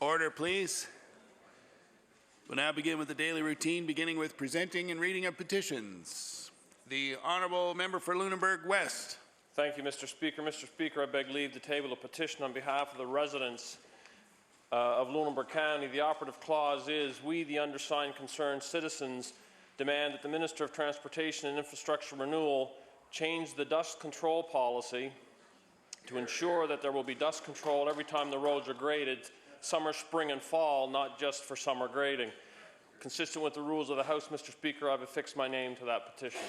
Order, please. We'll now begin with the daily routine, beginning with presenting and reading of petitions. The Honourable Member for Lunenburg West. Thank you, Mr. Speaker. Mr. Speaker, I beg leave to table a petition on behalf of the residents of Lunenburg County. The operative clause is, we, the undersigned concerned citizens, demand that the Minister of Transportation and Infrastructure Renewal change the dust control policy to ensure that there will be dust control every time the roads are graded, summer, spring and fall, not just for summer grading. Consistent with the rules of the House, Mr. Speaker, I have affixed my name to that petition.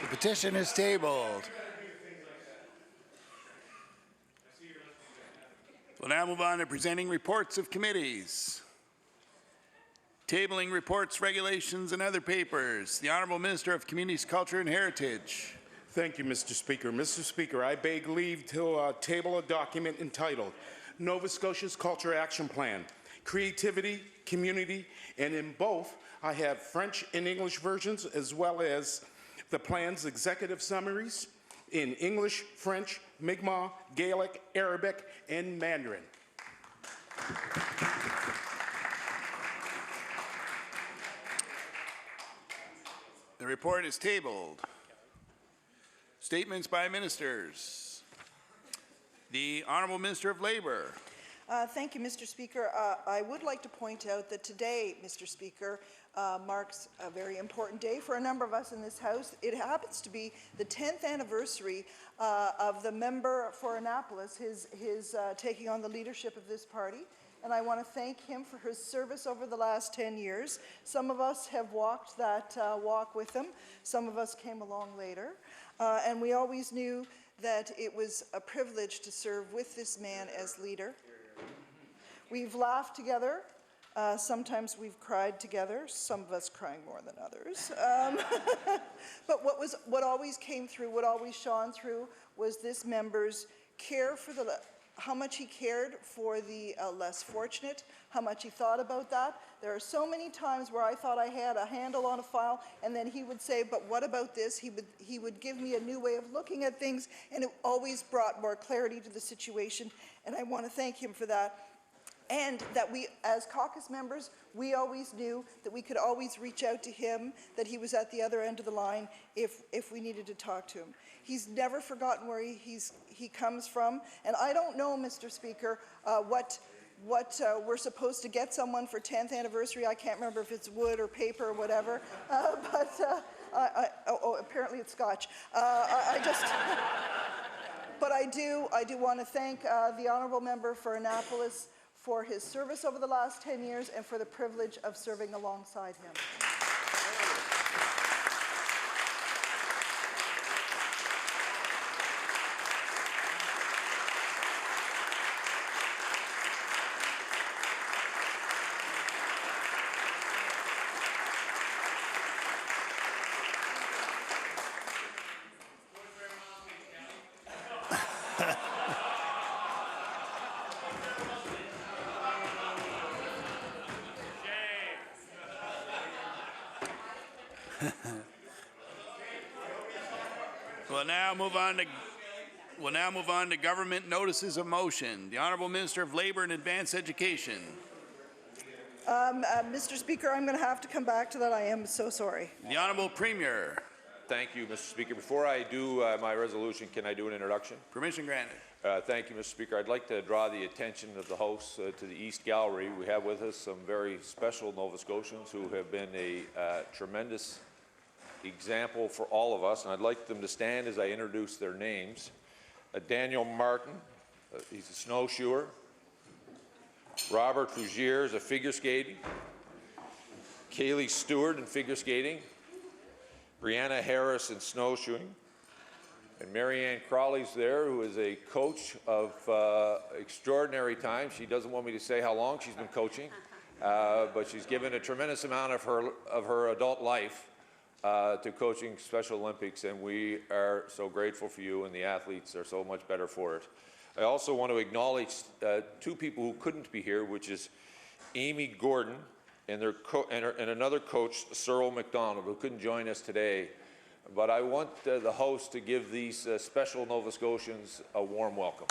The petition is tabled. We'll now move on to presenting reports of committees. Tabling reports, regulations, and other papers. The Honourable Minister of Communities, Culture and Heritage. Thank you, Mr. Speaker. Mr. Speaker, I beg leave to table a document entitled Nova Scotia's Culture Action Plan, Creativity, Community, and in both I have French and English versions as well as the plan's executive summaries in English, French, Mi'kmaq, Gaelic, Arabic, and Mandarin. The report is tabled. Statements by ministers. The Honourable Minister of Labour. Thank you, Mr. Speaker. I would like to point out that today, Mr. Speaker, marks a very important day for a number of us in this House. It happens to be the 10th anniversary of the member for Annapolis, his taking on the leadership of this party. And I want to thank him for his service over the last 10 years. Some of us have walked that walk with him. Some of us came along later. And we always knew that it was a privilege to serve with this man as leader. We've laughed together. Sometimes we've cried together, some of us crying more than others. But what always came through, what always shone through, was this member's care for how much he cared for the less fortunate, how much he thought about that. There are so many times where I thought I had a handle on a file, and then he would say, but what about this? He would give me a new way of looking at things, and it always brought more clarity to the situation, and I want to thank him for that. And that we, as caucus members, we always knew that we could always reach out to him, that he was at the other end of the line if we needed to talk to him. He's never forgotten where he comes from. And I don't know, Mr. Speaker, what we're supposed to get someone for 10th anniversary. I can't remember if it's wood or paper or whatever. Apparently it's Scotch. But I do want to thank the Honourable Member for Annapolis for his service over the last 10 years and for the privilege of serving alongside him. We'll now move on to government notices of motion. The Honourable Minister of Labour and Advanced Education. Mr. Speaker, I'm going to have to come back to that. I am so sorry. The Honourable Premier. Thank you, Mr. Speaker. Before I do my resolution, can I do an introduction? Permission granted. Thank you, Mr. Speaker. I'd like to draw the attention of the House to the East Gallery. We have with us some very special Nova Scotians who have been a tremendous example for all of us, and I'd like them to stand as I introduce their names. Daniel Martin, he's a snowshoer. Robert Fougier is a figure skating. Kaylee Stewart in figure skating. Brianna Harris in snowshoeing. And Marianne Crawley's there, who is a coach of extraordinary time. She doesn't want me to say how long she's been coaching, but she's given a tremendous amount of her adult life to coaching Special Olympics, and we are so grateful for you, and the athletes are so much better for it. I also want to acknowledge two people who couldn't be here, which is Amy Gordon and another coach, Cyril McDonald, who couldn't join us today. but I want the host to give these special Nova Scotians a warm welcome.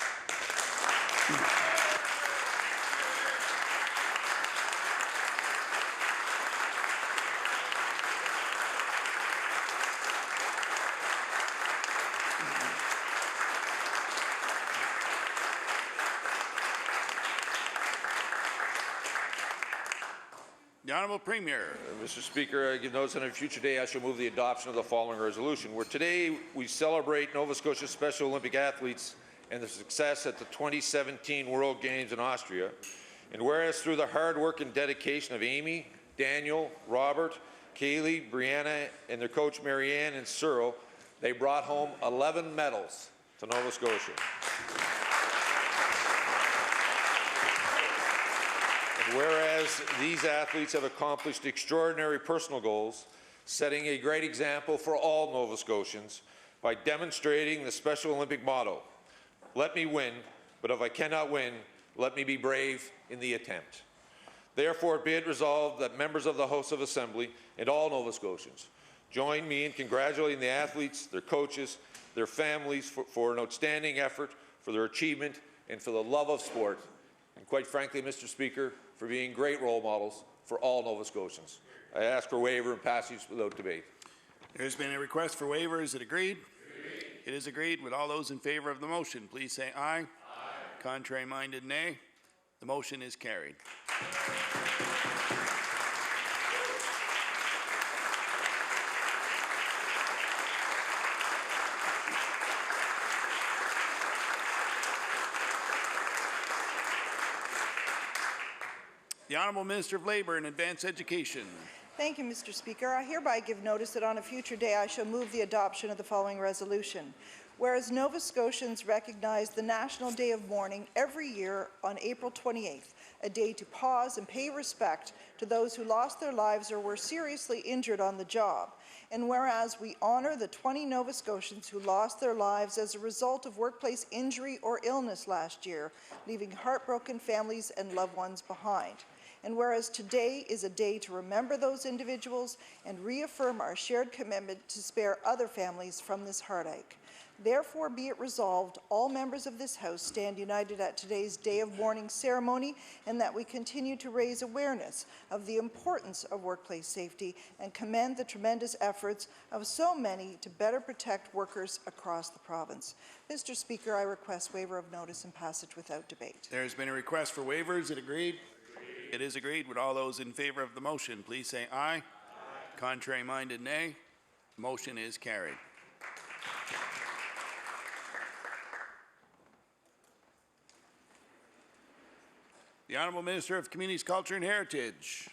The Honourable Premier. Mr. Speaker, I give notice on a future day I shall move the adoption of the following resolution, where today we celebrate Nova Scotia Special Olympic athletes and their success at the 2017 World Games in Austria. And whereas through the hard work and dedication of Amy, Daniel, Robert, Kaylee, Brianna, and their coach Marianne and Cyril, they brought home 11 medals to Nova Scotia. Whereas these athletes have accomplished extraordinary personal goals, setting a great example for all Nova Scotians by demonstrating the Special Olympic motto, "Let me win, but if I cannot win, let me be brave in the attempt." Therefore, be it resolved that members of the House of Assembly and all Nova Scotians join me in congratulating the athletes, their coaches, their families for an outstanding effort, for their achievement, and for the love of sport. And quite frankly, Mr. Speaker, for being great role models for all Nova Scotians. I ask for waiver and passage without debate. There has been a request for waiver. Is it agreed? It is agreed. Would all those in favour of the motion please say aye. Contrary-minded, nay. The motion is carried. The Honourable Minister of Labour and Advanced Education. Thank you, Mr. Speaker. I hereby give notice that on a future day I shall move the adoption of the following resolution. Whereas Nova Scotians recognize the National Day of Mourning every year on April 28th, a day to pause and pay respect to those who lost their lives or were seriously injured on the job. And whereas we honour the 20 Nova Scotians who lost their lives as a result of workplace injury or illness last year, leaving heartbroken families and loved ones behind. And whereas today is a day to remember those individuals and reaffirm our shared commitment to spare other families from this heartache. Therefore, be it resolved, all members of this House stand united at today's Day of Mourning ceremony, and that we continue to raise awareness of the importance of workplace safety and commend the tremendous efforts of so many to better protect workers across the province. Mr. Speaker, I request waiver of notice and passage without debate. There has been a request for waiver. Is it agreed? It is agreed. Would all those in favour of the motion please say aye. Contrary-minded, nay. The motion is carried. The Honourable Minister of Communities, Culture and Heritage.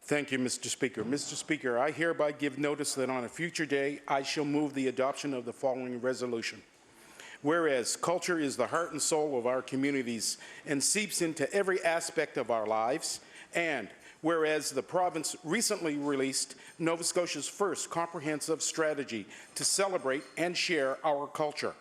Thank you, Mr. Speaker. Mr. Speaker, I hereby give notice that on a future day I shall move the adoption of the following resolution. Whereas culture is the heart and soul of our communities and seeps into every aspect of our lives, and whereas the province recently released Nova Scotia's first comprehensive strategy to celebrate and share our culture,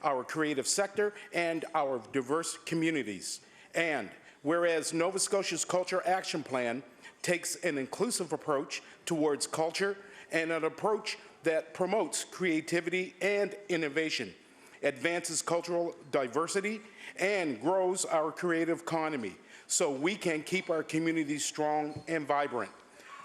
our creative sector, and our diverse communities, and whereas Nova Scotia's Culture Action Plan takes an inclusive approach towards culture and an approach that promotes creativity and innovation, advances cultural diversity, and grows our creative economy so we can keep our communities strong and vibrant.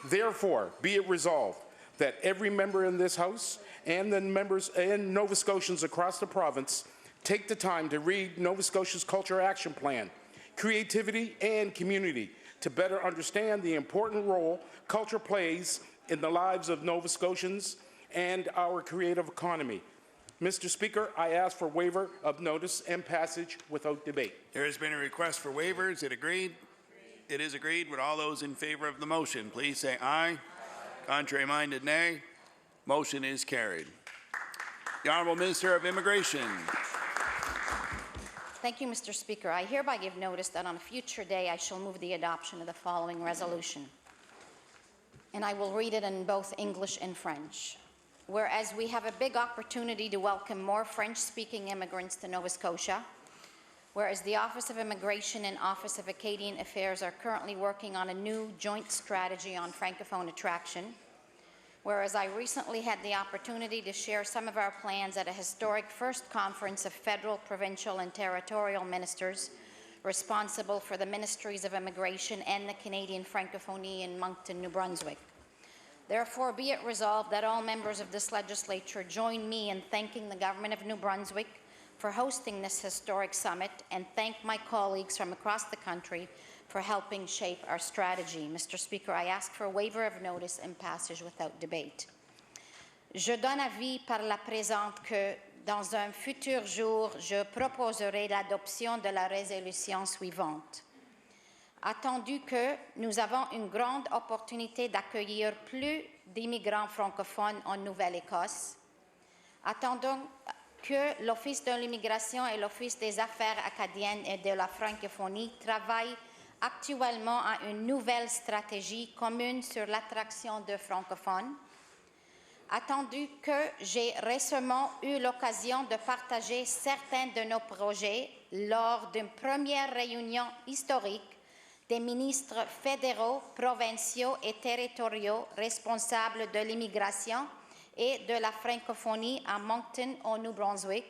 Therefore, be it resolved that every member in this House and the members and Nova Scotians across the province take the time to read Nova Scotia's Culture Action Plan, Creativity and Community, to better understand the important role culture plays in the lives of Nova Scotians and our creative economy. Mr. Speaker, I ask for waiver of notice and passage without debate. There has been a request for waiver. Is it agreed? It is agreed. Would all those in favour of the motion please say aye. Contrary-minded, nay. Motion is carried. The Honourable Minister of Immigration. Thank you, Mr. Speaker. I hereby give notice that on a future day I shall move the adoption of the following resolution. And I will read it in both English and French. Whereas we have a big opportunity to welcome more French-speaking immigrants to Nova Scotia, whereas the Office of Immigration and Office of Acadian Affairs are currently working on a new joint strategy on Francophone attraction, whereas I recently had the opportunity to share some of our plans at a historic first conference of federal, provincial, and territorial ministers responsible for the Ministries of Immigration and the Canadian Francophonie in Moncton, New Brunswick. Therefore, be it resolved that all members of this legislature join me in thanking the Government of New Brunswick for hosting this historic summit and thank my colleagues from across the country for helping shape our strategy. Mr. Speaker, I ask for a waiver of notice and passage without debate. Je donne avis par la présente que, dans un futur jour, je proposerai l'adoption de la résolution suivante. Attendu que nous avons une grande opportunité d'accueillir plus d'immigrants francophones en Nouvelle-Écosse, attendons que l'Office de l'immigration et l'Office des affaires acadiennes et de la francophonie travaillent actuellement à une nouvelle stratégie commune sur l'attraction de francophones, attendu que j'ai récemment eu l'occasion de partager certains de nos projets lors d'une première réunion historique des ministres fédéraux, provinciaux et territoriaux responsables de l'immigration et de la francophonie à Moncton, au Nouveau-Brunswick.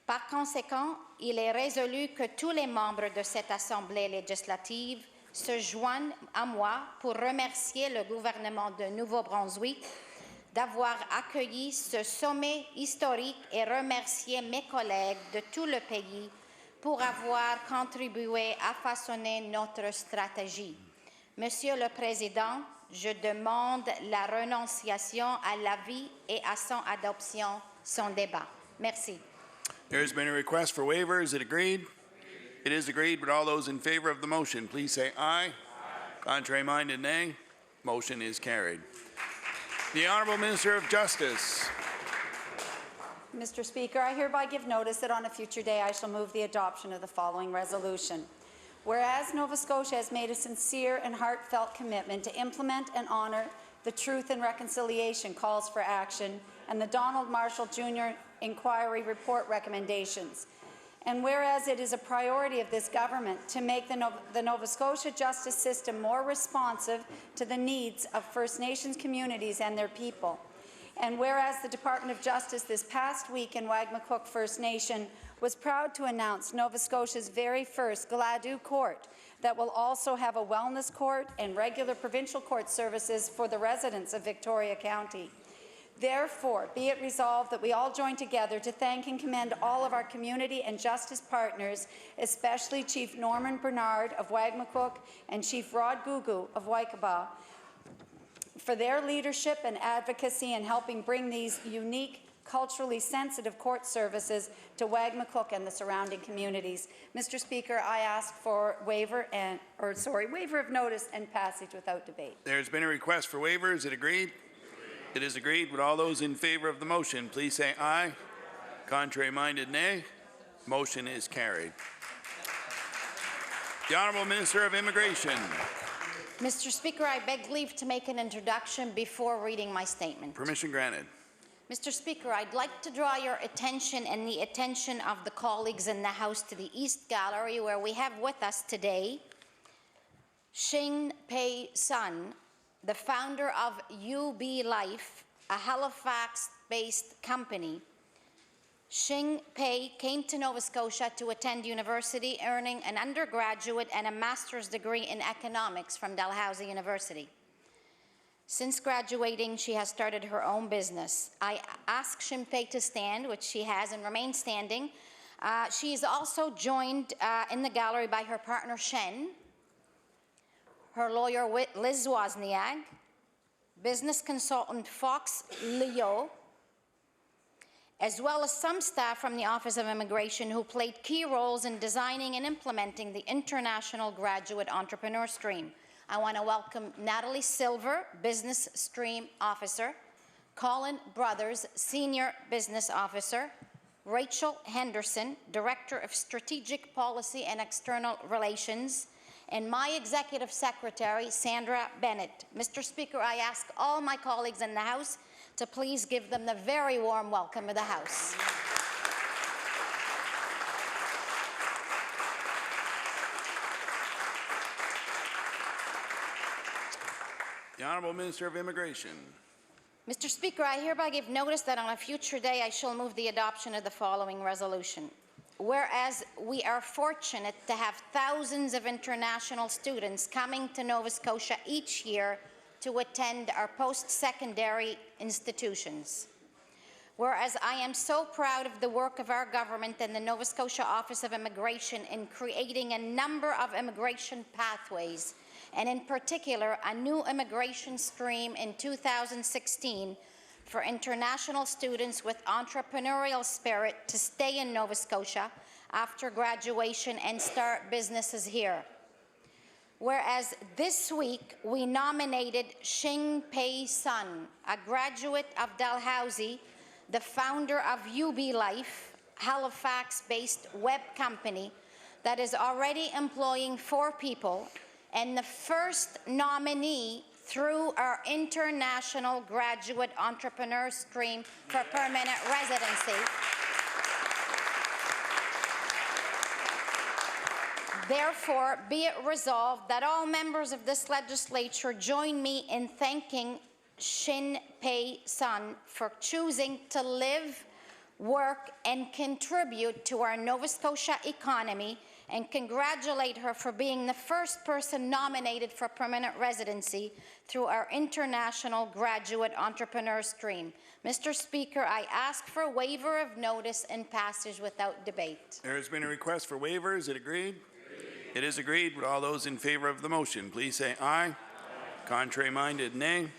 Par conséquent, il est résolu que tous les membres de cette Assemblée législative se joignent à moi pour remercier le gouvernement de Nouveau-Brunswick d'avoir accueilli ce sommet historique et remercier mes collègues de tout le pays pour avoir contribué à façonner notre stratégie. Monsieur le Président, je demande la renonciation à l'avis et à son adoption sans débat. Merci. There's been a request for waiver. Is it agreed? It is agreed. Would all those in favor of the motion please say aye. Contrary minded, nay. Motion is carried. The Honourable Minister of Justice. Mr. Speaker, I hereby give notice that on a future day I shall move the adoption of the following resolution. Whereas Nova Scotia has made a sincere and heartfelt commitment to implement and honour the Truth and Reconciliation Calls for Action and the Donald Marshall Jr. Inquiry Report recommendations, and whereas it is a priority of this government to make the Nova Scotia justice system more responsive to the needs of First Nations communities and their people, and whereas the Department of Justice this past week in Wagmatcook First Nation was proud to announce Nova Scotia's very first Gladue Court that will also have a wellness court and regular provincial court services for the residents of Victoria County. Therefore, be it resolved that we all join together to thank and commend all of our community and justice partners, especially Chief Norman Bernard of Wagmatcook and Chief Rod Gugu of Waikaba, for their leadership and advocacy in helping bring these unique, culturally sensitive court services to Wagmatcook and the surrounding communities. Mr. Speaker, I ask for waiver of notice and passage without debate. There's been a request for waiver. Is it agreed? It is agreed. Would all those in favor of the motion please say aye. Contrary minded, nay. Motion is carried. The Honourable Minister of Immigration. Mr. Speaker, I beg leave to make an introduction before reading my statement. Permission granted. Mr. Speaker, I'd like to draw your attention and the attention of the colleagues in the House to the East Gallery, where we have with us today Shing Pei Sun, the founder of UB Life, a Halifax-based company. Shing Pei came to Nova Scotia to attend university, earning an undergraduate and a master's degree in economics from Dalhousie University. Since graduating, she has started her own business. I asked Shing Pei to stand, which she has, and remains standing. She is also joined in the gallery by her partner, Shen, her lawyer, Liz Wozniak, business consultant, Fox Leo, as well as some staff from the Office of Immigration who played key roles in designing and implementing the International Graduate Entrepreneur Stream. I want to welcome Natalie Silver, Business Stream Officer, Colin Brothers, Senior Business Officer, Rachel Henderson, Director of Strategic Policy and External Relations, and my Executive Secretary, Sandra Bennett. Mr. Speaker, I ask all my colleagues in the House to please give them the very warm welcome of the House. The Honourable Minister of Immigration. Mr. Speaker, I hereby give notice that on a future day I shall move the adoption of the following resolution. Whereas we are fortunate to have thousands of international students coming to Nova Scotia each year to attend our post-secondary institutions. Whereas I am so proud of the work of our government and the Nova Scotia Office of Immigration in creating a number of immigration pathways, and in particular a new immigration stream in 2016 for international students with entrepreneurial spirit to stay in Nova Scotia after graduation and start businesses here. Whereas this week we nominated Xing Pei Sun, a graduate of Dalhousie, the founder of UB Life, Halifax-based web company that is already employing 4 people, and the first nominee through our international graduate entrepreneur stream for permanent residency. Therefore, be it resolved that all members of this legislature join me in thanking Xin Pei Sun for choosing to live, work, and contribute to our Nova Scotia economy, and congratulate her for being the first person nominated for permanent residency through our international graduate entrepreneur stream. Mr. Speaker, I ask for a waiver of notice and passage without debate. There has been a request for waivers. Is it agreed? It is agreed. Would all those in favor of the motion please say aye. Contrary-minded, nay.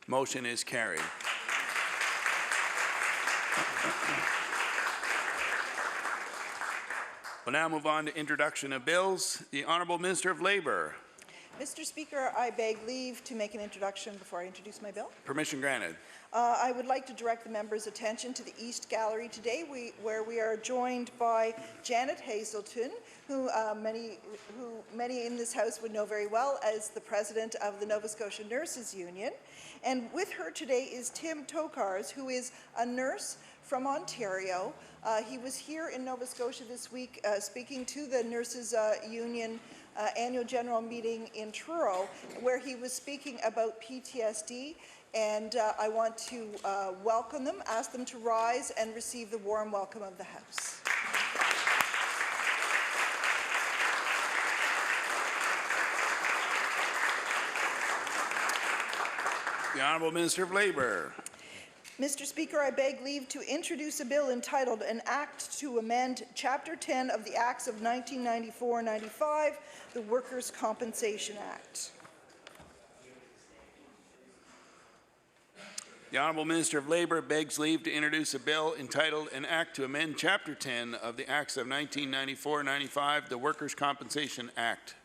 Motion is carried. We'll now move on to introduction of bills. The Honourable Minister of Labour. Mr. Speaker, I beg leave to make an introduction before I introduce my bill. Permission granted. I would like to direct the members' attention to the East Gallery today, where we are joined by Janet Hazelton, who many in this House would know very well as the president of the Nova Scotia Nurses Union. And with her today is Tim Tokars, who is a nurse from Ontario. He was here in Nova Scotia this week speaking to the Nurses Union annual general meeting in Truro, where he was speaking about PTSD. And I want to welcome them, ask them to rise and receive the warm welcome of the House. The Honourable Minister of Labour. Mr. Speaker, I beg leave to introduce a bill entitled An Act to Amend Chapter 10 of the Acts of 1994-95, the Workers' Compensation Act. The Honourable Minister of Labour begs leave to introduce a bill entitled An Act to Amend Chapter 10 of the Acts of 1994-95, the Workers' Compensation Act.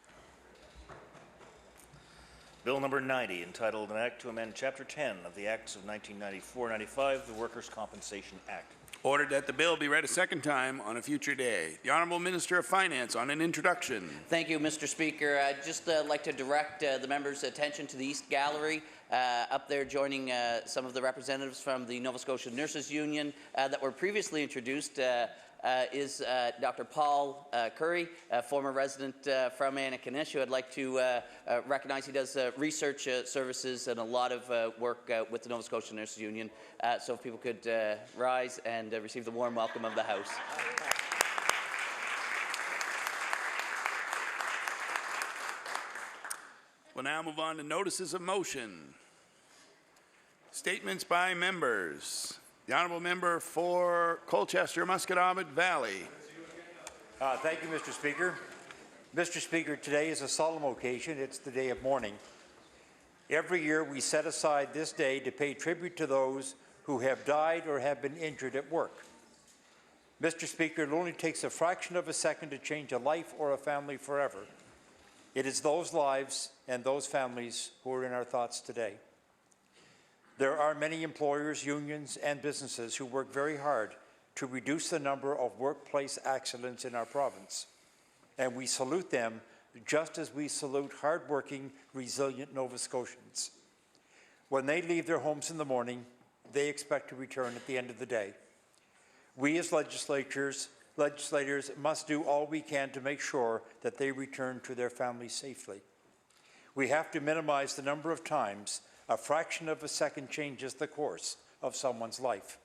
Bill number 90, entitled An Act to Amend Chapter 10 of the Acts of 1994-95, the Workers' Compensation Act. Ordered that the bill be read a second time on a future day. The Honourable Minister of Finance on an introduction. Thank you, Mr. Speaker. I'd just like to direct the members' attention to the East Gallery. Up there joining some of the representatives from the Nova Scotia Nurses Union that were previously introduced is Dr. Paul Curry, a former resident from Annakinishu. I'd like to recognize he does research services and a lot of work with the Nova Scotia Nurses Union. So if people could rise and receive the warm welcome of the House. We'll now move on to notices of motion. Statements by members. The Honourable Member for Colchester, Musquedominant Valley. Thank you, Mr. Speaker. Mr. Speaker, today is a solemn occasion. It's the day of mourning. Every year we set aside this day to pay tribute to those who have died or have been injured at work. Mr. Speaker, it only takes a fraction of a second to change a life or a family forever. It is those lives and those families who are in our thoughts today. There are many employers, unions, and businesses who work very hard to reduce the number of workplace accidents in our province. And we salute them just as we salute hardworking, resilient Nova Scotians. When they leave their homes in the morning, they expect to return at the end of the day. We as legislators must do all we can to make sure that they return to their families safely. We have to minimize the number of times A fraction of a second changes the course of someone's life.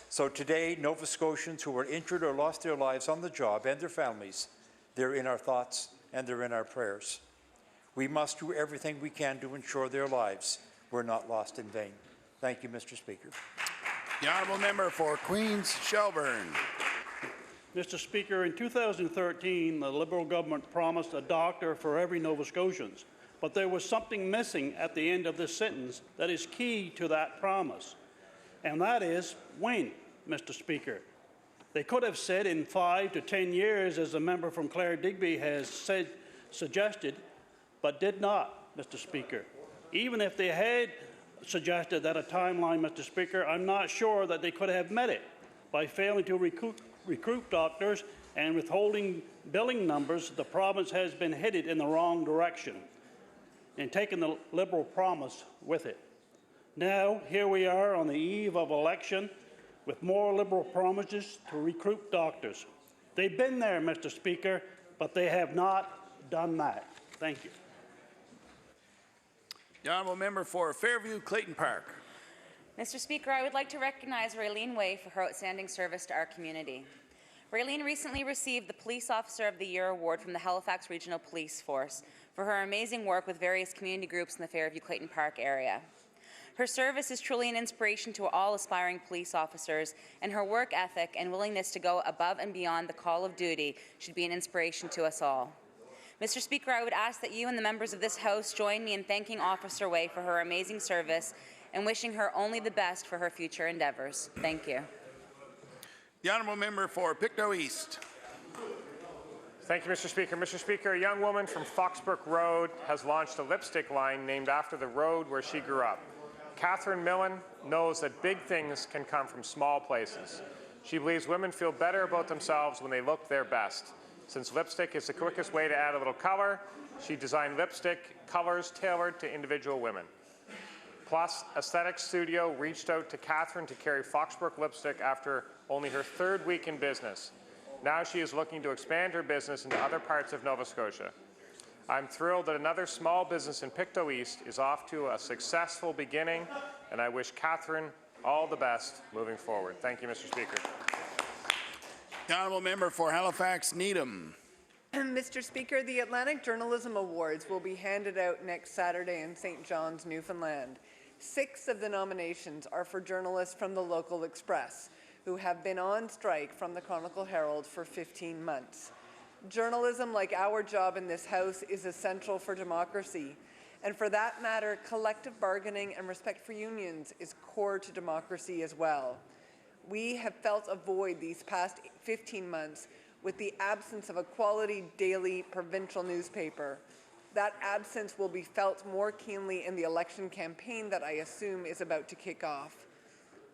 So today, Nova Scotians who were injured or lost their lives on the job and their families, they're in our thoughts and they're in our prayers. We must do everything we can to ensure their lives were not lost in vain. Thank you, Mr. Speaker. The honourable member for Queens Shelburne. Mr. Speaker, in 2013, the Liberal government promised a doctor for every Nova Scotian, but there was something missing at the end of this sentence that is key to that promise, and that is when, Mr. Speaker. They could have said in 5 to 10 years, as the member from Clare Digby has suggested, but did not, Mr. Speaker. Even if they had suggested that a timeline, Mr. Speaker, I'm not sure that they could have met it by failing to recruit doctors and withholding billing numbers. The province has been headed in the wrong direction and taken the Liberal promise with it. Now, here we are on the eve of election with more Liberal promises to recruit doctors. They've been there, Mr. Speaker, but they have not done that. Thank you. The honourable member for Fairview Clayton Park. Mr. Speaker, I would like to recognize Raylene Way for her outstanding service to our community. Raylene recently received the Police Officer of the Year award from the Halifax Regional Police Force for her amazing work with various community groups in the Fairview Clayton Park area. Her service is truly an inspiration to all aspiring police officers, and her work ethic and willingness to go above and beyond the call of duty should be an inspiration to us all. Mr. Speaker, I would ask that you and the members of this House join me in thanking Officer Way for her amazing service and wishing her only the best for her future endeavours. Thank you. The honourable member for Pictou East. Thank you, Mr. Speaker. Mr. Speaker, a young woman from Foxbrook Road has launched a lipstick line named after the road where she grew up. Catherine Millen knows that big things can come from small places. She believes women feel better about themselves when they look their best. Since lipstick is the quickest way to add a little color, she designed lipstick colors tailored to individual women. Plus, Aesthetics Studio reached out to Catherine to carry Foxbrook lipstick after only her 3rd week in business. Now she is looking to expand her business into other parts of Nova Scotia. I'm thrilled that another small business in Pictou East is off to a successful beginning, and I wish Catherine all the best moving forward. Thank you, Mr. Speaker. The honourable member for Halifax Needham. Mr. Speaker, the Atlantic Journalism Awards will be handed out next Saturday in St. John's, Newfoundland. 6 of the nominations are for journalists from the local Express, who have been on strike from the Chronicle Herald for 15 months. Journalism, like our job in this House, is essential for democracy. And for that matter, collective bargaining and respect for unions is core to democracy as well. We have felt a void these past 15 months with the absence of a quality daily provincial newspaper. That absence will be felt more keenly in the election campaign that I assume is about to kick off.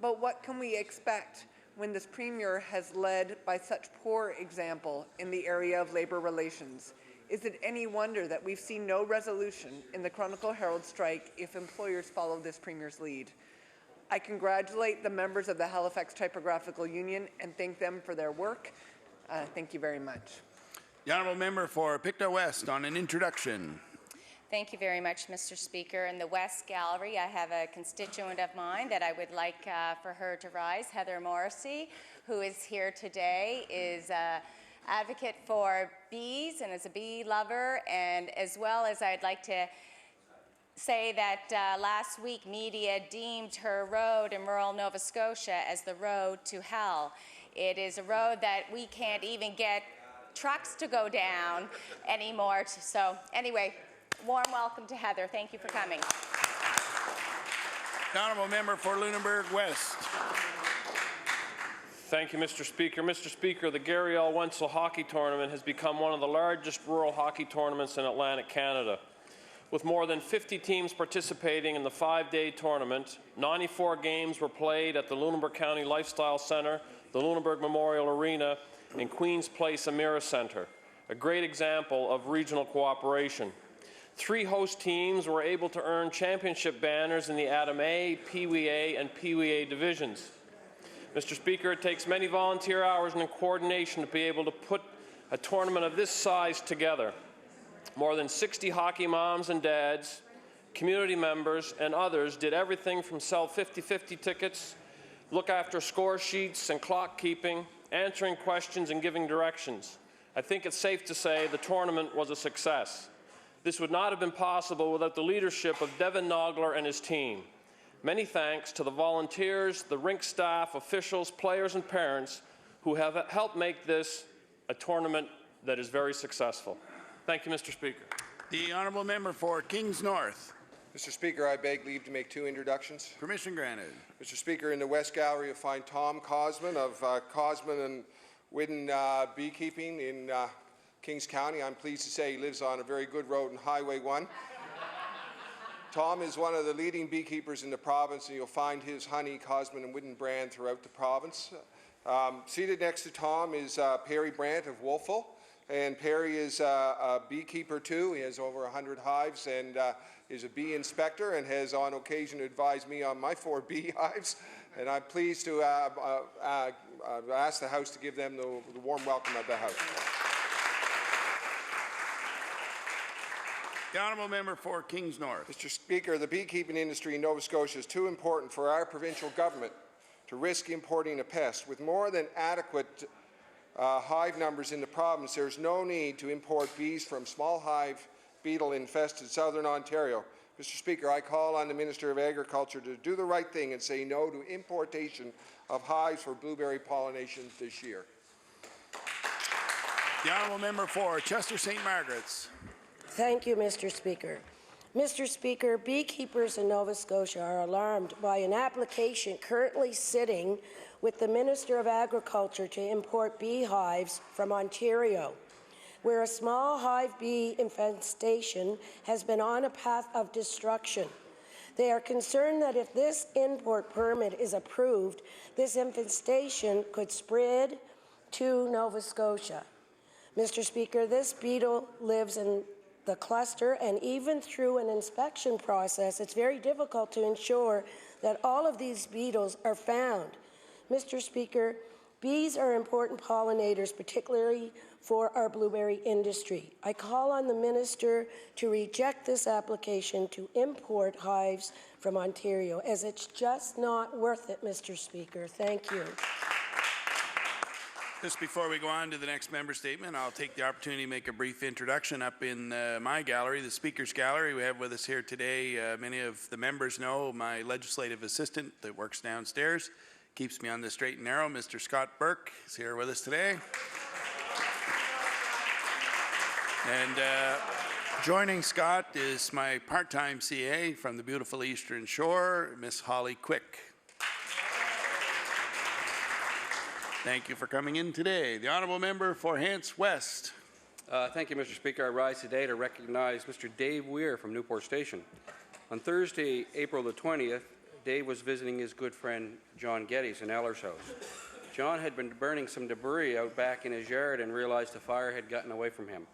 But what can we expect when this Premier has led by such poor example in the area of labour relations? Is it any wonder that we've seen no resolution in the Chronicle Herald strike if employers follow this Premier's lead? I congratulate the members of the Halifax Typographical Union and thank them for their work. Thank you very much. The honourable member for Pictou West on an introduction. Thank you very much, Mr. Speaker. In the West Gallery, I have a constituent of mine that I would like for her to rise, Heather Morrissey, who is here today, is an advocate for bees and is a bee lover, and as well as I'd like to say that last week media deemed her road in rural Nova Scotia as the road to hell. It is a road that we can't even get trucks to go down anymore. So anyway, warm welcome to Heather. Thank you for coming. The honourable member for Lunenburg West. Thank you, Mr. Speaker. Mr. Speaker, the Gary L. Wenzel Hockey Tournament has become one of the largest rural hockey tournaments in Atlantic Canada. With more than 50 teams participating in the 5-day tournament, 94 games were played at the Lunenburg County Lifestyle Centre, the Lunenburg Memorial Arena, and Queen's Place Amira Centre, a great example of regional cooperation. 3 host teams were able to earn championship banners in the Atom A, Pee Wee A, and Pee Wee A divisions. Mr. Speaker, it takes many volunteer hours and coordination to be able to put a tournament of this size together. More than 60 hockey moms and dads, community members, and others did everything from sell 50-50 tickets, look after score sheets and clock keeping, answering questions and giving directions. I think it's safe to say the tournament was a success. This would not have been possible without the leadership of Devin Nogler and his team. Many thanks to the volunteers, the rink staff, officials, players, and parents who have helped make this a tournament that is very successful. Thank you, Mr. Speaker. The honourable member for Kings North. Mr. Speaker, I beg leave to make 2 introductions. Permission granted. Mr. Speaker, in the West Gallery you'll find Tom Cosman of Cosman and Whidden Beekeeping in Kings County. I'm pleased to say he lives on a very good road in Highway 1. Tom is one of the leading beekeepers in the province, and you'll find his honey, Cosman and Whidden brand throughout the province. Seated next to Tom is Perry Brandt of Wolfville, and Perry is a beekeeper too. He has over 100 hives and is a bee inspector and has on occasion advised me on my 4 beehives. And I'm pleased to ask the House to give them the warm welcome of the House. The honourable member for Kings North. Mr. Speaker, the beekeeping industry in Nova Scotia is too important for our provincial government to risk importing a pest. With more than adequate hive numbers in the province, there is no need to import bees from small hive beetle-infested southern Ontario. Mr. Speaker, I call on the Minister of Agriculture to do the right thing and say no to importation of hives for blueberry pollination this year. The honourable member for Chester St. Margaret's. Thank you, Mr. Speaker. Mr. Speaker, beekeepers in Nova Scotia are alarmed by an application currently sitting with the Minister of Agriculture to import beehives from Ontario, where a small hive bee infestation has been on a path of destruction. They are concerned that if this import permit is approved, this infestation could spread to Nova Scotia. Mr. Speaker, this beetle lives in the cluster, and even through an inspection process, it's very difficult to ensure that all of these beetles are found. Mr. Speaker, bees are important pollinators, particularly for our blueberry industry. I call on the Minister to reject this application to import hives from Ontario, as it's just not worth it, Mr. Speaker. Thank you. Just before we go on to the next member statement, I'll take the opportunity to make a brief introduction up in my gallery, the Speaker's Gallery. We have with us here today, many of the members know, my legislative assistant that works downstairs, keeps me on the straight and narrow, Mr. Scott Burke is here with us today. And joining Scott is my part-time CA from the beautiful Eastern Shore, Miss Holly Quick. Thank you for coming in today. The honourable member for Hants West. Thank you, Mr. Speaker. I rise today to recognize Mr. Dave Weir from Newport Station. On Thursday, April the 20th, Dave was visiting his good friend John Geddes in Eller's house. John had been burning some debris out back in his yard and realized the fire had gotten away from him.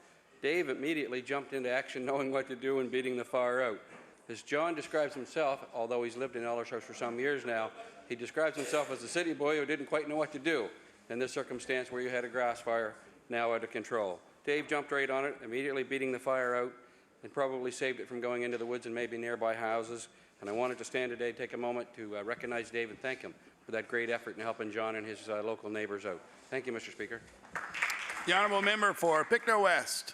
Dave immediately jumped into action, knowing what to do and beating the fire out. As John describes himself, although he's lived in Eller's house for some years now, he describes himself as a city boy who didn't quite know what to do in this circumstance where you had a grass fire now out of control. Dave jumped right on it, immediately beating the fire out, and probably saved it from going into the woods and maybe nearby houses. And I wanted to stand today, take a moment to recognize Dave and thank him for that great effort in helping John and his local neighbors out. Thank you, Mr. Speaker. The honourable member for Pictou West.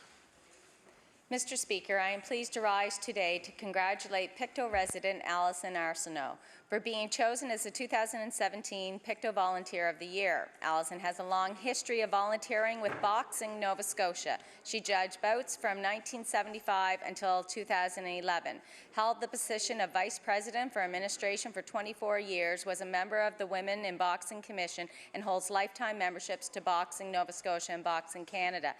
Mr. Speaker, I am pleased to rise today to congratulate Pictou resident Alison Arsenault for being chosen as the 2017 Pictou Volunteer of the Year. Alison has a long history of volunteering with Boxing Nova Scotia. She judged bouts from 1975 until 2011, held the position of Vice President for Administration for 24 years, was a member of the Women in Boxing Commission, and holds lifetime memberships to Boxing Nova Scotia and Boxing Canada.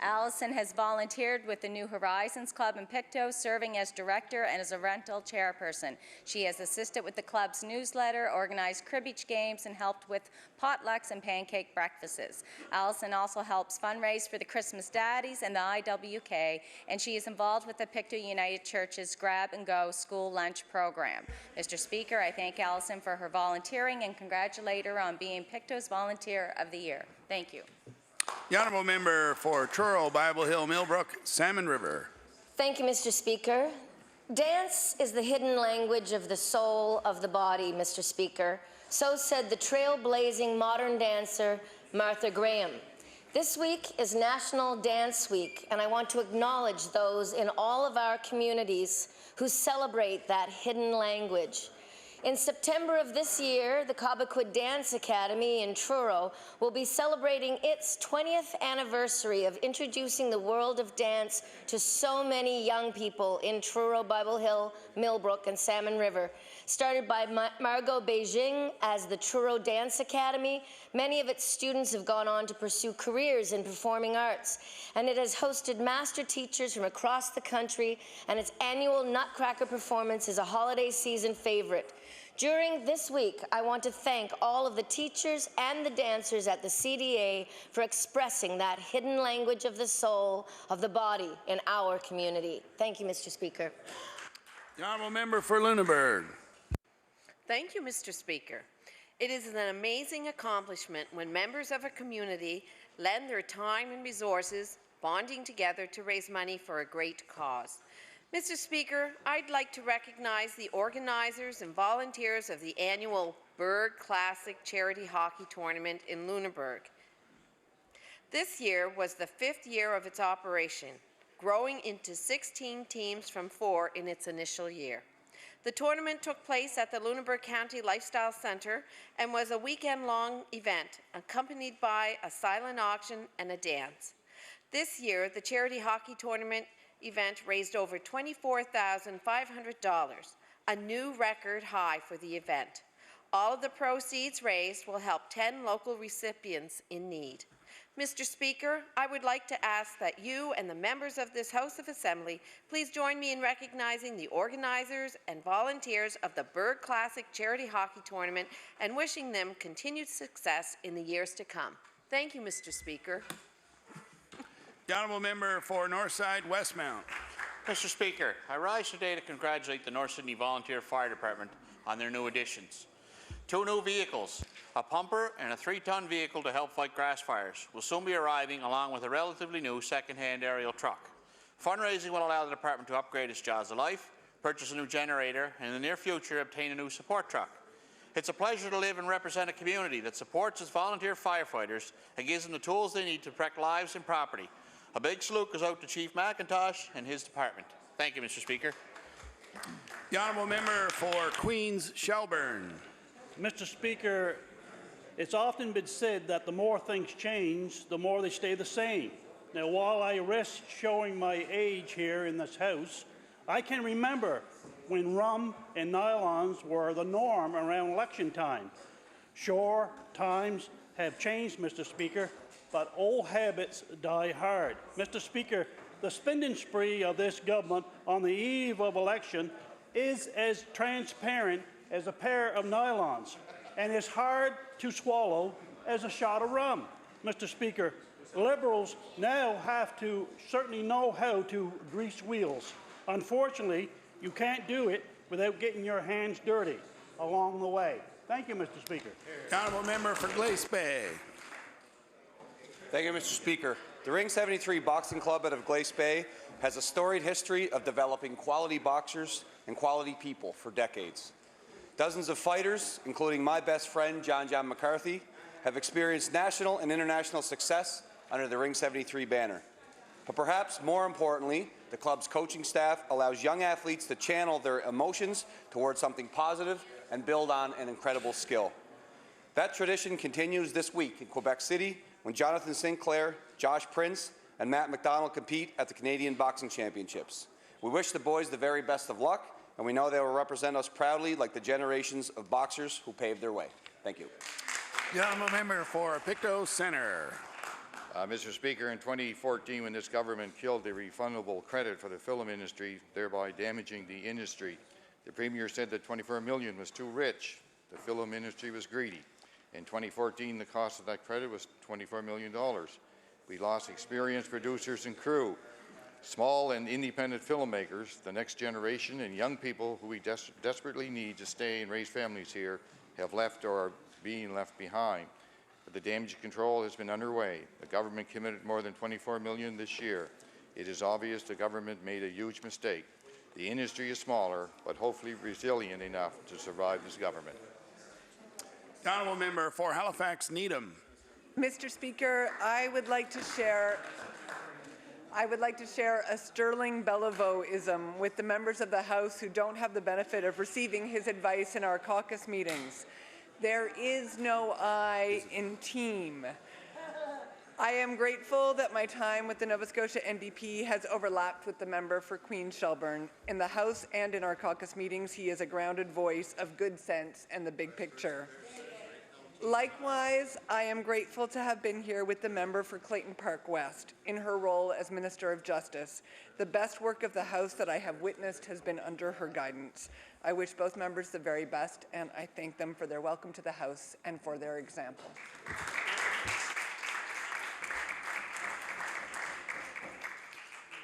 Alison has volunteered with the New Horizons Club in Pictou, serving as director and as a rental chairperson. She has assisted with the club's newsletter, organized cribbage games, and helped with potlucks and pancake breakfasts. Alison also helps fundraise for the Christmas Daddies and the IWK, and she is involved with the Pictou United Church's Grab and Go school lunch program. Mr. Speaker, I thank Alison for her volunteering and congratulate her on being Pictou's Volunteer of the Year. Thank you. The honourable member for Truro, Bible Hill, Millbrook, Salmon River. Thank you, Mr. Speaker. Dance is the hidden language of the soul of the body, Mr. Speaker. So said the trailblazing modern dancer, Martha Graham. This week is National Dance Week, and I want to acknowledge those in all of our communities who celebrate that hidden language. In September of this year, the Cobequid Dance Academy in Truro will be celebrating its 20th anniversary of introducing the world of dance to so many young people in Truro, Bible Hill, Millbrook, and Salmon River. Started by Margot Beijing as the Truro Dance Academy, many of its students have gone on to pursue careers in performing arts, and it has hosted master teachers from across the country, and its annual Nutcracker performance is a holiday season favorite. During this week, I want to thank all of the teachers and the dancers at the CDA for expressing that hidden language of the soul, of the body in our community. Thank you, Mr. Speaker. The honourable member for Lunenburg. Thank you, Mr. Speaker. It is an amazing accomplishment when members of a community lend their time and resources, bonding together to raise money for a great cause. Mr. Speaker, I'd like to recognize the organizers and volunteers of the annual Berg Classic Charity Hockey Tournament in Lunenburg. This year was the 5th year of its operation, growing into 16 teams from 4 in its initial year. The tournament took place at the Lunenburg County Lifestyle Centre and was a weekend-long event, accompanied by a silent auction and a dance. This year, the charity hockey tournament event raised over $24,500, a new record high for the event. All of the proceeds raised will help 10 local recipients in need. Mr. Speaker, I would like to ask that you and the members of this House of Assembly please join me in recognizing the organizers and volunteers of the Berg Classic Charity Hockey Tournament and wishing them continued success in the years to come. Thank you, Mr. Speaker. The honourable member for Northside Westmount. Mr. Speaker, I rise today to congratulate the North Sydney Volunteer Fire Department on their new additions. 2 new vehicles, a pumper and a 3-ton vehicle to help fight grass fires, will soon be arriving along with a relatively new second-hand aerial truck. Fundraising will allow the department to upgrade its jaws of life, purchase a new generator, and in the near future obtain a new support truck. It's a pleasure to live and represent a community that supports its volunteer firefighters and gives them the tools they need to protect lives and property. A big salute goes out to Chief McIntosh and his department. Thank you, Mr. Speaker. The honourable member for Queens Shelburne. Mr. Speaker, it's often been said that the more things change, the more they stay the same. Now, while I risk showing my age here in this House, I can remember when rum and nylons were the norm around election time. Sure, times have changed, Mr. Speaker, but old habits die hard. Mr. Speaker, the spending spree of this government on the eve of election is as transparent as a pair of nylons and as hard to swallow as a shot of rum. Mr. Speaker, Liberals now have to certainly know how to grease wheels. Unfortunately, you can't do it without getting your hands dirty along the way. Thank you, Mr. Speaker. Honourable member for Glace Bay. Thank you, Mr. Speaker. The Ring 73 Boxing Club out of Glace Bay has a storied history of developing quality boxers and quality people for decades. Dozens of fighters, including my best friend, John McCarthy, have experienced national and international success under the Ring 73 banner. But perhaps more importantly, the club's coaching staff allows young athletes to channel their emotions towards something positive and build on an incredible skill. That tradition continues this week in Quebec City when Jonathan Sinclair, Josh Prince, and Matt McDonald compete at the Canadian Boxing Championships. We wish the boys the very best of luck, and we know they will represent us proudly like the generations of boxers who paved their way. Thank you. The honourable member for Pictou Centre. Mr. Speaker, in 2014, when this government killed the refundable credit for the film industry, thereby damaging the industry, the Premier said that $24 million was too rich. The film industry was greedy. In 2014, the cost of that credit was $24 million. We lost experienced producers and crew. Small and independent filmmakers, the next generation, and young people who we desperately need to stay and raise families here have left or are being left behind. But the damage control has been underway. The government committed more than $24 million this year. It is obvious the government made a huge mistake. The industry is smaller, but hopefully resilient enough to survive this government. The honourable member for Halifax Needham. Mr. Speaker, I would like to share a Sterling Beliveau-ism with the members of the House who don't have the benefit of receiving his advice in our caucus meetings. There is no I in team. I am grateful that my time with the Nova Scotia NDP has overlapped with the member for Queen Shelburne. In the House and in our caucus meetings, he is a grounded voice of good sense and the big picture. Likewise, I am grateful to have been here with the member for Clayton Park West in her role as Minister of Justice. The best work of the House that I have witnessed has been under her guidance. I wish both members the very best, and I thank them for their welcome to the House and for their example.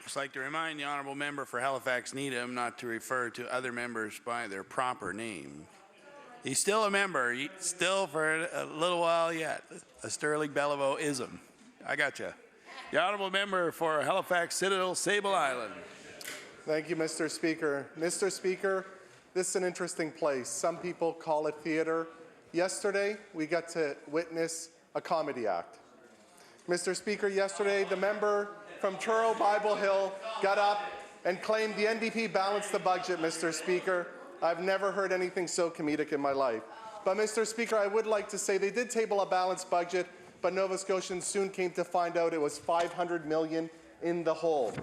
I'd like to remind the honourable member for Halifax Needham not to refer to other members by their proper name. He's still a member, still for a little while yet. A Sterling Beliveau-ism. I got you. The honourable member for Halifax Citadel, Sable Island. Thank you, Mr. Speaker. Mr. Speaker, this is an interesting place. Some people call it theatre. Yesterday, we got to witness a comedy act. Mr. Speaker, yesterday, the member from Truro Bible Hill got up and claimed the NDP balanced the budget, Mr. Speaker. I've never heard anything so comedic in my life. But, Mr. Speaker, I would like to say they did table a balanced budget, but Nova Scotians soon came to find out it was $500 million in the hole.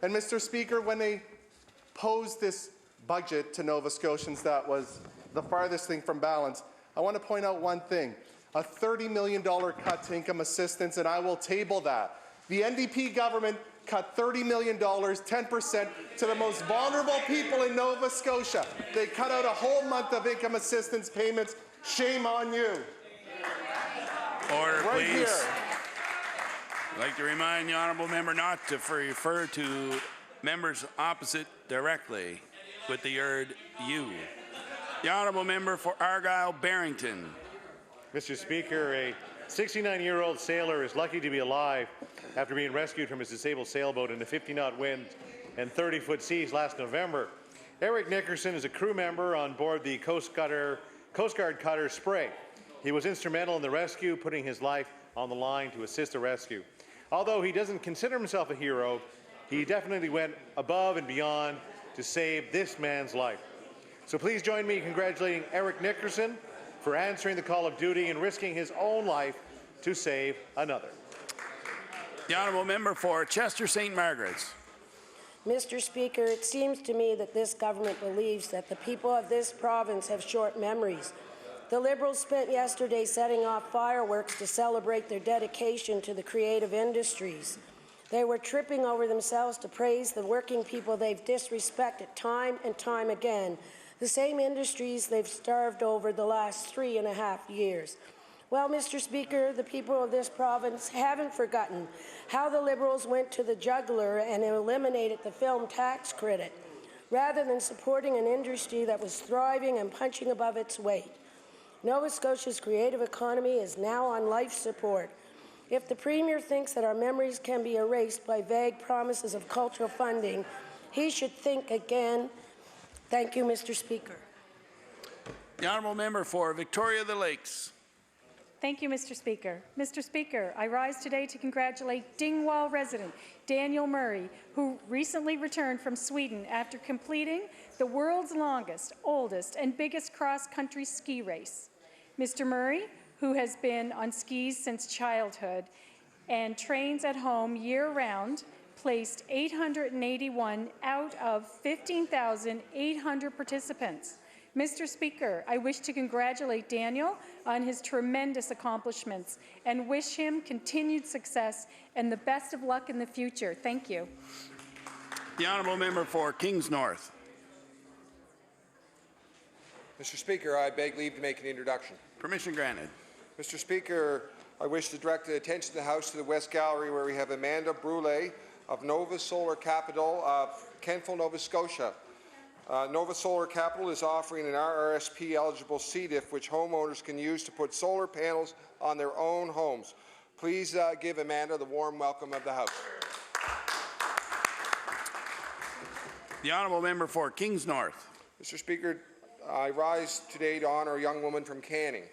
And, Mr. Speaker, when they posed this budget to Nova Scotians that was the farthest thing from balance, I want to point out one thing. A $30 million cut to income assistance, and I will table that. The NDP government cut $30 million, 10%, to the most vulnerable people in Nova Scotia. They cut out a whole month of income assistance payments. Shame on you. Order, right please. Here. I'd like to remind the honourable member not to refer to members opposite directly with the word you. The honourable member for Argyle Barrington. Mr. Speaker, a 69-year-old sailor is lucky to be alive after being rescued from his disabled sailboat in the 50-knot wind and 30-foot seas last November. Eric Nickerson is a crew member on board the Coast Guard cutter Spray. He was instrumental in the rescue, putting his life on the line to assist the rescue. Although he doesn't consider himself a hero, he definitely went above and beyond to save this man's life. So please join me in congratulating Eric Nickerson for answering the call of duty and risking his own life to save another. The honourable member for Chester St. Margaret's. Mr. Speaker, it seems to me that this government believes that the people of this province have short memories. The Liberals spent yesterday setting off fireworks to celebrate their dedication to the creative industries. They were tripping over themselves to praise the working people they've disrespected time and time again, the same industries they've starved over the last 3.5 years. Well, Mr. Speaker, the people of this province haven't forgotten how the Liberals went to the jugular and eliminated the film tax credit, rather than supporting an industry that was thriving and punching above its weight. Nova Scotia's creative economy is now on life support. If the Premier thinks that our memories can be erased by vague promises of cultural funding, he should think again. Thank you, Mr. Speaker. The honourable member for Victoria the Lakes. Thank you, Mr. Speaker. Mr. Speaker, I rise today to congratulate Dingwall resident Daniel Murray, who recently returned from Sweden after completing the world's longest, oldest, and biggest cross-country ski race. Mr. Murray, who has been on skis since childhood and trains at home year-round, placed 881 out of 15,800 participants. Mr. Speaker, I wish to congratulate Daniel on his tremendous accomplishments and wish him continued success and the best of luck in the future. Thank you. The honourable member for Kings North. Mr. Speaker, I beg leave to make an introduction. Permission granted. Mr. Speaker, I wish to direct the attention of the House to the West Gallery, where we have Amanda Brule of Nova Solar Capital of Kentville, Nova Scotia. Nova Solar Capital is offering an RRSP-eligible CDIF, which homeowners can use to put solar panels on their own homes. Please give Amanda the warm welcome of the House. The honourable member for Kings North. Mr. Speaker, I rise today to honour a young woman from Canning.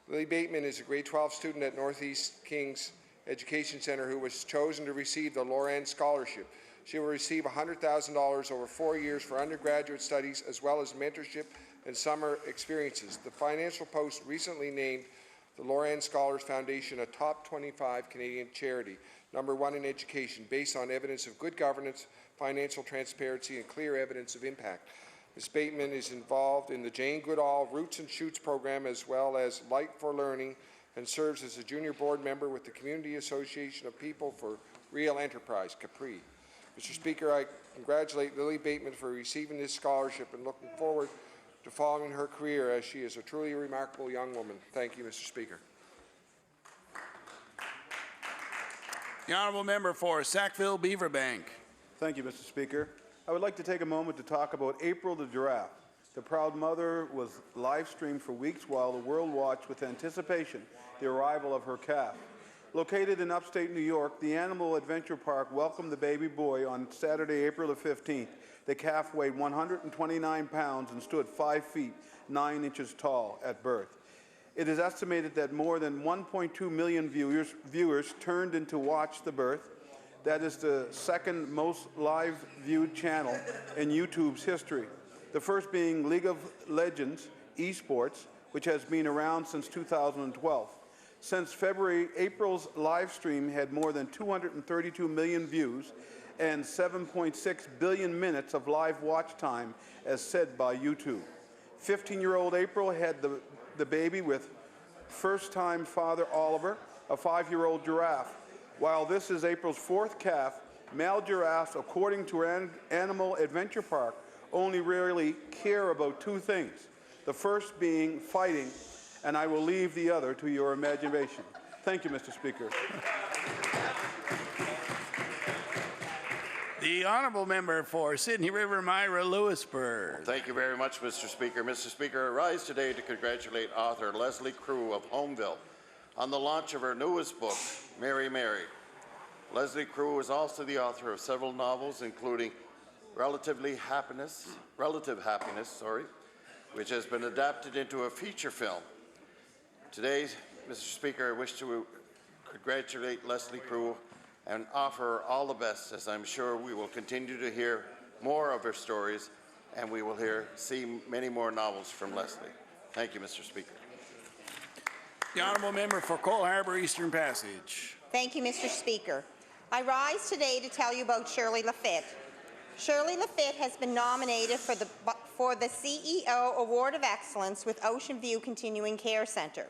Lily Bateman is a grade 12 student at Northeast Kings Education Centre who was chosen to receive the Loran Scholarship. She will receive $100,000 over 4 years for undergraduate studies as well as mentorship and summer experiences. The Financial Post recently named the Loran Scholars Foundation a top 25 Canadian charity, #1 in education, based on evidence of good governance, financial transparency, and clear evidence of impact. Ms. Bateman is involved in the Jane Goodall Roots and Shoots program as well as Light for Learning and serves as a junior board member with the Community Association of People for Real Enterprise, Capri. Mr. Speaker, I congratulate Lily Bateman for receiving this scholarship and looking forward to following her career as she is a truly remarkable young woman. Thank you, Mr. Speaker. The honourable member for Sackville Beaverbank. Thank you, Mr. Speaker. I would like to take a moment to talk about April the giraffe. The proud mother was live streamed for weeks while the world watched with anticipation the arrival of her calf. Located in upstate New York, the Animal Adventure Park welcomed the baby boy on Saturday, April the 15th. The calf weighed 129 pounds and stood 5 feet 9 inches tall at birth. It is estimated that more than 1.2 million viewers turned in to watch the birth. That is the second most live viewed channel in YouTube's history. The first being League of Legends esports, which has been around since 2012. Since February, April's live stream had more than 232 million views and 7.6 billion minutes of live watch time, as said by YouTube. 15-year-old April had the baby with first-time father Oliver, a 5-year-old giraffe. While this is April's 4th calf, male giraffes, according to Animal Adventure Park, only rarely care about 2 things. The first being fighting, and I will leave the other to your imagination. Thank you, Mr. Speaker. The honourable member for Sydney River Myra Lewisburg. Thank you very much, Mr. Speaker. Mr. Speaker, I rise today to congratulate author Leslie Crew of Homeville on the launch of her newest book, Mary Mary. Leslie Crew is also the author of several novels, including Relative Happiness, which has been adapted into a feature film. Today, Mr. Speaker, I wish to congratulate Leslie Crew and offer her all the best, as I'm sure we will continue to hear more of her stories and we will see many more novels from Leslie. Thank you, Mr. Speaker. The honourable member for Cole Harbour Eastern Passage. Thank you, Mr. Speaker. I rise today to tell you about Shirley Lafitte. Shirley Lafitte has been nominated for the CEO Award of Excellence with Ocean View Continuing Care Centre.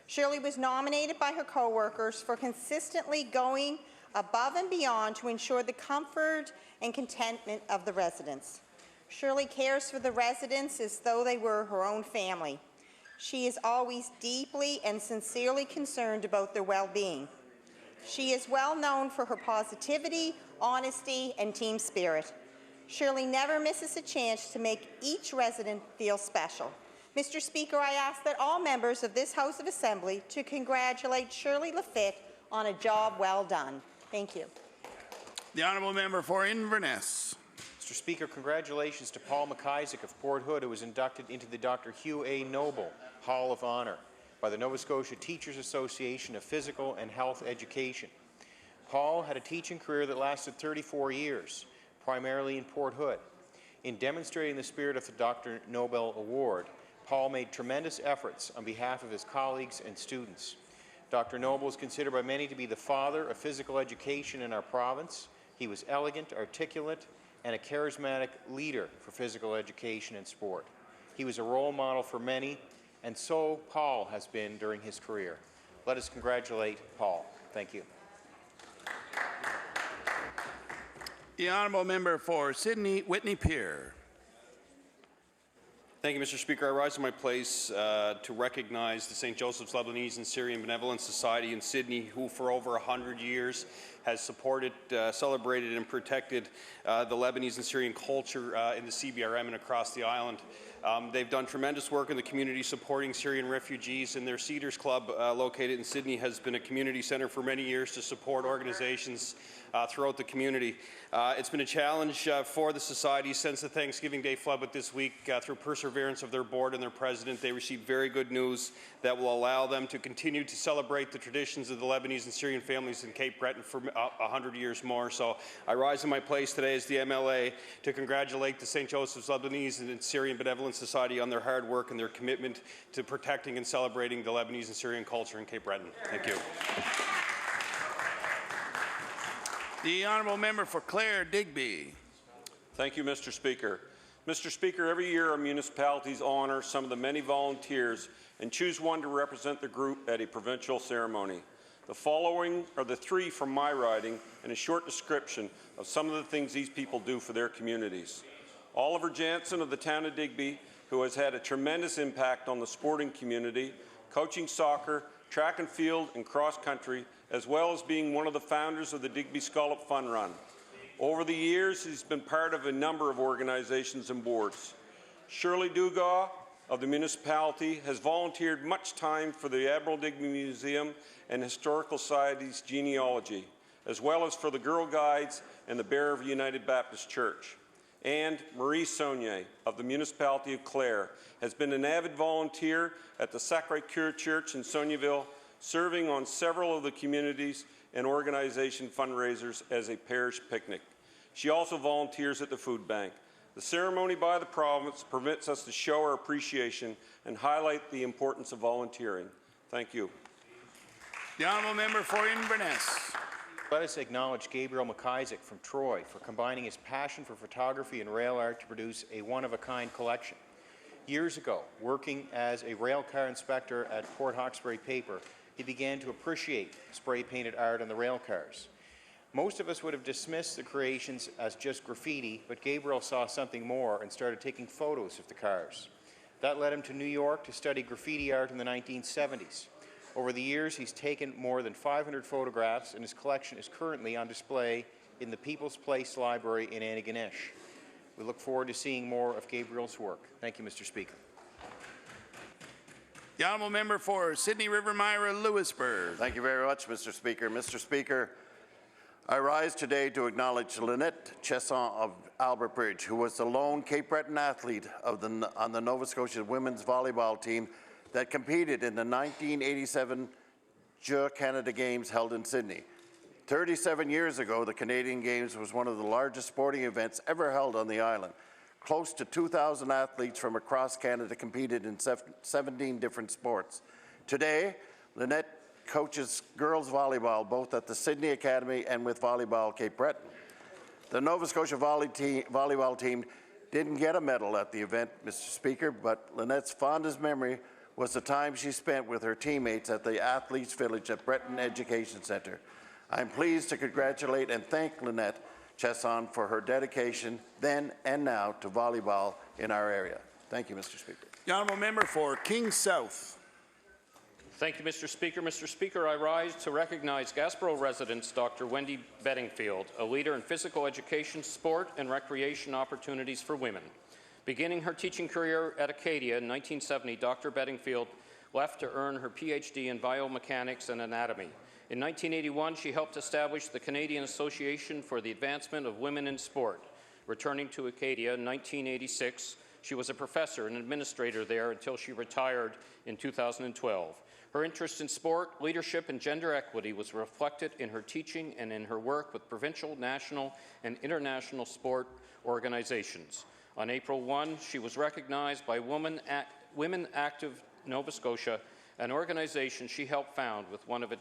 Shirley was nominated by her co-workers for consistently going above and beyond to ensure the comfort and contentment of the residents. Shirley cares for the residents as though they were her own family. She is always deeply and sincerely concerned about their well-being. She is well known for her positivity, honesty, and team spirit. Shirley never misses a chance to make each resident feel special. Mr. Speaker, I ask that all members of this House of Assembly to congratulate Shirley Lafitte on a job well done. Thank you. The honourable member for Inverness. Mr. Speaker, congratulations to Paul McIsaac of Port Hood, who was inducted into the Dr. Hugh A. Noble Hall of Honour by the Nova Scotia Teachers Association of Physical and Health Education. Paul had a teaching career that lasted 34 years, primarily in Port Hood. In demonstrating the spirit of the Dr. Noble Award, Paul made tremendous efforts on behalf of his colleagues and students. Dr. Noble is considered by many to be the father of physical education in our province. He was elegant, articulate, and a charismatic leader for physical education and sport. He was a role model for many, and so Paul has been during his career. Let us congratulate Paul. Thank you. The honourable member for Sydney Whitney Pier. Thank you, Mr. Speaker. I rise in my place to recognize the St. Joseph's Lebanese and Syrian Benevolent Society in Sydney, who for over 100 years has supported, celebrated and protected the Lebanese and Syrian culture in the CBRM and across the island. They've done tremendous work in the community supporting Syrian refugees, and their Cedars Club located in Sydney has been a community centre for many years to support organizations throughout the community. It's been a challenge for the society since the Thanksgiving Day flood, but this week, through perseverance of their board and their president, they received very good news that will allow them to continue to celebrate the traditions of the Lebanese and Syrian families in Cape Breton for 100 years more. So I rise in my place today as the MLA to congratulate the St. Joseph's Lebanese and Syrian Benevolent Society on their hard work and their commitment to protecting and celebrating the Lebanese and Syrian culture in Cape Breton. Thank you. The honourable member for Clare Digby. Thank you, Mr. Speaker. Mr. Speaker, every year our municipalities honour some of the many volunteers and choose one to represent the group at a provincial ceremony. The following are the three from my riding and a short description of some of the things these people do for their communities. Oliver Jansen of the town of Digby, who has had a tremendous impact on the sporting community, coaching soccer, track and field, and cross-country, as well as being one of the founders of the Digby Scallop Fun Run. Over the years, he's been part of a number of organizations and boards. Shirley Dugas of the municipality has volunteered much time for the Admiral Digby Museum and Historical Society's genealogy, as well as for the Girl Guides and the Bearer of United Baptist Church. And Marie Saunier of the municipality of Clare has been an avid volunteer at the Sacré-Cœur Church in Saunierville, serving on several of the communities and organization fundraisers as a parish picnic. She also volunteers at the food bank. The ceremony by the province permits us to show our appreciation and highlight the importance of volunteering. Thank you. The honourable member for Inverness. Let us acknowledge Gabriel McIsaac from Troy for combining his passion for photography and rail art to produce a one-of-a-kind collection. Years ago, working as a rail car inspector at Port Hawkesbury Paper, he began to appreciate spray-painted art on the rail cars. Most of us would have dismissed the creations as just graffiti, but Gabriel saw something more and started taking photos of the cars. That led him to New York to study graffiti art in the 1970s. Over the years, he's taken more than 500 photographs, and his collection is currently on display in the People's Place Library in Antigonish. We look forward to seeing more of Gabriel's work. Thank you, Mr. Speaker. The honourable member for Sydney River Myra Lewisburg. Thank you very much, Mr. Speaker. Mr. Speaker, I rise today to acknowledge Lynette Chesson of Albert Bridge, who was the lone Cape Breton athlete on the Nova Scotia women's volleyball team that competed in the 1987 Jeux Canada Games held in Sydney. 37 years ago, the Canadian Games was one of the largest sporting events ever held on the island. Close to 2,000 athletes from across Canada competed in 17 different sports. Today, Lynette coaches girls volleyball both at the Sydney Academy and with Volleyball Cape Breton. The Nova Scotia volleyball team didn't get a medal at the event, Mr. Speaker, but Lynette's fondest memory was the time she spent with her teammates at the Athletes Village at Breton Education Centre. I'm pleased to congratulate and thank Lynette Chesson for her dedication then and now to volleyball in our area. Thank you, Mr. Speaker. The honourable member for King South. Thank you, Mr. Speaker. Mr. Speaker, I rise to recognize Gasborough resident Dr. Wendy Bedingfield, a leader in physical education, sport, and recreation opportunities for women. Beginning her teaching career at Acadia in 1970, Dr. Bedingfield left to earn her PhD in biomechanics and anatomy. In 1981, she helped establish the Canadian Association for the Advancement of Women in Sport. Returning to Acadia in 1986, she was a professor and administrator there until she retired in 2012. Her interest in sport, leadership, and gender equity was reflected in her teaching and in her work with provincial, national, and international sport organizations. On April 1, she was recognized by Women Active Nova Scotia, an organization she helped found with one of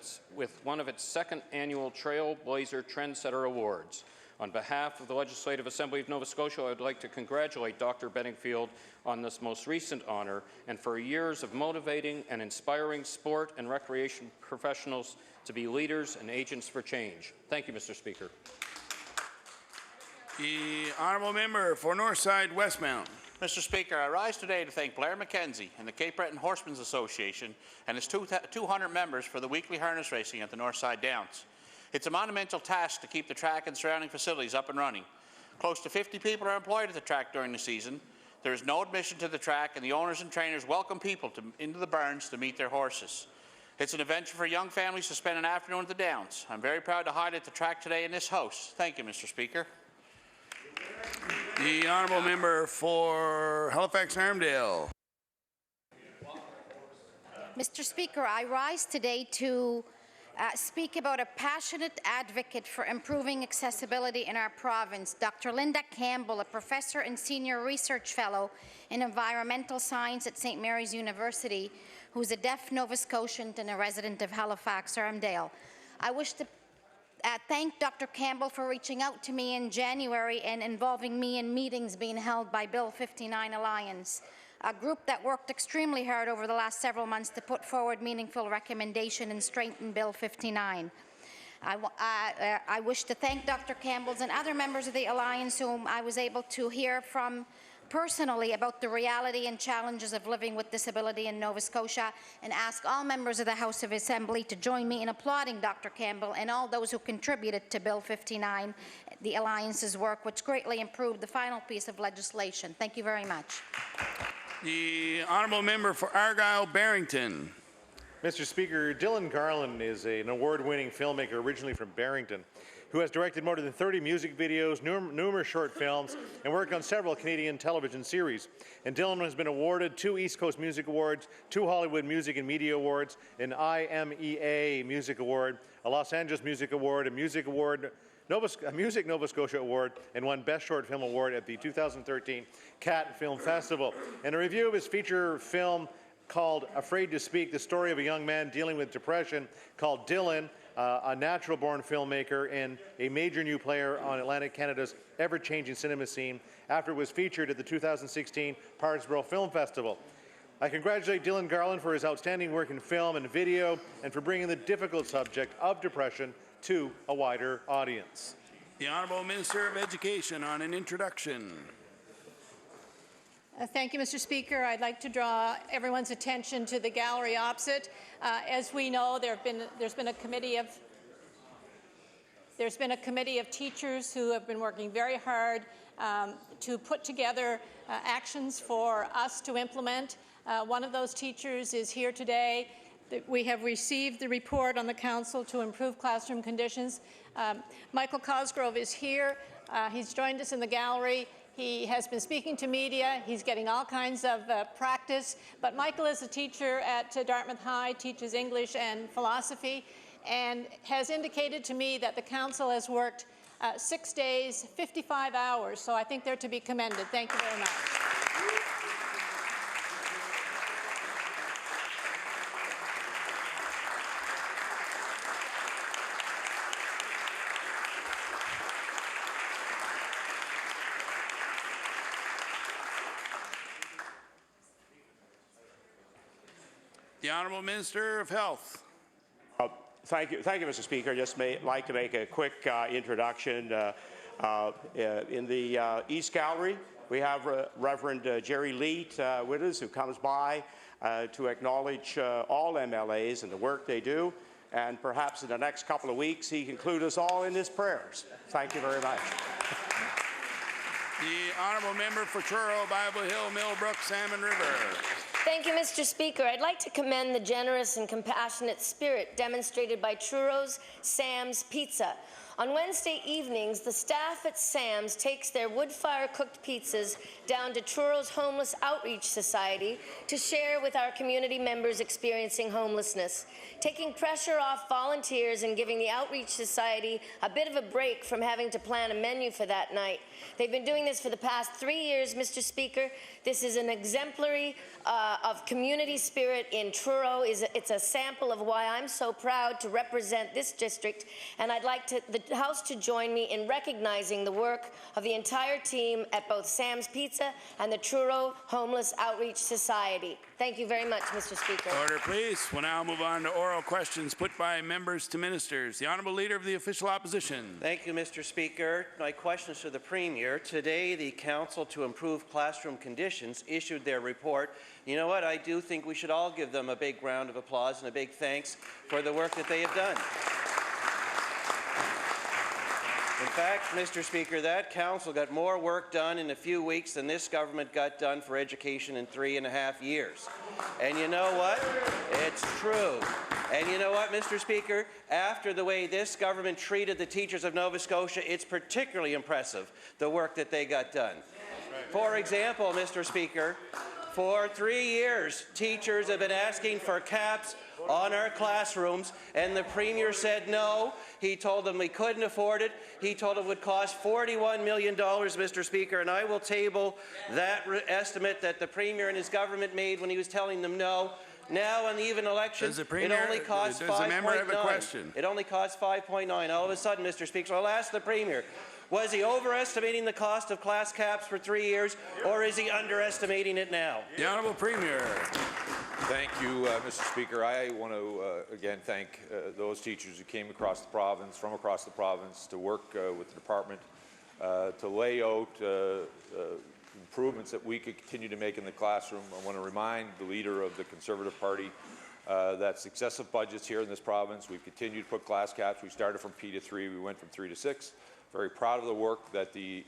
its second annual Trailblazer Trendsetter Awards. On behalf of the Legislative Assembly of Nova Scotia, I would like to congratulate Dr. Bedingfield on this most recent honour and for years of motivating and inspiring sport and recreation professionals to be leaders and agents for change. Thank you, Mr. Speaker. The honourable member for Northside Westmount. Mr. Speaker, I rise today to thank Blair McKenzie and the Cape Breton Horsemen's Association and its 200 members for the weekly harness racing at the Northside Downs. It's a monumental task to keep the track and surrounding facilities up and running. Close to 50 people are employed at the track during the season. There is no admission to the track, and the owners and trainers welcome people into the barns to meet their horses. It's an adventure for young families to spend an afternoon at the Downs. I'm very proud to highlight the track today in this House. Thank you, Mr. Speaker. The honourable member for Halifax-Armdale. Mr. Speaker, I rise today to speak about a passionate advocate for improving accessibility in our province, Dr. Linda Campbell, a professor and senior research fellow in environmental science at St. Mary's University, who's a deaf Nova Scotian and a resident of Halifax-Armdale. I wish to thank Dr. Campbell for reaching out to me in January and involving me in meetings being held by Bill 59 Alliance, a group that worked extremely hard over the last several months to put forward meaningful recommendation and strengthen Bill 59. I wish to thank Dr. Campbell's and other members of the Alliance whom I was able to hear from personally about the reality and challenges of living with disability in Nova Scotia, and ask all members of the House of Assembly to join me in applauding Dr. Campbell and all those who contributed to Bill 59, the Alliance's work, which greatly improved the final piece of legislation. Thank you very much. The honourable member for Argyle-Barrington. Mr. Speaker, Dylan Garland is an award-winning filmmaker originally from Barrington, who has directed more than 30 music videos, numerous short films, and worked on several Canadian television series. And Dylan has been awarded 2 East Coast Music Awards, 2 Hollywood Music and Media Awards, an IMEA Music Award, a Los Angeles Music Award, a Music Nova Scotia Award, and won Best Short Film Award at the 2013 Cat Film Festival. In a review of his feature film called Afraid to Speak, the story of a young man dealing with depression called Dylan, a natural-born filmmaker and a major new player on Atlantic Canada's ever-changing cinema scene, after it was featured at the 2016 Parksboro Film Festival. I congratulate Dylan Garland for his outstanding work in film and video and for bringing the difficult subject of depression to a wider audience. The Honourable Minister of Education on an introduction. Thank you, Mr. Speaker. I'd like to draw everyone's attention to the gallery opposite. As we know, there's been a committee of teachers who have been working very hard to put together actions for us to implement. One of those teachers is here today. We have received the report on the Council to Improve Classroom Conditions. Michael Cosgrove is here. He's joined us in the gallery. He has been speaking to media. He's getting all kinds of practice. But Michael is a teacher at Dartmouth High, teaches English and philosophy, and has indicated to me that the Council has worked 6 days, 55 hours. So I think they're to be commended. Thank you very much. The Honourable Minister of Health. Thank you, Mr. Speaker. Just like to make a quick introduction. In the East Gallery, we have Reverend Jerry Leet with us, who comes by to acknowledge all MLAs and the work they do. And perhaps in the next couple of weeks, he can include us all in his prayers. Thank you very much. The Honourable Member for Truro, Bible Hill, Millbrook, Salmon River. Thank you, Mr. Speaker. I'd like to commend the generous and compassionate spirit demonstrated by Truro's Sam's Pizza. On Wednesday evenings, the staff at Sam's takes their wood-fire-cooked pizzas down to Truro's Homeless Outreach Society to share with our community members experiencing homelessness, taking pressure off volunteers and giving the Outreach Society a bit of a break from having to plan a menu for that night. They've been doing this for the past 3 years, Mr. Speaker. This is an exemplary of community spirit in Truro. It's a sample of why I'm so proud to represent this district, and I'd like the House to join me in recognizing the work of the entire team at both Sam's Pizza and the Truro Homeless Outreach Society. Thank you very much, Mr. Speaker. Order, please. We'll now move on to oral questions put by members to ministers. The Honourable Leader of the Official Opposition. Thank you, Mr. Speaker. My question is to the Premier. Today, the Council to Improve Classroom Conditions issued their report. You know what? I do think we should all give them a big round of applause and a big thanks for the work that they have done. In fact, Mr. Speaker, that council got more work done in a few weeks than this government got done for education in 3.5 years. And you know what? It's true. And you know what, Mr. Speaker? After the way this government treated the teachers of Nova Scotia, it's particularly impressive, the work that they got done. For example, Mr. Speaker, for 3 years, teachers have been asking for caps on our classrooms, and the Premier said no. He told them we couldn't afford it. He told them it would cost $41 million, Mr. Speaker, and I will table that estimate that the Premier and his government made when he was telling them no. Now, in the even election, it only costs 5.9. It only costs 5.9. All of a sudden, Mr. Speaker, so I'll ask the Premier, was he overestimating the cost of class caps for 3 years, or is he underestimating it now? The Honourable Premier. Thank you, Mr. Speaker. I want to again thank those teachers who came across the province, from across the province, to work with the department to lay out improvements that we could continue to make in the classroom. I want to remind the leader of the Conservative Party that successive budgets here in this province, we've continued to put class caps. We started from P to 3, we went from 3 to 6. Very proud of the work that the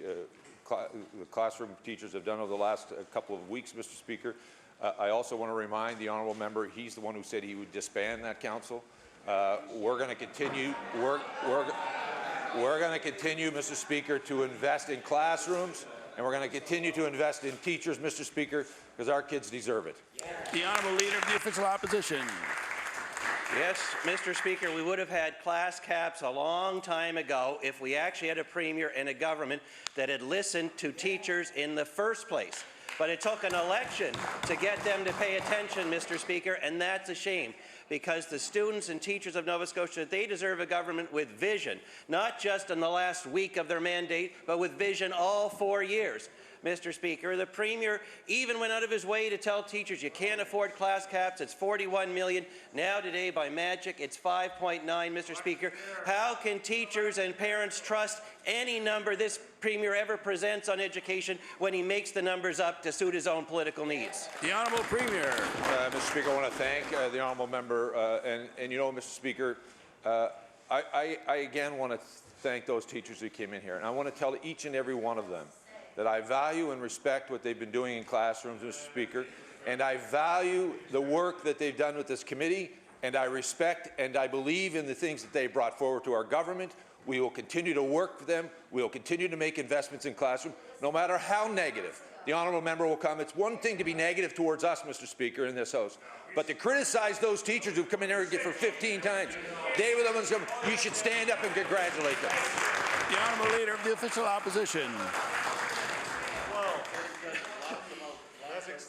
classroom teachers have done over the last couple of weeks, Mr. Speaker. I also want to remind the honourable member, he's the one who said he would disband that council. We're going to continue. We're going to continue, Mr. Speaker, to invest in classrooms, and we're going to continue to invest in teachers, Mr. Speaker, because our kids deserve it. The honourable leader of the official opposition. Yes, Mr. Speaker, we would have had class caps a long time ago if we actually had a Premier and a government that had listened to teachers in the first place. But it took an election to get them to pay attention, Mr. Speaker, and that's a shame, because the students and teachers of Nova Scotia, they deserve a government with vision, not just in the last week of their mandate, but with vision all 4 years. Mr. Speaker, the Premier even went out of his way to tell teachers you can't afford class caps. It's $41 million. Now today, by magic, it's 5.9, Mr. Speaker. How can teachers and parents trust any number this Premier ever presents on education when he makes the numbers up to suit his own political needs? The Honourable Premier. Mr. Speaker, I want to thank the honourable member. And you know, Mr. Speaker, I again want to thank those teachers who came in here. And I want to tell each and every one of them that I value and respect what they've been doing in classrooms, Mr. Speaker, and I value the work that they've done with this committee, and I respect and I believe in the things that they brought forward to our government. We will continue to work with them. We will continue to make investments in classroom, no matter how negative the honourable member will come. It's one thing to be negative towards us, Mr. Speaker, in this House, but to criticize those teachers who've come in here for 15 times, David Evans, you should stand up and congratulate them. The honourable leader of the official opposition.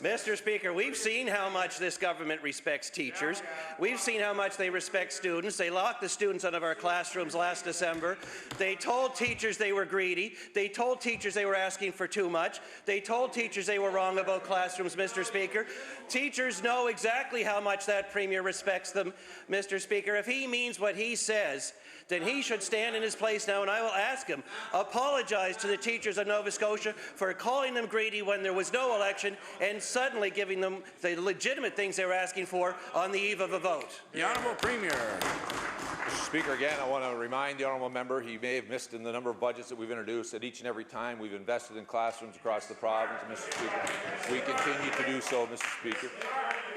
Mr. Speaker, we've seen how much this government respects teachers. We've seen how much they respect students. They locked the students out of our classrooms last December. They told teachers they were greedy. They told teachers they were asking for too much. They told teachers they were wrong about classrooms, Mr. Speaker. Teachers know exactly how much that Premier respects them, Mr. Speaker. If he means what he says, then he should stand in his place now, and I will ask him, apologize to the teachers of Nova Scotia for calling them greedy when there was no election and suddenly giving them the legitimate things they were asking for on the eve of a vote. The Honourable Premier. Mr. Speaker, again, I want to remind the honourable member he may have missed in the number of budgets that we've introduced that each and every time we've invested in classrooms across the province, Mr. Speaker. We continue to do so, Mr. Speaker.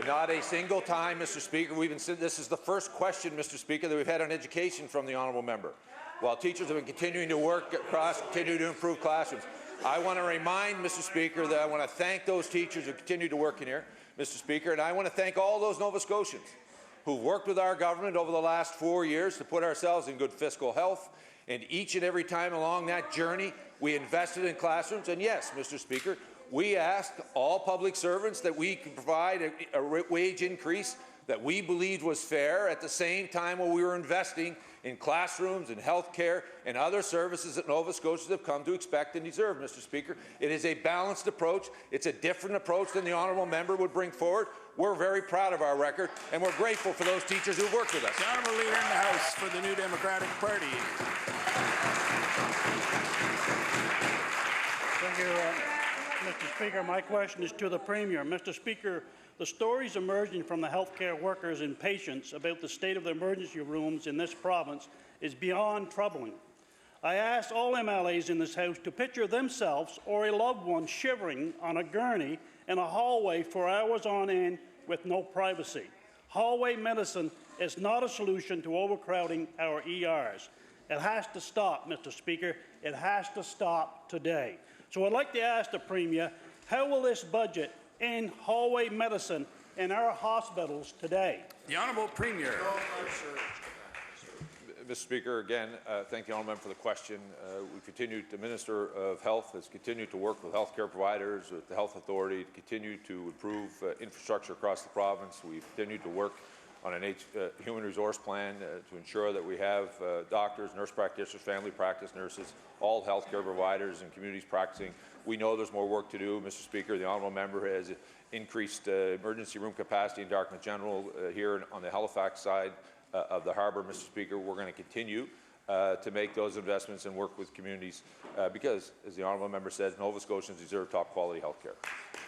Not a single time, Mr. Speaker, this is the first question, Mr. Speaker, that we've had on education from the honourable member. While teachers have been continuing to work across, continue to improve classrooms, I want to remind, Mr. Speaker, that I want to thank those teachers who continue to work in here, Mr. Speaker, and I want to thank all those Nova Scotians who've worked with our government over the last 4 years to put ourselves in good fiscal health. And each and every time along that journey, we invested in classrooms. And yes, Mr. Speaker, we asked all public servants that we could provide a wage increase that we believed was fair at the same time while we were investing in classrooms and health care and other services that Nova Scotians have come to expect and deserve, Mr. Speaker. It is a balanced approach. It's a different approach than the honourable member would bring forward. We're very proud of our record, and we're grateful for those teachers who've worked with us. The honourable leader in the House for the New Democratic Party. Thank you, Mr. Speaker. My question is to the Premier. Mr. Speaker, the stories emerging from the healthcare workers and patients about the state of the emergency rooms in this province is beyond troubling. I ask all MLAs in this House to picture themselves or a loved one shivering on a gurney in a hallway for hours on end with no privacy. Hallway medicine is not a solution to overcrowding our ERs. It has to stop, Mr. Speaker. It has to stop today. So I'd like to ask the Premier, how will this budget end hallway medicine in our hospitals today? The Honourable Premier. Mr. Speaker, again, thank the honourable member for the question. We continue, the Minister of Health has continued to work with healthcare providers, with the Health Authority to continue to improve infrastructure across the province. We've continued to work on a human resource plan to ensure that we have doctors, nurse practitioners, family practice nurses, all healthcare providers and communities practicing. We know there's more work to do, Mr. Speaker. The honourable member has increased emergency room capacity in Dartmouth General here on the Halifax side of the harbour, Mr. Speaker. We're going to continue to make those investments and work with communities because, as the honourable member says, Nova Scotians deserve top quality health care.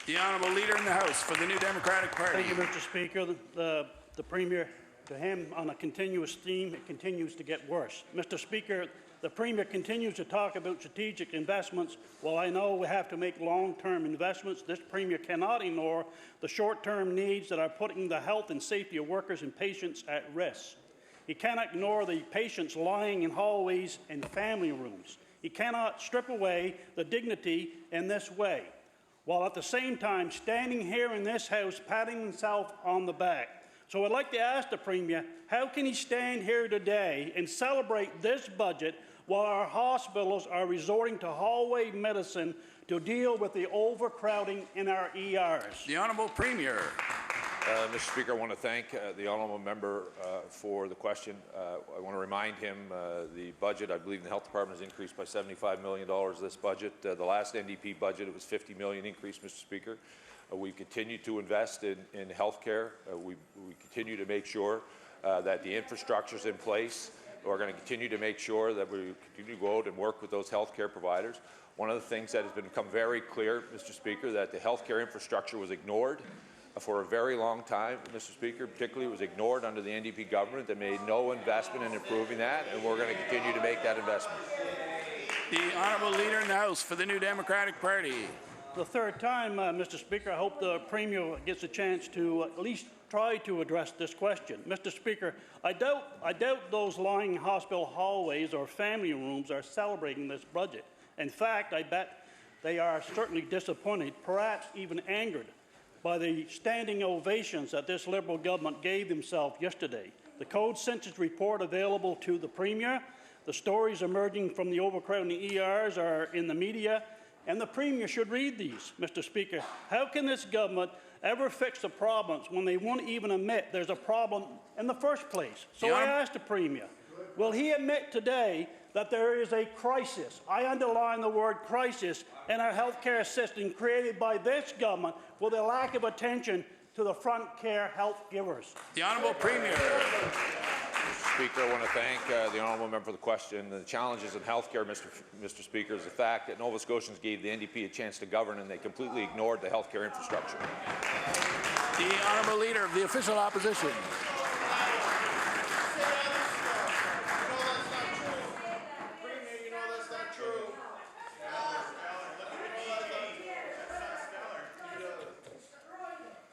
The honourable leader in the House for the New Democratic Party. Thank you, Mr. Speaker. The Premier, to him, on a continuous theme, it continues to get worse. Mr. Speaker, the Premier continues to talk about strategic investments. While I know we have to make long-term investments, this Premier cannot ignore the short-term needs that are putting the health and safety of workers and patients at risk. He cannot ignore the patients lying in hallways and family rooms. He cannot strip away the dignity in this way, while at the same time standing here in this House patting himself on the back. So I'd like to ask the Premier, how can he stand here today and celebrate this budget while our hospitals are resorting to hallway medicine to deal with the overcrowding in our ERs? The Honourable Premier. Mr. Speaker, I want to thank the honourable member for the question. I want to remind him the budget, I believe, in the Health Department has increased by $75 million this budget. The last NDP budget, it was $50 million increase, Mr. Speaker. We continue to invest in health care. We continue to make sure that the infrastructure is in place. We're going to continue to make sure that we continue to go out and work with those health care providers. One of the things that has become very clear, Mr. Speaker, that the health care infrastructure was ignored for a very long time, Mr. Speaker. Particularly, it was ignored under the NDP government. They made no investment in improving that, and we're going to continue to make that investment. The Honourable Leader in the House for the New Democratic Party. The third time, Mr. Speaker, I hope the Premier gets a chance to at least try to address this question. Mr. Speaker, I doubt those lying in hospital hallways or family rooms are celebrating this budget. In fact, I bet they are certainly disappointed, perhaps even angered, by the standing ovations that this Liberal government gave themselves yesterday. The Code Census report available to the Premier, the stories emerging from the overcrowding ERs are in the media, and the Premier should read these, Mr. Speaker. How can this government ever fix the problems when they won't even admit there's a problem in the first place? So I ask the Premier, will he admit today that there is a crisis, I underline the word crisis, in our healthcare system created by this government with a lack of attention to the front care health givers? The Honourable Premier. Mr. Speaker, I want to thank the honourable member for the question. The challenges in healthcare, Mr. Speaker, is the fact that Nova Scotians gave the NDP a chance to govern and they completely ignored the healthcare infrastructure. The Honourable Leader of the Official Opposition.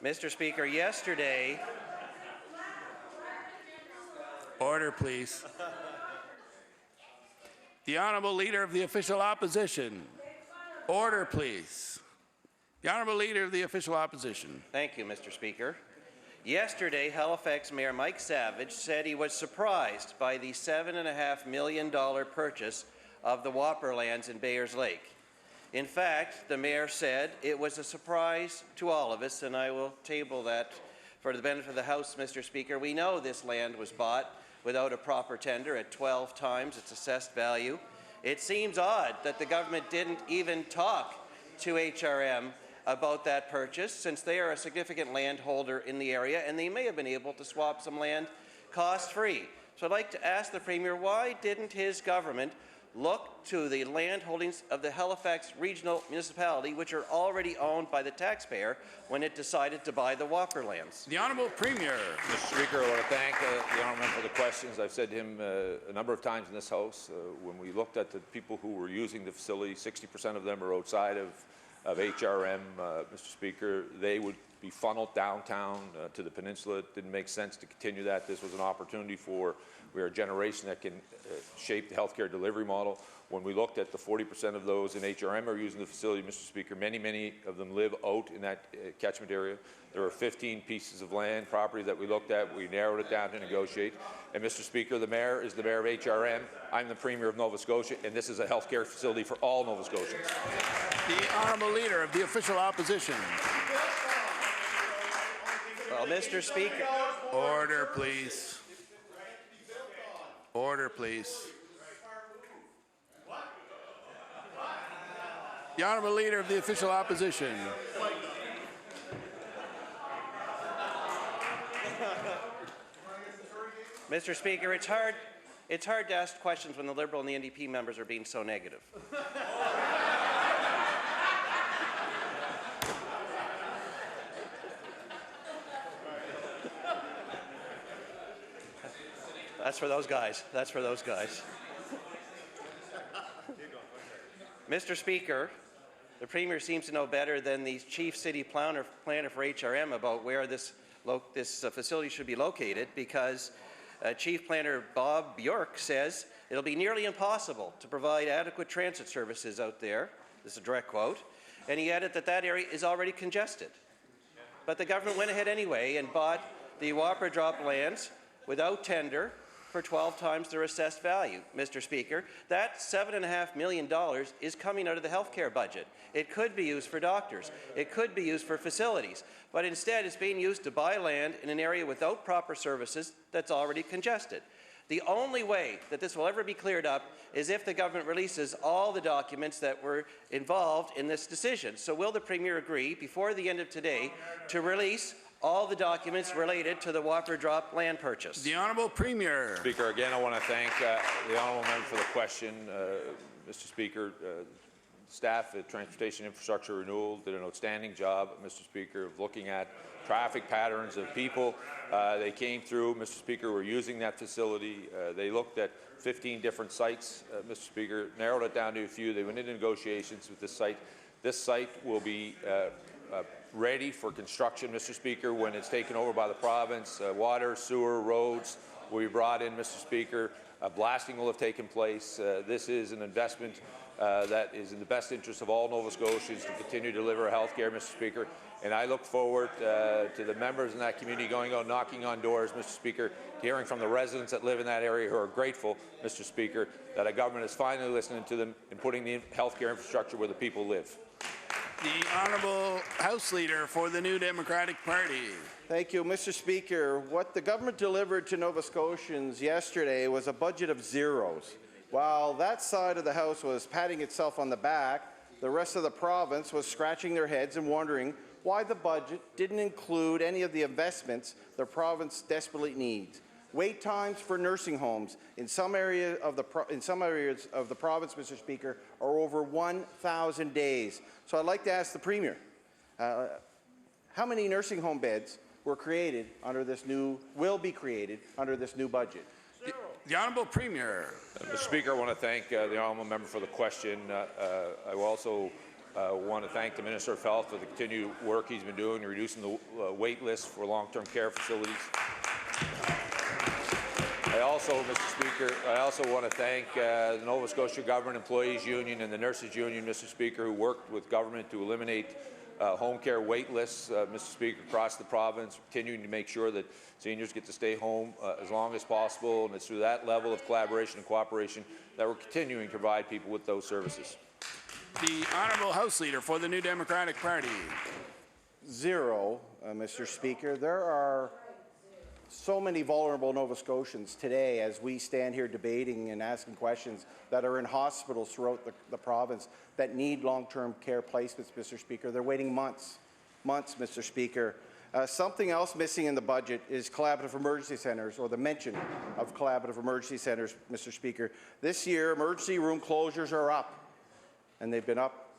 Mr. Speaker, yesterday... Order, please. The Honourable Leader of the Official Opposition. Order, please. The Honourable Leader of the Official Opposition. Thank you, Mr. Speaker. Yesterday, Halifax Mayor Mike Savage said he was surprised by the $7.5 million purchase of the Whopper lands in Bayers Lake. In fact, the mayor said it was a surprise to all of us, and I will table that for the benefit of the House, Mr. Speaker. We know this land was bought without a proper tender at 12 times its assessed value. It seems odd that the government didn't even talk to HRM about that purchase, since they are a significant landholder in the area and they may have been able to swap some land cost-free. So I'd like to ask the Premier, why didn't his government look to the land holdings of the Halifax Regional Municipality, which are already owned by the taxpayer when it decided to buy the Whopper lands. The Honourable Premier. Mr. Speaker, I want to thank the honourable member for the questions. I've said to him a number of times in this House, when we looked at the people who were using the facility, 60% of them are outside of HRM, Mr. Speaker. They would be funneled downtown to the peninsula. It didn't make sense to continue that. This was an opportunity for, we are a generation that can shape the healthcare delivery model. When we looked at the 40% of those in HRM are using the facility, Mr. Speaker, many of them live out in that catchment area. There are 15 pieces of land, property that we looked at. We narrowed it down to negotiate. And Mr. Speaker, the Mayor is the Mayor of HRM. I'm the Premier of Nova Scotia, and this is a healthcare facility for all Nova Scotians. The Honourable Leader of the Official Opposition. Well, Mr. Speaker. Order, please. Order, please. The Honourable Leader of the Official Opposition. Mr. Speaker, it's hard to ask questions when the Liberal and the NDP members are being so negative. That's for those guys. That's for those guys. Mr. Speaker, the Premier seems to know better than the Chief City Planner for HRM about where this facility should be located, because Chief Planner Bob Bjork says it'll be nearly impossible to provide adequate transit services out there. This is a direct quote. And he added that that area is already congested. But the government went ahead anyway and bought the Whopper drop lands without tender for 12 times their assessed value. Mr. Speaker, that $7.5 million is coming out of the healthcare budget. It could be used for doctors. It could be used for facilities. But instead, it's being used to buy land in an area without proper services that's already congested. The only way that this will ever be cleared up is if the government releases all the documents that were involved in this decision. So will the Premier agree, before the end of today, to release all the documents related to the Whopper drop land purchase? The Honourable Premier. Speaker, again, I want to thank the honourable member for the question. Mr. Speaker, staff at Transportation Infrastructure Renewal did an outstanding job, Mr. Speaker, of looking at traffic patterns of people. They came through, Mr. Speaker, were using that facility. They looked at 15 different sites, Mr. Speaker, narrowed it down to a few. They went into negotiations with this site. This site will be ready for construction, Mr. Speaker, when it's taken over by the province. Water, sewer, roads will be brought in, Mr. Speaker. Blasting will have taken place. This is an investment that is in the best interest of all Nova Scotians to continue to deliver health care, Mr. Speaker. And I look forward to the members in that community going out, knocking on doors, Mr. Speaker, hearing from the residents that live in that area who are grateful, Mr. Speaker, that a government is finally listening to them and putting the health care infrastructure where the people live. The Honourable House Leader for the New Democratic Party. Thank you, Mr. Speaker. What the government delivered to Nova Scotians yesterday was a budget of zeros. While that side of the House was patting itself on the back, the rest of the province was scratching their heads and wondering why the budget didn't include any of the investments the province desperately needs. Wait times for nursing homes in some areas of the province, Mr. Speaker, are over 1,000 days. So I'd like to ask the Premier, how many nursing home beds were created under this will be created under this new budget? The Honourable Premier. Mr. Speaker, I want to thank the honourable member for the question. I will also want to thank the Minister of Health for the continued work he's been doing, reducing the wait list for long-term care facilities. I also, Mr. Speaker, I also want to thank the Nova Scotia Government Employees Union and the Nurses Union, Mr. Speaker, who worked with government to eliminate home care wait lists, Mr. Speaker, across the province, continuing to make sure that seniors get to stay home as long as possible, and it's through that level of collaboration and cooperation that we're continuing to provide people with those services. The Honourable House Leader for the New Democratic Party. Zero, Mr. Speaker. There are so many vulnerable Nova Scotians today as we stand here debating and asking questions that are in hospitals throughout the province that need long-term care placements, Mr. Speaker. They're waiting months, Mr. Speaker. Something else missing in the budget is collaborative emergency centres, or the mention of collaborative emergency centres, Mr. Speaker. This year, emergency room closures are up, and they've been up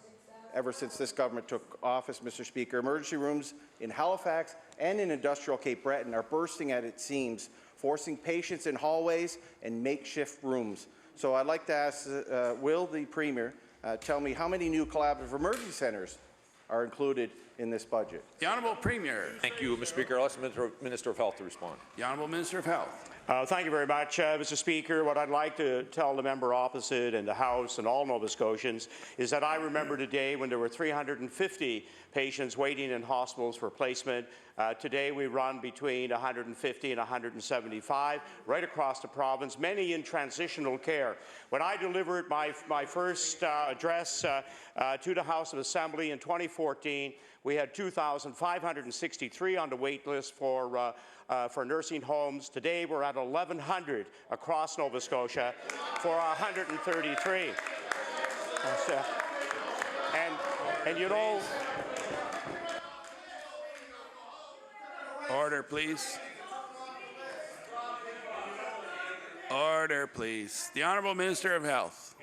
ever since this government took office, Mr. Speaker. Emergency rooms in Halifax and in industrial Cape Breton are bursting at its seams, forcing patients in hallways and makeshift rooms. So I'd like to ask, will the Premier tell me how many new collaborative emergency centres are included in this budget? The Honourable Premier. Thank you, Mr. Speaker. I'll ask the Minister of Health to respond. The Honourable Minister of Health. Thank you very much, Mr. Speaker. What I'd like to tell the member opposite and the House and all Nova Scotians is that I remember today when there were 350 patients waiting in hospitals for placement. Today we run between 150 and 175 right across the province, many in transitional care. When I delivered my first address to the House of Assembly in 2014, we had 2,563 on the wait list for nursing homes. Today we're at 1,100 across Nova Scotia for 133. And you know, order, please. Order, please. The Honourable Minister of Health.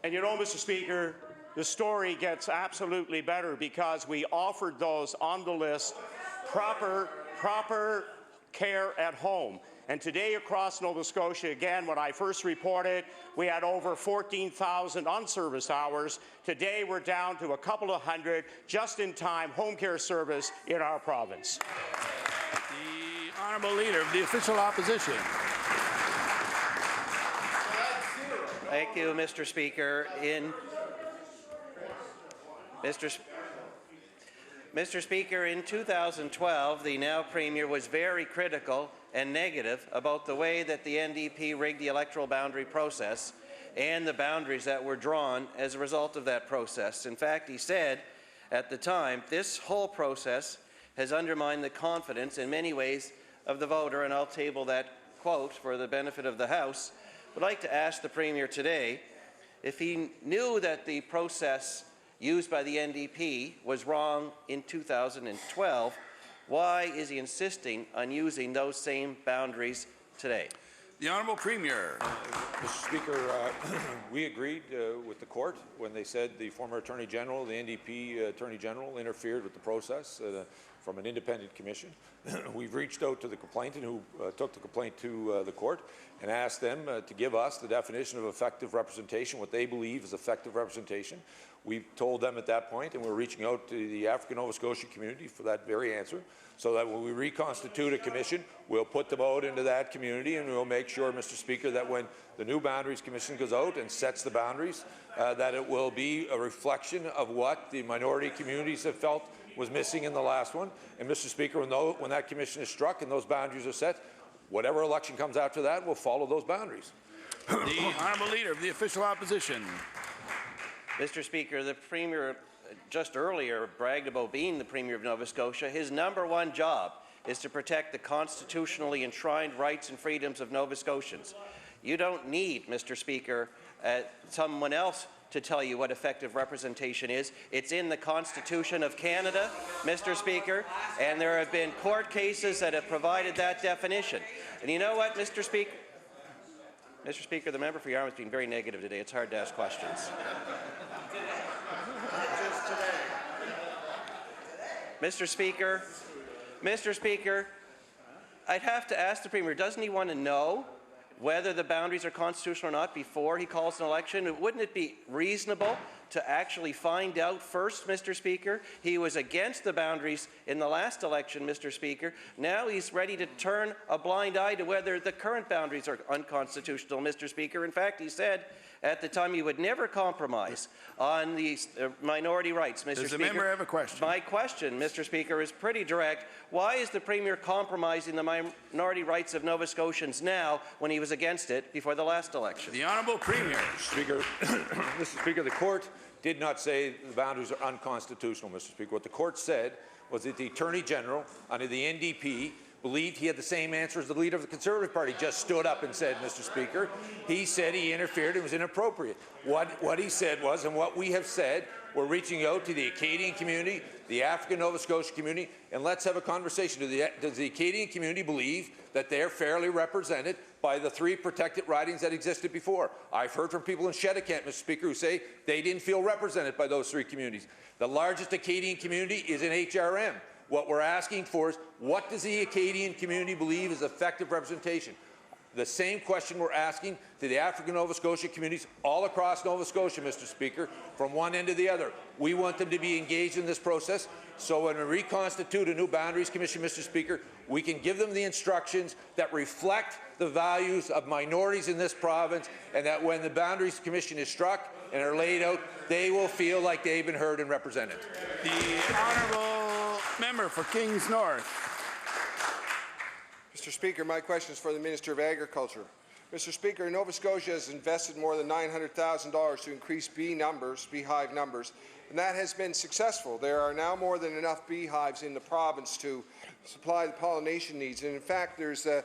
And you know, Mr. Speaker, the story gets absolutely better because we offered those on the list proper care at home. And today across Nova Scotia, again, when I first reported, we had over 14,000 unserviced hours. Today we're down to a couple of hundred just-in-time home care service in our province. The Honourable Leader of the Official Opposition. Thank you, Mr. Speaker. Mr. Speaker, in 2012, the now Premier was very critical and negative about the way that the NDP rigged the electoral boundary process and the boundaries that were drawn as a result of that process. In fact, he said at the time, this whole process has undermined the confidence in many ways of the voter, and I'll table that quote for the benefit of the House. I'd like to ask the Premier today if he knew that the process used by the NDP was wrong in 2012, why is he insisting on using those same boundaries today? The Honourable Premier. Mr. Speaker, we agreed with the court when they said the former Attorney General, the NDP Attorney General, interfered with the process from an independent commission. We've reached out to the complainant who took the complaint to the court and asked them to give us the definition of effective representation, what they believe is effective representation. We told them at that point, and we're reaching out to the African Nova Scotia community for that very answer, so that when we reconstitute a commission, we'll put them out into that community, and we'll make sure, Mr. Speaker, that when the new Boundaries Commission goes out and sets the boundaries, that it will be a reflection of what the minority communities have felt was missing in the last one. And, Mr. Speaker, when that commission is struck and those boundaries are set, whatever election comes after that will follow those boundaries. The Honourable Leader of the Official Opposition. Mr. Speaker, the Premier just earlier bragged about being the Premier of Nova Scotia. His #1 job is to protect the constitutionally enshrined rights and freedoms of Nova Scotians. You don't need, Mr. Speaker, someone else to tell you what effective representation is. It's in the Constitution of Canada, Mr. Speaker, and there have been court cases that have provided that definition. And you know what, Mr. Speaker? Mr. Speaker, the member for Yarmouth has been very negative today. It's hard to ask questions. Mr. Speaker, I'd have to ask the Premier, doesn't he want to know whether the boundaries are constitutional or not before he calls an election? Wouldn't it be reasonable to actually find out first, Mr. Speaker? He was against the boundaries in the last election, Mr. Speaker. Now he's ready to turn a blind eye to whether the current boundaries are unconstitutional, Mr. Speaker. In fact, he said at the time he would never compromise on the minority rights, Mr. Speaker. Does the member have a question? My question, Mr. Speaker, is pretty direct. Why is the Premier compromising the minority rights of Nova Scotians now when he was against it before the last election? The Honourable Premier. Mr. Speaker, the court did not say the boundaries are unconstitutional, Mr. Speaker. What the court said was that the Attorney General under the NDP believed he had the same answer as the leader of the Conservative Party just stood up and said, Mr. Speaker. He said he interfered and was inappropriate. What he said was, and what we have said, we're reaching out to the Acadian community, the African Nova Scotia community, and let's have a conversation. Does the Acadian community believe that they're fairly represented by the 3 protected ridings that existed before? I've heard from people in Shetticant, Mr. Speaker, who say they didn't feel represented by those 3 communities. The largest Acadian community is in HRM. What we're asking for is, what does the Acadian community believe is effective representation? The same question we're asking to the African Nova Scotia communities all across Nova Scotia, Mr. Speaker, from one end to the other. We want them to be engaged in this process, so when we reconstitute a new Boundaries Commission, Mr. Speaker, we can give them the instructions that reflect the values of minorities in this province, and that when the Boundaries Commission is struck and are laid out, they will feel like they've been heard and represented. The honourable member for Kings North. Mr. Speaker, my question is for the Minister of Agriculture. Mr. Speaker, Nova Scotia has invested more than $900,000 to increase beehive numbers, and that has been successful. There are now more than enough beehives in the province to supply the pollination needs. And in fact, there's the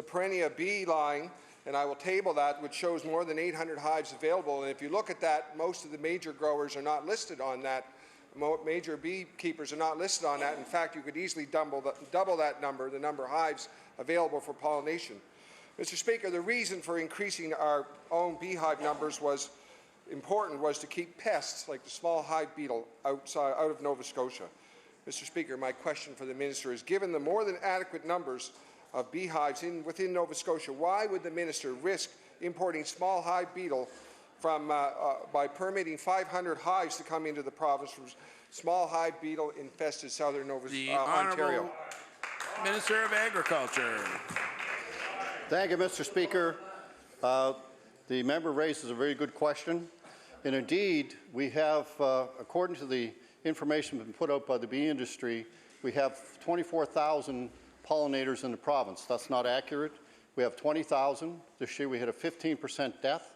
perennial bee line, and I will table that, which shows more than 800 hives available. And if you look at that, most of the major growers are not listed on that. Major beekeepers are not listed on that. In fact, you could easily double that number, the number of hives available for pollination. Mr. Speaker, the reason for increasing our own beehive numbers was to keep pests like the small hive beetle out of Nova Scotia. Mr. Speaker, my question for the minister is, given the more than adequate numbers of beehives within Nova Scotia, why would the minister risk importing small hive beetle by permitting 500 hives to come into the province from small hive beetle infested southern Ontario? Minister of Agriculture. Thank you, Mr. Speaker. The member raises a very good question. And indeed, we have, according to the information been put out by the bee industry, we have 24,000 pollinators in the province. That's not accurate. We have 20,000. This year we had a 15% death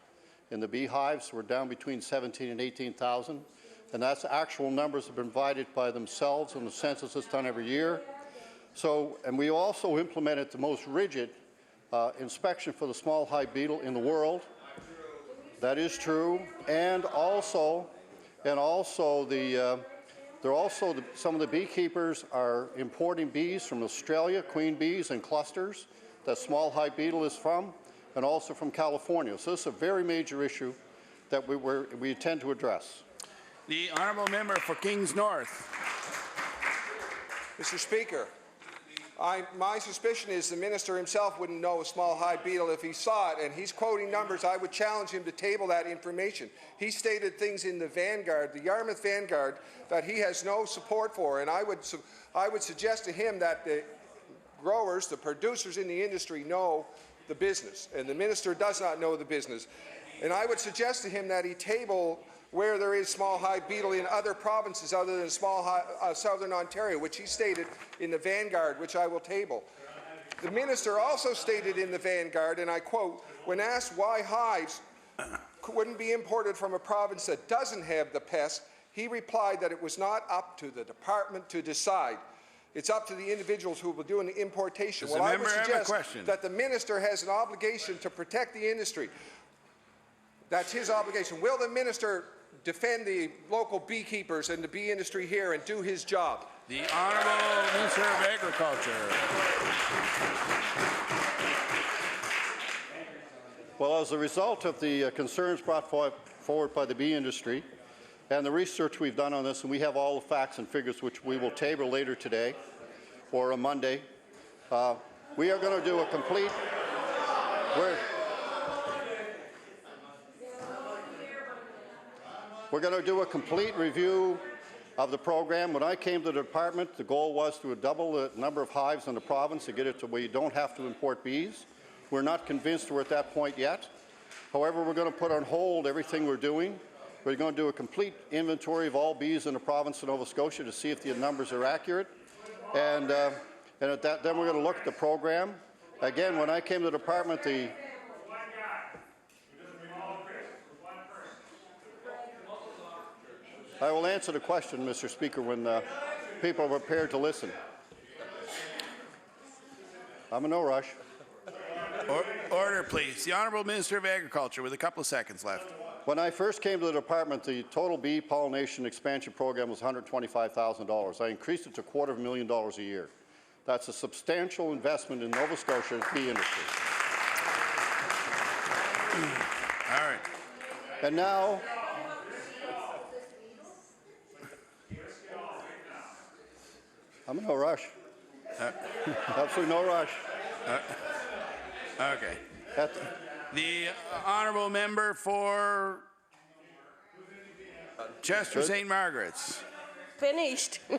in the beehives. We're down between 17 and 18,000. And that's actual numbers have been provided by themselves on the census that's done every year. And we also implemented the most rigid inspection for the small hive beetle in the world. That is true. And also some of the beekeepers are importing bees from Australia, queen bees and clusters that small hive beetle is from, and also from California. So this is a very major issue that we intend to address. The honourable member for Kings North. Mr. Speaker, my suspicion is the minister himself wouldn't know a small hive beetle if he saw it, and he's quoting numbers. I would challenge him to table that information. He stated things in the Vanguard, the Yarmouth Vanguard, that he has no support for, and I would suggest to him that the growers, the producers in the industry know the business, and the minister does not know the business. And I would suggest to him that he table where there is small hive beetle in other provinces other than southern Ontario, which he stated in the Vanguard, which I will table. The minister also stated in the Vanguard, and I quote, when asked why hives wouldn't be imported from a province that doesn't have the pest, he replied that it was not up to the department to decide. It's up to the individuals who will be doing the importation. Well, I would suggest that the minister has an obligation to protect the industry. That's his obligation. Will the minister defend the local beekeepers and the bee industry here and do his job? The Honourable Minister of Agriculture. Well, as a result of the concerns brought forward by the bee industry and the research we've done on this, and we have all the facts and figures which we will table later today or on Monday, we are going to do a complete... We're going to do a complete review of the program. When I came to the department, the goal was to double the number of hives in the province to get it to where you don't have to import bees. We're not convinced we're at that point yet. However, we're going to put on hold everything we're doing. We're going to do a complete inventory of all bees in the province of Nova Scotia to see if the numbers are accurate. And at that, then we're going to look at the program. Again, when I came to the department, I will answer the question, Mr. Speaker, when people are prepared to listen. I'm in no rush. Order, please. The Honourable Minister of Agriculture with a couple of seconds left. When I first came to the department, the total bee pollination expansion program was $125,000. I increased it to $250,000 a year. That's a substantial investment in Nova Scotia's bee industry. All right. And now, I'm in no rush. Absolutely no rush. Okay. The honourable member for Chester St. Margaret's. Finished. They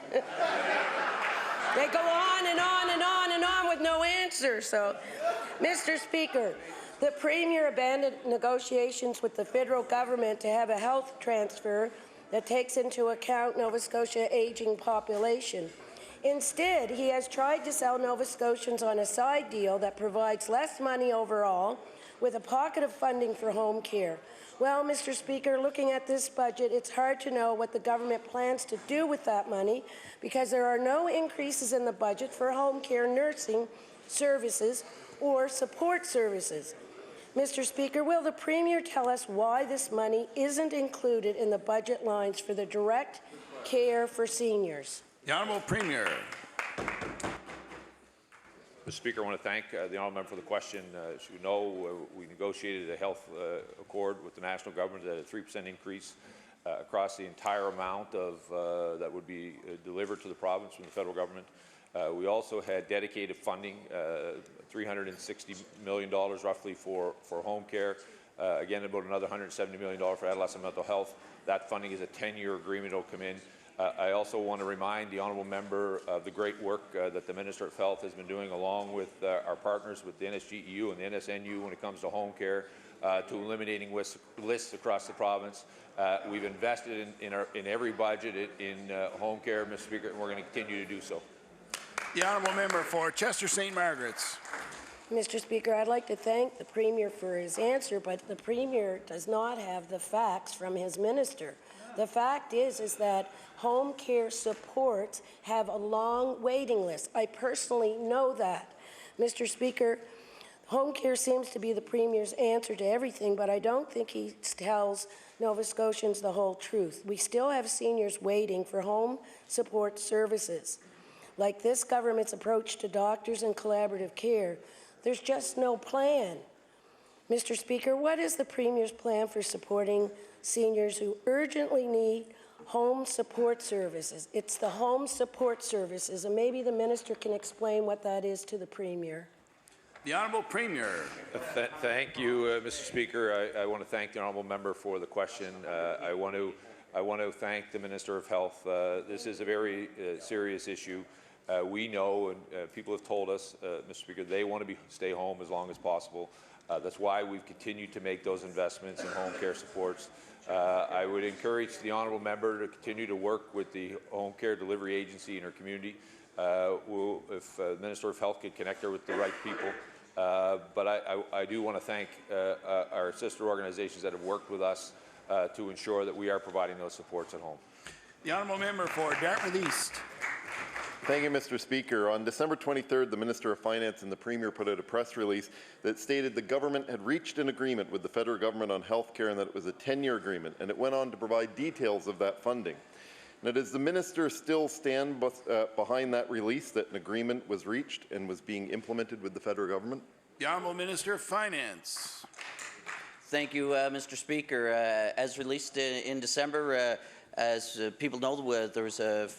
go on and on and on and on with no answer. So, Mr. Speaker, the Premier abandoned negotiations with the federal government to have a health transfer that takes into account Nova Scotia's aging population. Instead, he has tried to sell Nova Scotians on a side deal that provides less money overall with a pocket of funding for home care. Well, Mr. Speaker, looking at this budget, it's hard to know what the government plans to do with that money because there are no increases in the budget for home care nursing services or support services. Mr. Speaker, will the Premier tell us why this money isn't included in the budget lines for the direct care for seniors? The Honourable Premier. Mr. Speaker, I want to thank the honourable member for the question. As you know, we negotiated a health accord with the national government at a 3% increase across the entire amount of that would be delivered to the province from the federal government. We also had dedicated funding, $360 million roughly for home care. Again, about another $170 million for adolescent mental health. That funding is a 10-year agreement that will come in. I also want to remind the honourable member of the great work that the Minister of Health has been doing along with our partners with the NSGEU and the NSNU when it comes to home care to eliminating lists across the province. We've invested in every budget in home care, Mr. Speaker, and we're going to continue to do so. The honourable member for Chester St. Margaret's. Mr. Speaker, I'd like to thank the Premier for his answer, but the Premier does not have the facts from his minister. The fact is that home care supports have a long waiting list. I personally know that. Mr. Speaker, home care seems to be the Premier's answer to everything, but I don't think he tells Nova Scotians the whole truth. We still have seniors waiting for home support services. Like this government's approach to doctors and collaborative care, there's just no plan. Mr. Speaker, what is the Premier's plan for supporting seniors who urgently need home support services? It's the home support services, and maybe the Minister can explain what that is to the Premier. The Honourable Premier. Thank you, Mr. Speaker. I want to thank the honourable member for the question. I want to thank the Minister of Health. This is a very serious issue. We know, and people have told us, Mr. Speaker, they want to stay home as long as possible. That's why we've continued to make those investments in home care supports. I would encourage the honourable member to continue to work with the home care delivery agency in her community. If the Minister of Health could connect her with the right people. But I do want to thank our sister organizations that have worked with us to ensure that we are providing those supports at home. The honourable member for Dartmouth East. Thank you, Mr. Speaker. On December 23rd, the Minister of Finance and the Premier put out a press release that stated the government had reached an agreement with the federal government on health care and that it was a 10-year agreement, and it went on to provide details of that funding. Now, does the Minister still stand behind that release that an agreement was reached and was being implemented with the federal government? The Honourable Minister of Finance. Thank you, Mr. Speaker. As released in December, as people know, there was a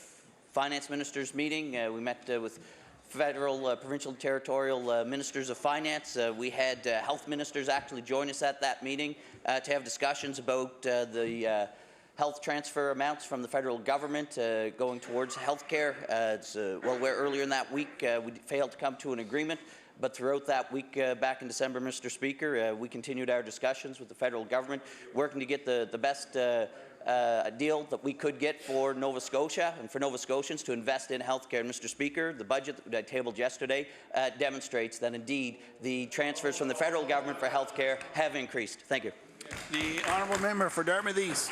Finance Ministers meeting. We met with federal, provincial, territorial ministers of finance. We had health ministers actually join us at that meeting to have discussions about the health transfer amounts from the federal government going towards health care. Well, where earlier in that week we failed to come to an agreement, but throughout that week back in December, Mr. Speaker, we continued our discussions with the federal government, working to get the best deal that we could get for Nova Scotia and for Nova Scotians to invest in healthcare. Mr. Speaker, the budget that I tabled yesterday demonstrates that indeed the transfers from the federal government for healthcare have increased. Thank you. The honourable member for Dartmouth East.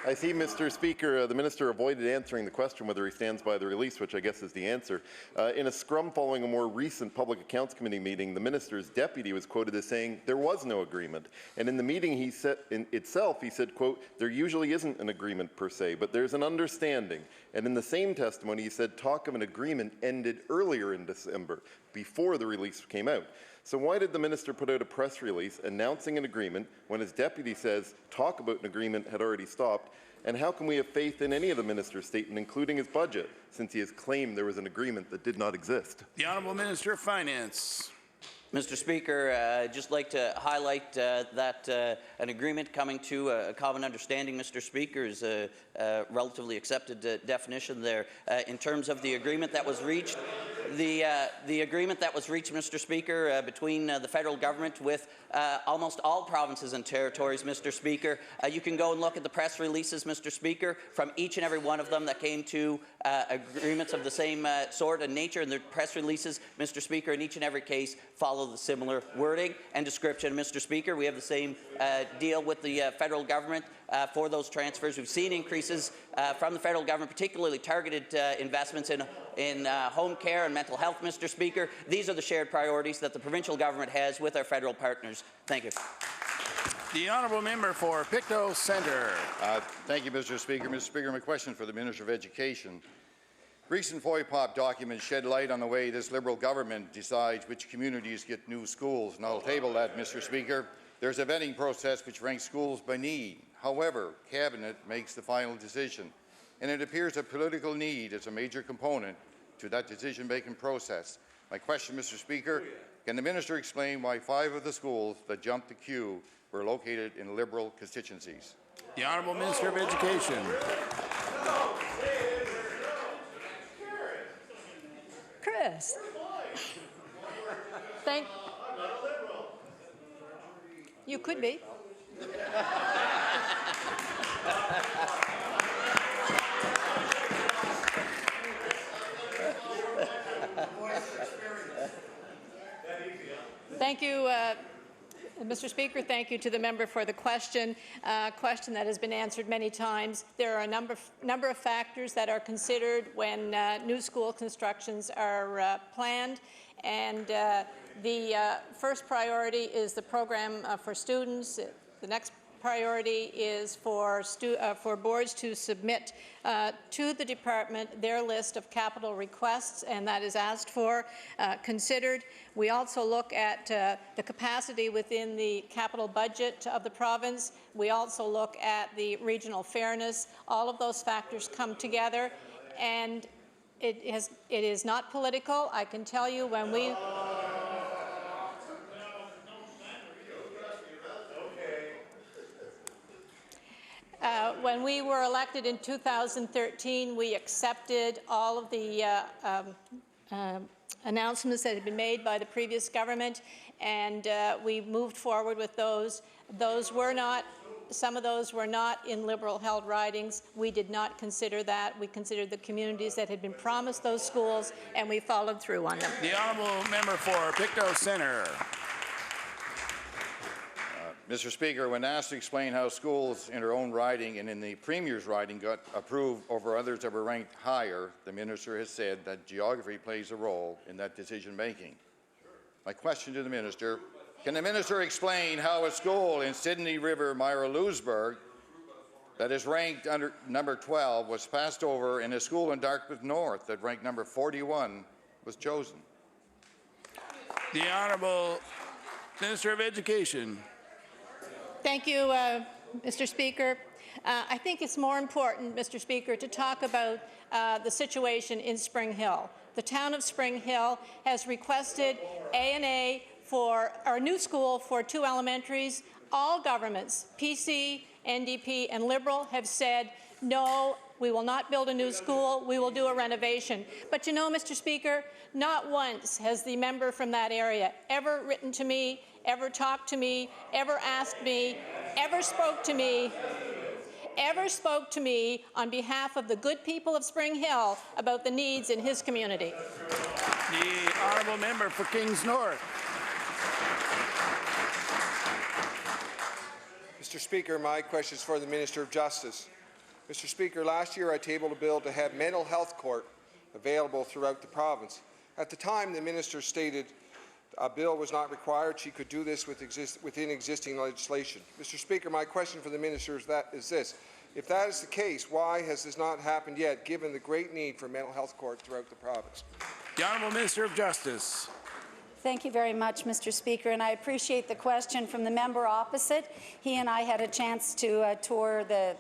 I see, Mr. Speaker, the minister avoided answering the question whether he stands by the release, which I guess is the answer. In a scrum following a more recent Public Accounts Committee meeting, the minister's deputy was quoted as saying there was no agreement. And in the meeting he said itself, he said, quote, there usually isn't an agreement per se, but there's an understanding. And in the same testimony, he said talk of an agreement ended earlier in December, before the release came out. So why did the minister put out a press release announcing an agreement when his deputy says talk about an agreement had already stopped? And how can we have faith in any of the minister's statement, including his budget, since he has claimed there was an agreement that did not exist? The Honourable Minister of Finance. Mr. Speaker, I'd just like to highlight that an agreement coming to a common understanding, Mr. Speaker, is a relatively accepted definition there. In terms of the agreement that was reached, the agreement that was reached, Mr. Speaker, between the federal government with almost all provinces and territories, Mr. Speaker. You can go and look at the press releases, Mr. Speaker, from each and every one of them that came to agreements of the same sort and nature, and the press releases, Mr. Speaker, in each and every case follow the similar wording and description, Mr. Speaker. We have the same deal with the federal government for those transfers. We've seen increases from the federal government, particularly targeted investments in home care and mental health, Mr. Speaker. These are the shared priorities that the provincial government has with our federal partners. Thank you. The Honourable Member for Pictou Centre. Thank you, Mr. Speaker. Mr. Speaker, my question for the Minister of Education. Recent FOIPOP documents shed light on the way this Liberal government decides which communities get new schools, and I'll table that, Mr. Speaker. There's a vetting process which ranks schools by need. However, Cabinet makes the final decision, and it appears that political need is a major component to that decision-making process. My question, Mr. Speaker, can the Minister explain why 5 of the schools that jumped the queue were located in Liberal constituencies? The Honourable Minister of Education. Chris. You could be. Thank you, Mr. Speaker. Thank you to the member for the question. Question that has been answered many times. There are a number of factors that are considered when new school constructions are planned, and the first priority is the program for students. The next priority is for boards to submit to the department their list of capital requests, and that is asked for, considered. We also look at the capacity within the capital budget of the province. We also look at the regional fairness. All of those factors come together, and it is not political. I can tell you when we... When we were elected in 2013, we accepted all of the announcements that had been made by the previous government, and we moved forward with those. Some of those were not in Liberal-held ridings. We did not consider that. We considered the communities that had been promised those schools, and we followed through on them. The Honourable Member for Pictou Centre. Mr. Speaker, when asked to explain how schools in her own riding and in the Premier's riding got approved over others that were ranked higher, the Minister has said that geography plays a role in that decision-making. My question to the Minister, can the Minister explain how a school in Sydney River, Myra-Lewisburg, that is ranked under number 12 was passed over, and a school in Dartmouth North that ranked number 41 was chosen? The Honourable Minister of Education. Thank you, Mr. Speaker. I think it's more important, Mr. Speaker, to talk about the situation in Spring Hill. The town of Spring Hill has requested A&A for our new school for 2 elementaries. All governments, PC, NDP, and Liberal, have said, no, we will not build a new school, we will do a renovation. But you know, Mr. Speaker, not once has the member from that area ever written to me, ever talked to me, ever asked me, ever spoke to me on behalf of the good people of Spring Hill about the needs in his community. The Honourable Member for Kings North. Mr. Speaker, my question is for the Minister of Justice. Mr. Speaker, last year I tabled a bill to have mental health court available throughout the province. At the time, the minister stated a bill was not required. She could do this within existing legislation. Mr. Speaker, my question for the minister is this. If that is the case, why has this not happened yet, given the great need for mental health court throughout the province? The Honourable Minister of Justice. Thank you very much, Mr. Speaker, and I appreciate the question from the member opposite. He and I had a chance to tour the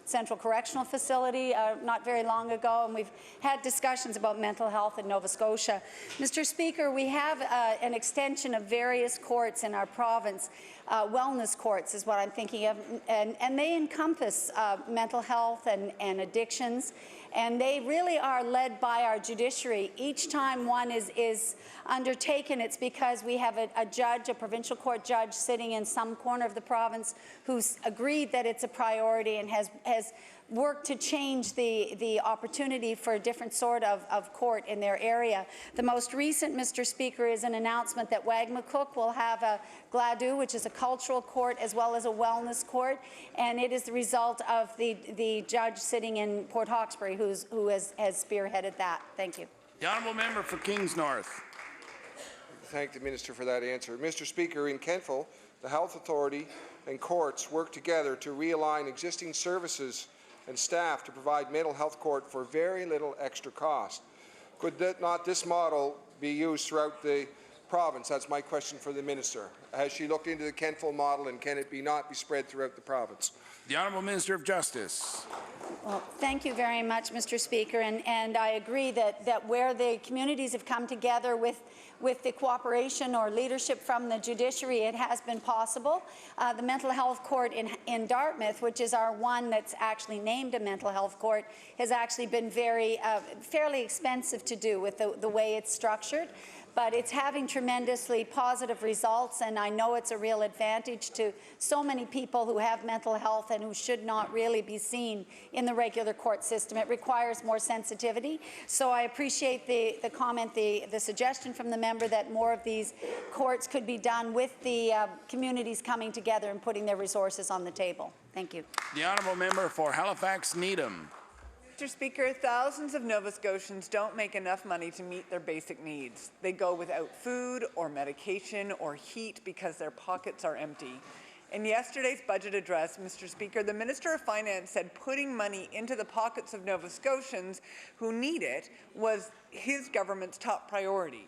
Central Correctional Facility not very long ago, and we've had discussions about mental health in Nova Scotia. Mr. Speaker, we have an extension of various courts in our province. Wellness courts is what I'm thinking of, and they encompass mental health and addictions. And they really are led by our judiciary. Each time one is undertaken, it's because we have a judge, a provincial court judge, sitting in some corner of the province who's agreed that it's a priority and has worked to change the opportunity for a different sort of court in their area. The most recent, Mr. Speaker, is an announcement that Wagmatcook will have a Gladue, which is a cultural court, as well as a wellness court, and it is the result of the judge sitting in Port Hawkesbury who has spearheaded that. Thank you. The Honourable Member for Kings North. Thank the minister for that answer. Mr. Speaker, in Kentville, the Health Authority and courts work together to realign existing services and staff to provide mental health court for very little extra cost. Could not this model be used throughout the province? That's my question for the minister. Has she looked into the Kentville model, and can it not be spread throughout the province? The Honourable Minister of Justice. Well, thank you very much, Mr. Speaker, and I agree that where the communities have come together with the cooperation or leadership from the judiciary, it has been possible. The mental health court in Dartmouth, which is our one that's actually named a mental health court, has actually been fairly expensive to do with the way it's structured. But it's having tremendously positive results, and I know it's a real advantage to so many people who have mental health and who should not really be seen in the regular court system. It requires more sensitivity. So I appreciate the comment, the suggestion from the member that more of these courts could be done with the communities coming together and putting their resources on the table. Thank you. The Honourable Member for Halifax Needham. Mr. Speaker, thousands of Nova Scotians don't make enough money to meet their basic needs. They go without food or medication or heat because their pockets are empty. In yesterday's budget address, Mr. Speaker, the Minister of Finance said putting money into the pockets of Nova Scotians who need it was his government's top priority.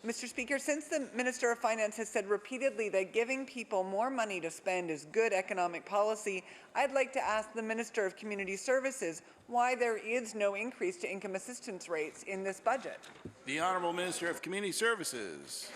Mr. Speaker, since the Minister of Finance has said repeatedly that giving people more money to spend is good economic policy, I'd like to ask the Minister of Community Services why there is no increase to income assistance rates in this budget. The Honourable Minister of Community Services.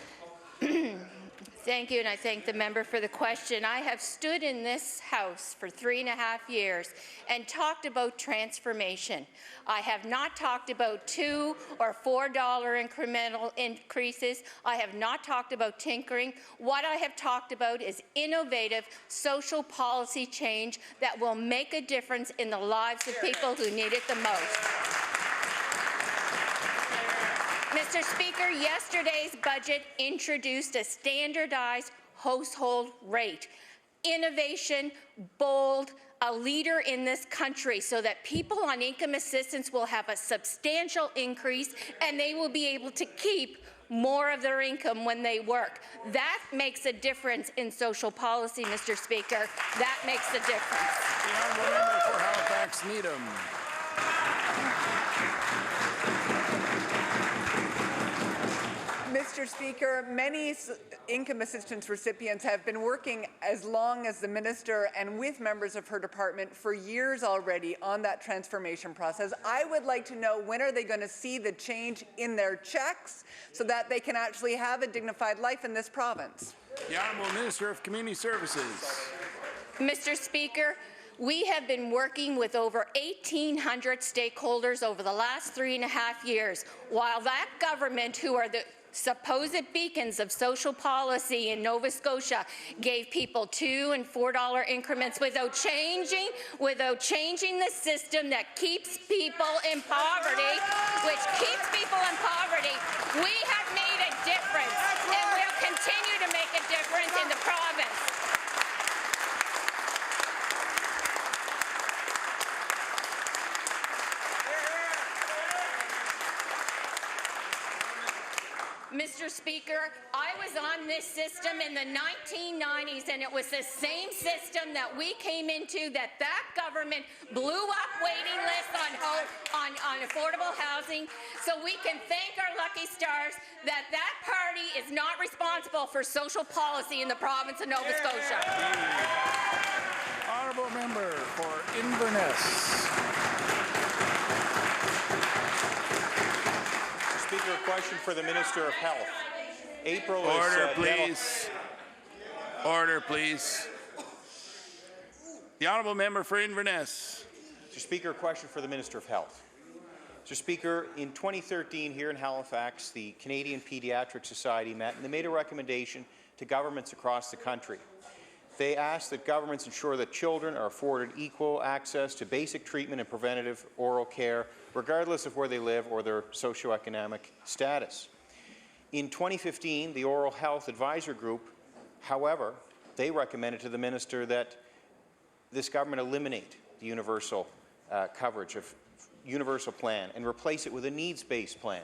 Thank you, and I thank the member for the question. I have stood in this House for 3.5 years and talked about transformation. I have not talked about $2 or $4 incremental increases. I have not talked about tinkering. What I have talked about is innovative social policy change that will make a difference in the lives of people who need it the most. Mr. Speaker, yesterday's budget introduced a standardized household rate. Innovation, bold, a leader in this country so that people on income assistance will have a substantial increase and they will be able to keep more of their income when they work. That makes a difference in social policy, Mr. Speaker. That makes a difference. The Honourable Member for Halifax Needham. Mr. Speaker, many income assistance recipients have been working as long as the minister and with members of her department for years already on that transformation process. I would like to know, when are they going to see the change in their checks so that they can actually have a dignified life in this province? The Honourable Minister of Community Services. Mr. Speaker, we have been working with over 1,800 stakeholders over the last 3.5 years, while that government, who are the supposed beacons of social policy in Nova Scotia, gave people $2 and $4 increments without changing the system that keeps people in poverty, which keeps people in poverty. We have made a difference and will continue to make a difference in the province. Mr. Speaker, I was on this system in the 1990s, and it was the same system that we came into that government blew up waiting lists on affordable housing. So we can thank our lucky stars that party is not responsible for social policy in the province of Nova Scotia. Honourable member for Inverness. Speaker, a question for the Minister of Health. April Order, is please. Order, please. The honourable member for Inverness. Mr. Speaker, a question for the Minister of Health. Mr. Speaker, in 2013 here in Halifax, the Canadian Pediatric Society met and they made a recommendation to governments across the country. They asked that governments ensure that children are afforded equal access to basic treatment and preventative oral care, regardless of where they live or their socioeconomic status. In 2015, the Oral Health Advisory Group, however, they recommended to the Minister that this government eliminate the universal coverage of universal plan and replace it with a needs-based plan.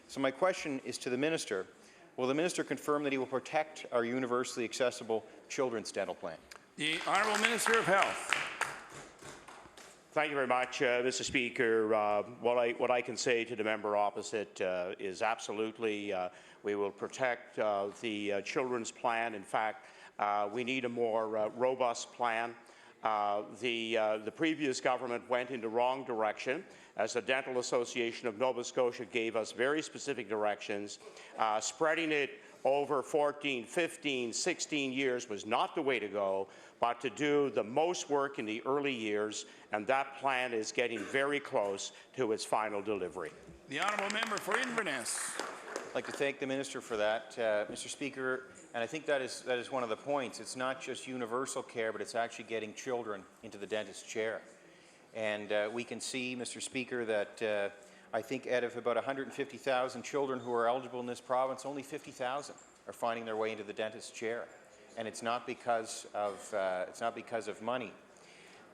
So my question is to the Minister, will the Minister confirm that he will protect our universally accessible children's dental plan? The Honourable Minister of Health. Thank you very much, Mr. Speaker. What I can say to the member opposite is absolutely we will protect the children's plan. In fact, we need a more robust plan. The previous government went in the wrong direction, as the Dental Association of Nova Scotia gave us very specific directions. Spreading it over 14, 15, 16 years was not the way to go, but to do the most work in the early years, and that plan is getting very close to its final delivery. The honourable member for Inverness. I'd like to thank the Minister for that, Mr. Speaker, and I think that is one of the points. It's not just universal care, but it's actually getting children into the dentist's chair. And we can see, Mr. Speaker, that I think out of about 150,000 children who are eligible in this province, only 50,000 are finding their way into the dentist's chair. And it's not because of money,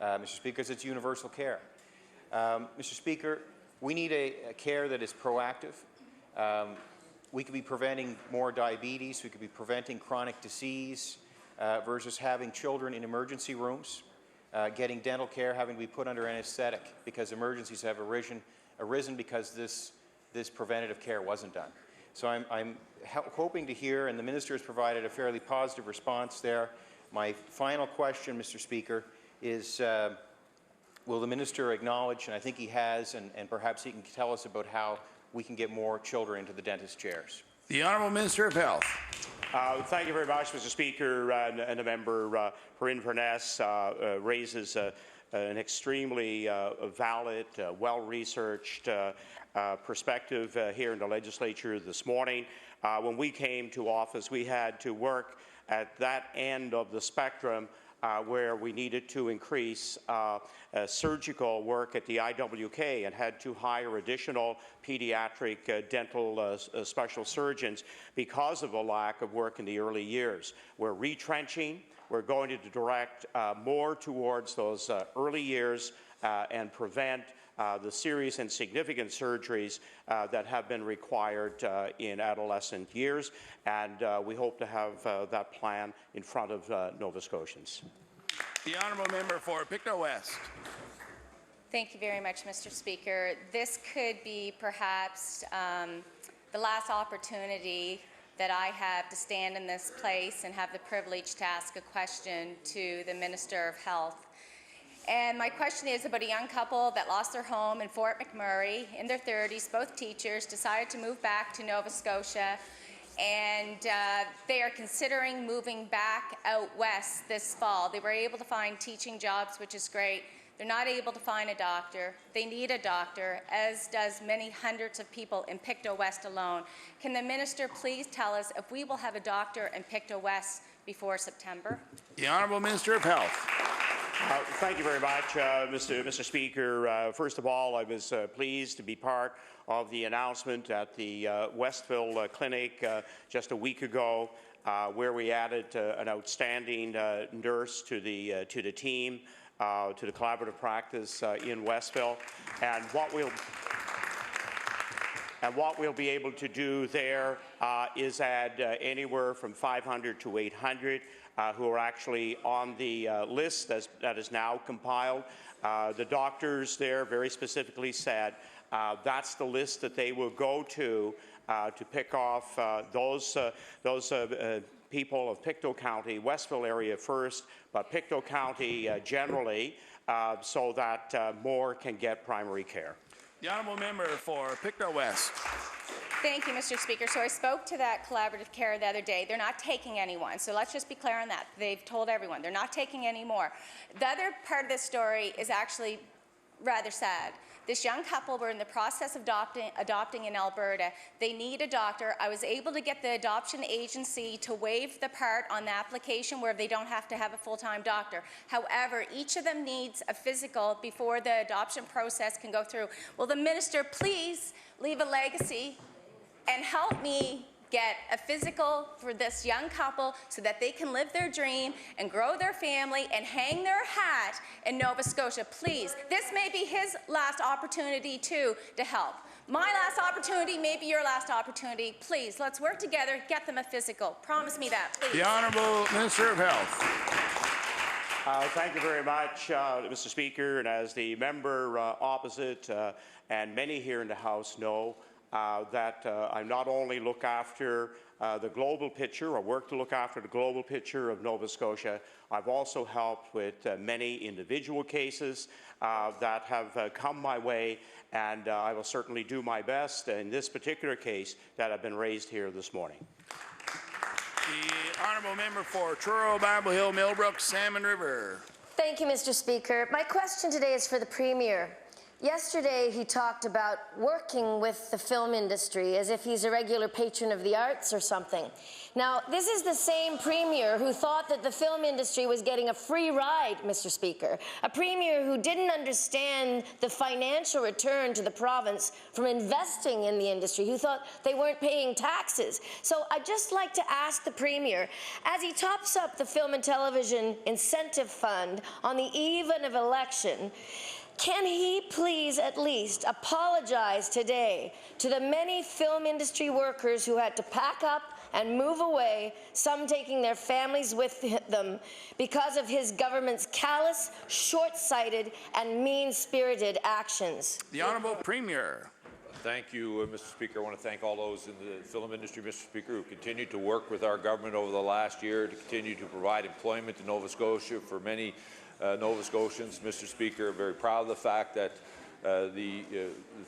Mr. Speaker, it's universal care. Mr. Speaker, we need a care that is proactive. We could be preventing more diabetes, we could be preventing chronic disease versus having children in emergency rooms, getting dental care having to be put under anesthetic because emergencies have arisen because this preventative care wasn't done. So I'm hoping to hear, and the Minister has provided a fairly positive response there. My final question, Mr. Speaker, is will the Minister acknowledge, and I think he has, and perhaps he can tell us about how we can get more children into the dentist chairs? The Honourable Minister of Health. Thank you very much, Mr. Speaker, and the member for Inverness raises an extremely valid, well-researched perspective here in the legislature this morning. When we came to office, we had to work at that end of the spectrum where we needed to increase surgical work at the IWK and had to hire additional pediatric dental special surgeons because of a lack of work in the early years. We're retrenching. We're going to direct more towards those early years and prevent the serious and significant surgeries that have been required in adolescent years, and we hope to have that plan in front of Nova Scotians. The Honourable Member for Pictou West. Thank you very much, Mr. Speaker. This could be perhaps the last opportunity that I have to stand in this place and have the privilege to ask a question to the Minister of Health. And my question is about a young couple that lost their home in Fort McMurray in their 30s, both teachers, decided to move back to Nova Scotia, and they are considering moving back out west this fall. They were able to find teaching jobs, which is great. They're not able to find a doctor. They need a doctor, as does many hundreds of people in Pictou West alone. Can the Minister please tell us if we will have a doctor in Pictou West before September? The Honourable Minister of Health. Thank you very much, Mr. Speaker. First of all, I was pleased to be part of the announcement at the Westville Clinic just a week ago, where we added an outstanding nurse to the team, to the collaborative practice in Westville. And what we'll... Thank you very much, Mr. Speaker. First of all, I was pleased to be part of the announcement at the Westville Clinic just a week ago, where we added an outstanding nurse to the team, to the collaborative practice in Westville. And what we'll And what we'll be able to do there is add anywhere from 500 to 800 who are actually on the list that is now compiled. The doctors there very specifically said that's the list that they will go to pick off those people of Pictou County, Westville area first, but Pictou County generally, so that more can get primary care. The honourable member for Pictou West. Thank you, Mr. Speaker. So I spoke to that collaborative care the other day. They're not taking anyone. So let's just be clear on that. They've told everyone they're not taking any more. The other part of this story is actually rather sad. This young couple were in the process of adopting in Alberta. They need a doctor. I was able to get the adoption agency to waive the part on the application where they don't have to have a full-time doctor. However, each of them needs a physical before the adoption process can go through. Will the minister please leave a legacy and help me get a physical for this young couple so that they can live their dream and grow their family and hang their hat in Nova Scotia. Please, this may be his last opportunity too to help. My last opportunity may be your last opportunity. Please, let's work together, get them a physical. Promise me that, please. The Honourable Minister of Health. Thank you very much, Mr. Speaker. And as the member opposite and many here in the House know, that I not only look after the global picture or work to look after the global picture of Nova Scotia, I've also helped with many individual cases that have come my way, and I will certainly do my best in this particular case that have been raised here this morning. The honourable member for Truro, Bible Hill, Millbrook, Salmon River. Thank you, Mr. Speaker. My question today is for the Premier. Yesterday, he talked about working with the film industry as if he's a regular patron of the arts or something. Now, this is the same Premier who thought that the film industry was getting a free ride, Mr. Speaker. A Premier who didn't understand the financial return to the province from investing in the industry, who thought they weren't paying taxes. So I'd just like to ask the Premier, as he tops up the Film and Television Incentive Fund on the eve of election, can he please at least apologize today to the many film industry workers who had to pack up and move away, some taking their families with them, because of his government's callous, short-sighted, and mean-spirited actions? The Honourable Premier. Thank you, Mr. Speaker. I want to thank all those in the film industry, Mr. Speaker, who continued to work with our government over the last year to continue to provide employment to Nova Scotia for many Nova Scotians. Mr. Speaker, very proud of the fact that the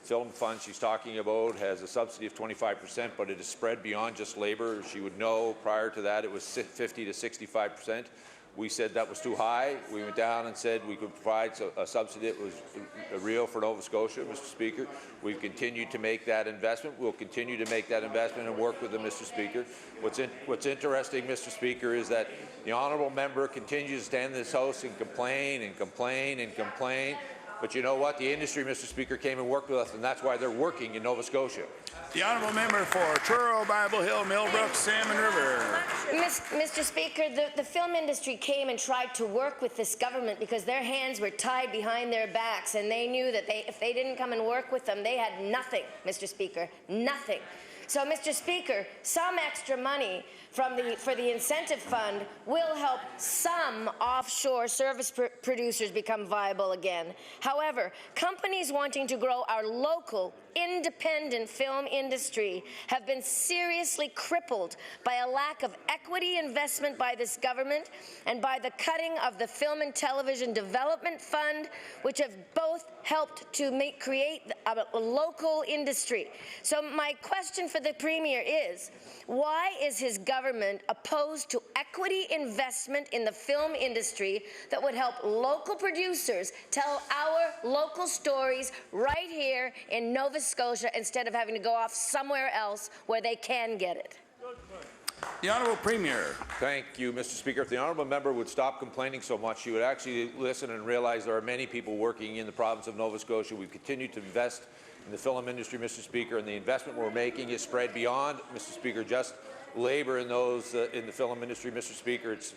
film fund she's talking about has a subsidy of 25%, but it is spread beyond just labour. She would know prior to that it was 50 to 65%. We said that was too high. We went down and said we could provide a subsidy that was real for Nova Scotia, Mr. Speaker. We've continued to make that investment. We'll continue to make that investment and work with them, Mr. Speaker. What's interesting, Mr. Speaker, is that the honourable member continues to stand in this House and complain and complain and complain. But you know what? The industry, Mr. Speaker, came and worked with us, and that's why they're working in Nova Scotia. The honourable member for Truro, Bible Hill, Millbrook, Salmon River. Mr. Speaker, the film industry came and tried to work with this government because their hands were tied behind their backs, and they knew that if they didn't come and work with them, they had nothing, Mr. Speaker, nothing. So, Mr. Speaker, some extra money for the incentive fund will help some offshore service producers become viable again. However, companies wanting to grow our local, independent film industry have been seriously crippled by a lack of equity investment by this government and by the cutting of the Film and Television Development Fund, which have both helped to create a local industry. So my question for the Premier is, why is his government opposed to equity investment in the film industry that would help local producers tell our local stories right here in Nova Scotia instead of having to go off somewhere else where they can get it? The Honourable Premier. Thank you, Mr. Speaker. If the honourable member would stop complaining so much, she would actually listen and realize there are many people working in the province of Nova Scotia. We've continued to invest in the film industry, Mr. Speaker, and the investment we're making is spread beyond, Mr. Speaker, just labour in those in the film industry, Mr. Speaker. It's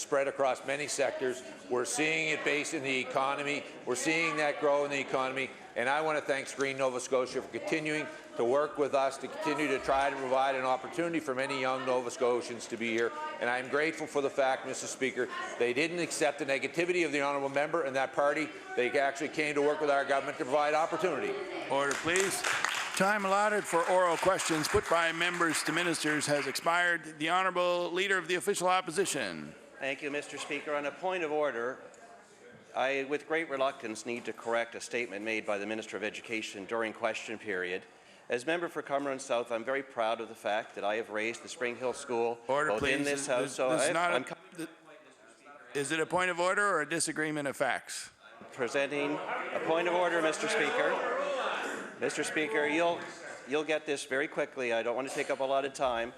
spread across many sectors. We're seeing it based in the economy. We're seeing that grow in the economy. And I want to thank Screen Nova Scotia for continuing to work with us to continue to try to provide an opportunity for many young Nova Scotians to be here. And I'm grateful for the fact, Mr. Speaker, they didn't accept the negativity of the honourable member and that party. They actually came to work with our government to provide opportunity. Order, please. Time allotted for oral questions put by members to ministers has expired. The Honourable Leader of the Official Opposition. Thank you, Mr. Speaker. On a point of order, I, with great reluctance, need to correct a statement made by the Minister of Education during question period. As member for Cumberland South, I'm very proud of the fact that I have raised the Spring Hill School both in this House. Is it a point of order or a disagreement of facts? Presenting a point of order, Mr. Speaker. Mr. Speaker, you'll get this very quickly. I don't want to take up a lot of time,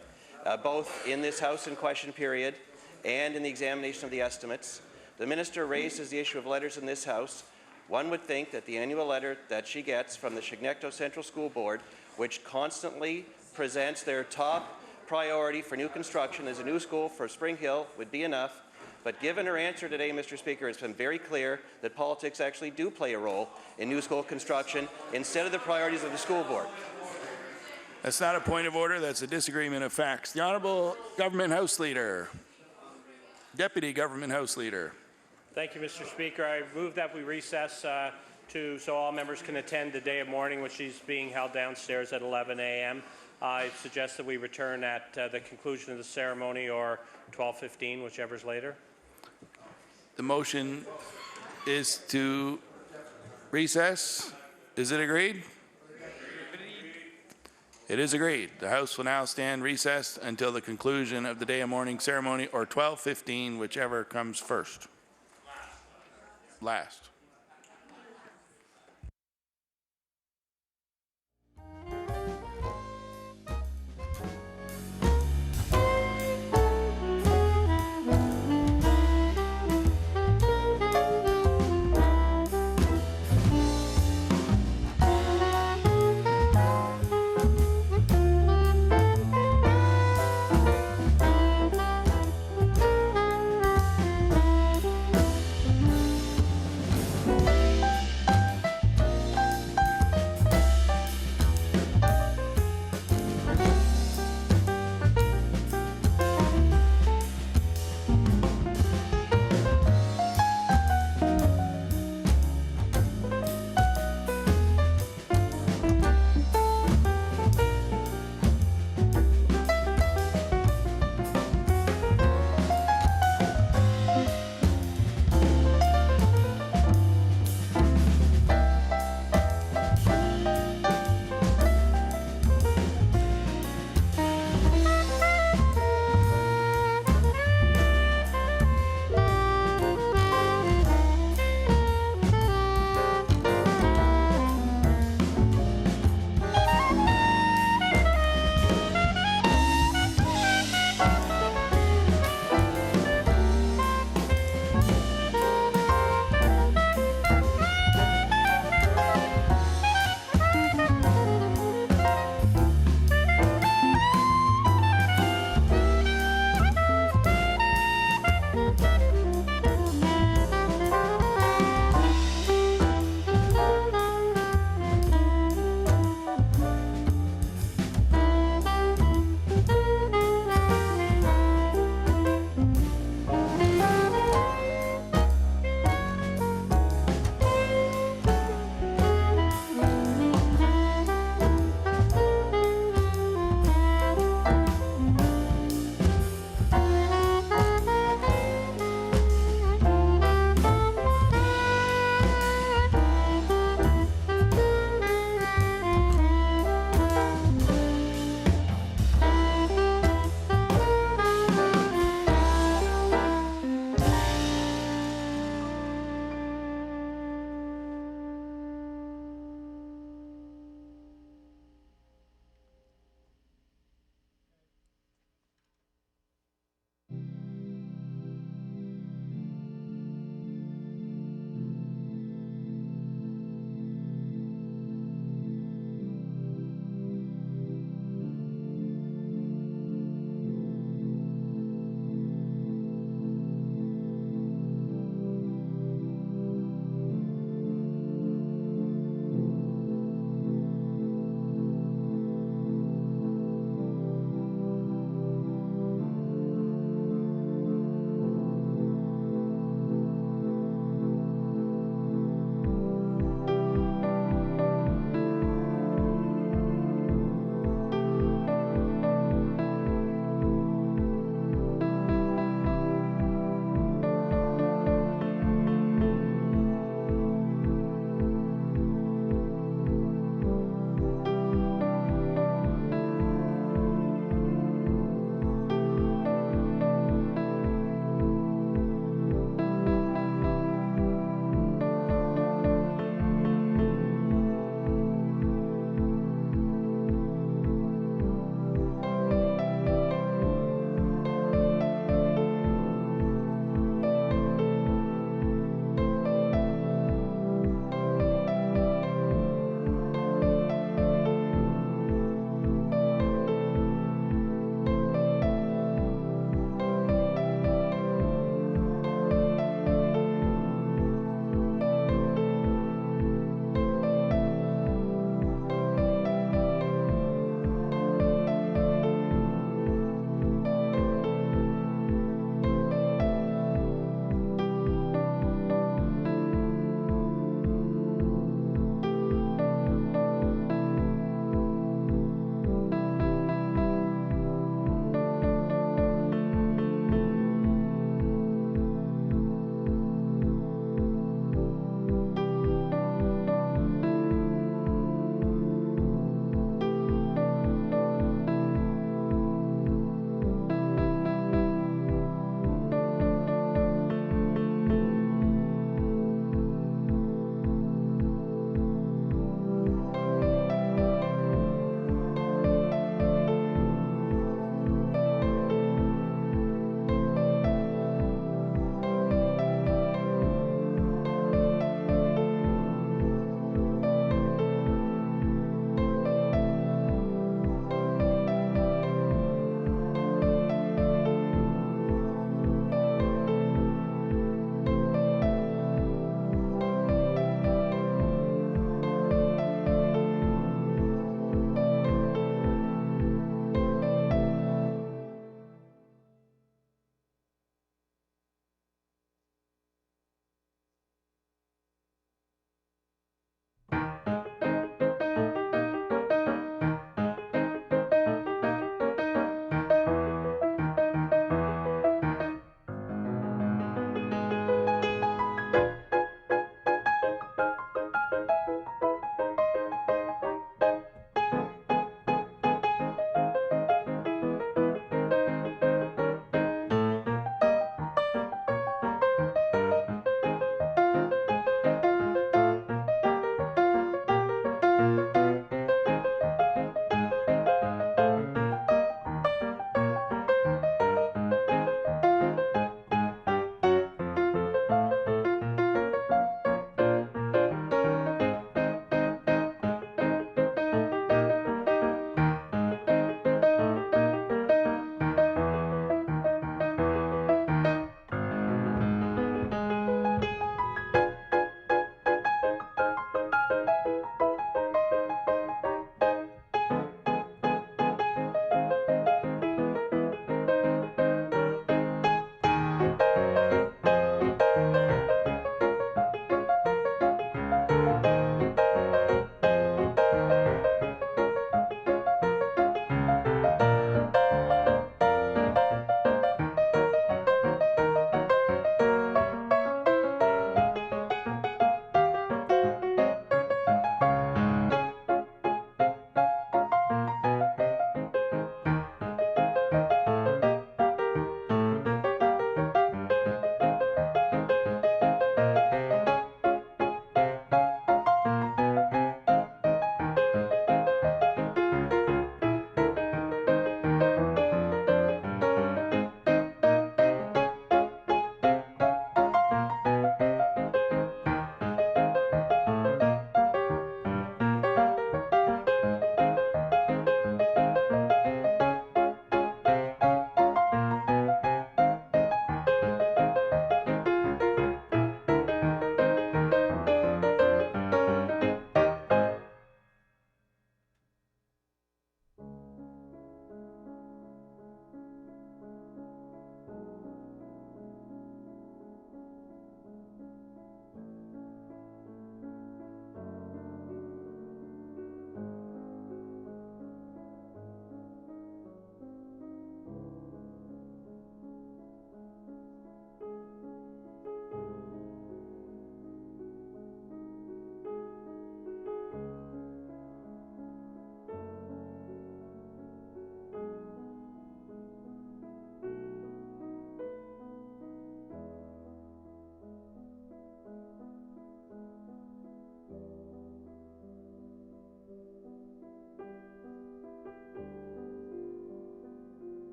both in this House in question period and in the examination of the estimates. The minister raises the issue of letters in this House. One would think that the annual letter that she gets from the Chignecto Central School Board, which constantly presents their top priority for new construction as a new school for Spring Hill, would be enough. But given her answer today, Mr. Speaker, it's been very clear that politics actually do play a role in new school construction instead of the priorities of the school board. That's not a point of order. That's a disagreement of facts. The Honourable Government House Leader. Deputy Government House Leader. Thank you, Mr. Speaker. I move that we recess so all members can attend the day of mourning, which is being held downstairs at 11 a.m. I suggest that we return at the conclusion of the ceremony or 12:15, whichever's later. The motion is to recess. Is it agreed? It is agreed. The House will now stand recessed until the conclusion of the day of mourning ceremony or 12:15, whichever comes first. Last.